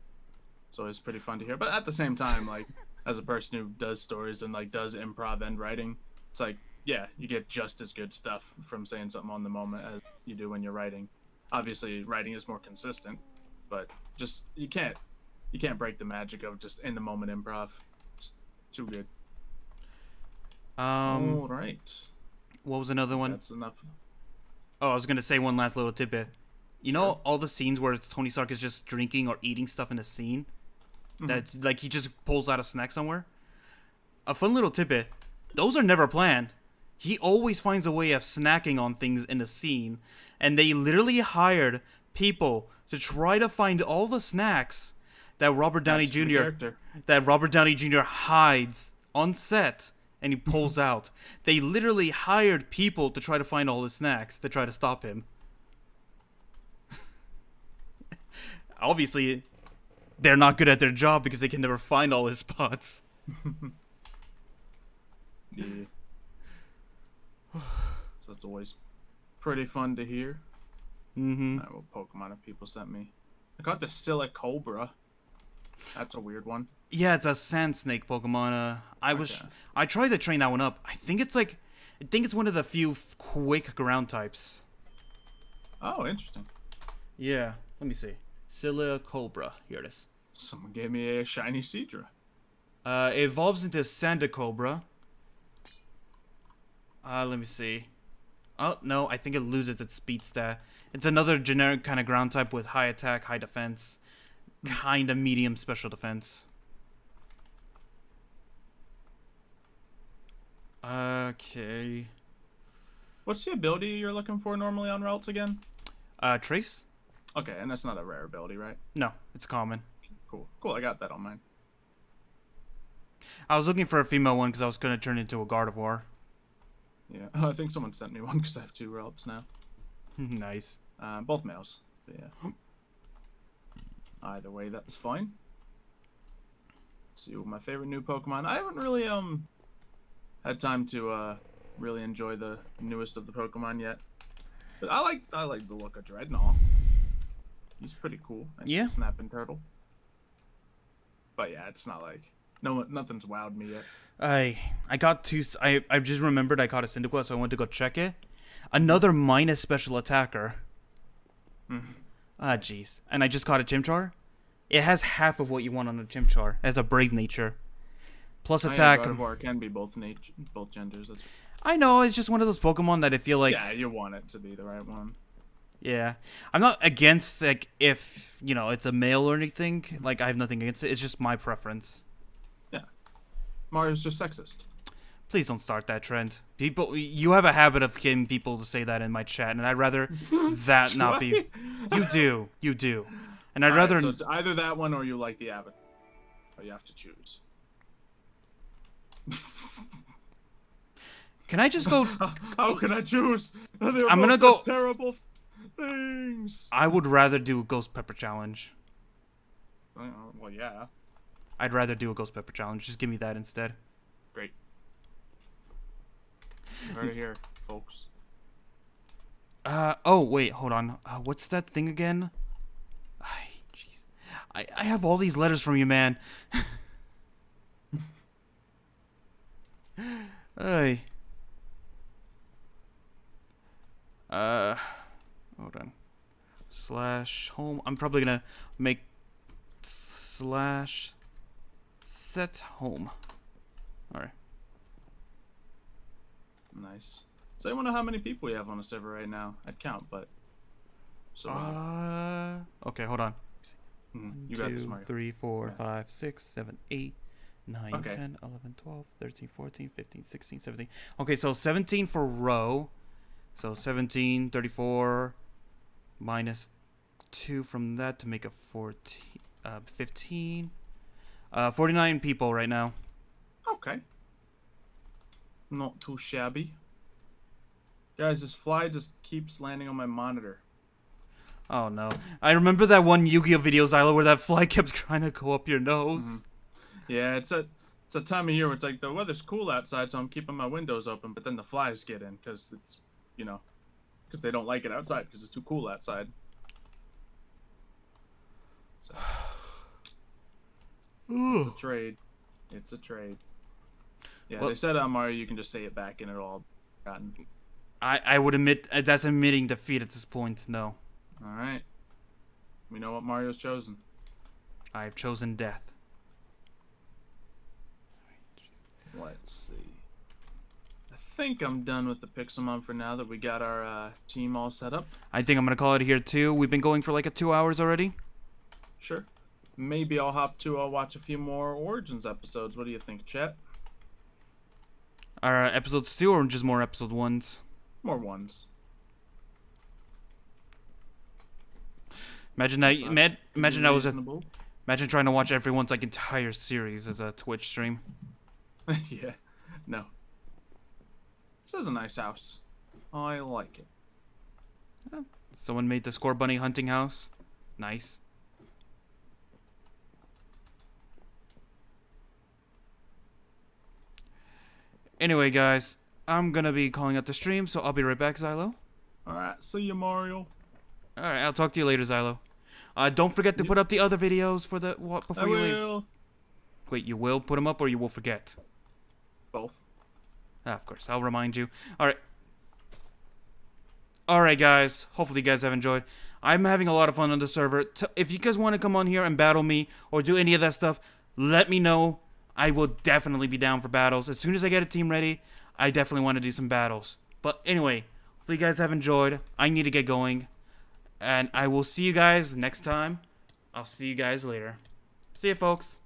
it's always pretty fun to hear. But at the same time, like, as a person who does stories and, like, does improv and writing, it's like, yeah, you get just as good stuff from saying something on the moment as you do when you're writing. Obviously, writing is more consistent, but just you can't break the magic of just in the moment improv. It's too good. All right. What was another one? That's enough. Oh, I was gonna say one last little tidbit. You know all the scenes where Tony Stark is just drinking or eating stuff in the scene? That, like, he just pulls out a snack somewhere? A fun little tidbit. Those are never planned. He always finds a way of snacking on things in the scene. And they literally hired people to try to find all the snacks that Robert Downey Jr. hides on set and he pulls out. They literally hired people to try to find all the snacks to try to stop him. Obviously, they're not good at their job because they can never find all his spots. Yeah. So it's always pretty fun to hear. Alright, what Pokemon have people sent me? I got the Scylla Cobra. That's a weird one. Yeah, it's a sand snake Pokemon. I tried to train that one up. I think it's one of the few quick ground types. Oh, interesting. Yeah, let me see. Scylla Cobra. Here it is. Someone gave me a shiny Seadra. It evolves into Sandacobra. Let me see. Oh, no, I think it loses its speed stat. It's another generic kind of ground type with high attack, high defense, kind of medium special defense. Okay. What's the ability you're looking for normally on routes again? Trace? Okay, and that's not a rare ability, right? No, it's common. Cool. Cool, I got that on mine. I was looking for a female one because I was going to turn it into a Gardevoir. Yeah, I think someone sent me one because I have 2 routes now. Nice. Both males. But yeah. Either way, that's fine. Let's see, my favorite new Pokemon. I haven't really had time to really enjoy the newest of the Pokemon yet. But I like the look of Dreadnought. He's pretty cool. And yeah. Snapping Turtle. But yeah, it's not like nothing's wowed me yet. I just remembered I caught a Cyndaquil, so I went to go check it. Another minus special attacker. Jeez. And I just caught a Chimchar. It has half of what you want on a Chimchar. It has a brave nature. Plus attack. Gardevoir can be both genders. I know, it's just one of those Pokemon that I feel like... Yeah, you want it to be the right one. Yeah. I'm not against, like, if, you know, it's a male or anything. Like, I have nothing against it. It's just my preference. Yeah. Mario's just sexist. Please don't start that trend. You have a habit of getting people to say that in my chat, and I'd rather that not be... You do. And I'd rather... So it's either that one or you like the Avatar. But you have to choose. Can I just go... How can I choose? I'm gonna go... Terrible things. I would rather do a Ghost Pepper Challenge. Well, yeah. I'd rather do a ghost pepper challenge. Just give me that instead. Great. Right here, folks. Oh, wait, hold on. What's that thing again? Jeez. I have all these letters from you, man. Hey. Hold on. Slash home. I'm probably gonna make slash set home. Alright. Nice. So I wonder how many people we have on the server right now. I'd count, but so okay, hold on. you got this, Mario. 3, 4, Yeah. 5, 6, 7, 8, 9, Okay. 10, 11, 12, 13, 14, 15, 16, 17. Okay, so 17 for row. So 17, 34 minus 2 from that to make a 14, 15. 49 people right now. Okay. Not too shabby. Guys, this fly just keeps landing on my monitor. Oh no. I remember that one Yu-Gi-Oh video, Xylo, where that fly kept trying to go up your nose. Yeah, it's a time of year where it's like the weather's cool outside, so I'm keeping my windows open, but then the flies get in because it's, because they don't like it outside because it's too cool outside. So, it's a trade. It's a trade. Yeah, Well, they said Mario, you can just say it back and it'll all be gotten. I would admit that's admitting defeat at this point. No. All right. We know what Mario's chosen. I've chosen death. Let's see. I think I'm done with the Pixelmon for now that we got our team all set up. I think I'm gonna call it here too. We've been going for like 2 hours already. Sure. Maybe I'll watch a few more Origins episodes. What do you think, chat? Are episodes 2 or just more episode 1s? More ones. Imagine that. Imagine I was Reasonable. imagine trying to watch everyone's like entire series as a Twitch stream. Yeah. No. This is a nice house. I like it. Someone made the Score Bunny hunting house. Nice. Anyway, guys, I'm gonna be calling out the stream, so I'll be right back, Xylo. Alright, see you, Mario. Alright, I'll talk to you later, Xylo. Don't forget to put up the other videos for the before I you leave. will. Wait, you will put them up or you will forget? Both. Of course, I'll remind you. Alright. Alright, guys. Hopefully you guys have enjoyed. I'm having a lot of fun on the server. If you guys want to come on here and battle me or do any of that stuff, let me know. I will definitely be down for battles. As soon as I get a team ready, I definitely want to do some battles. But anyway, hopefully you guys have enjoyed. I need to get going. And I will see you guys next time. I'll see you guys later. See you, folks.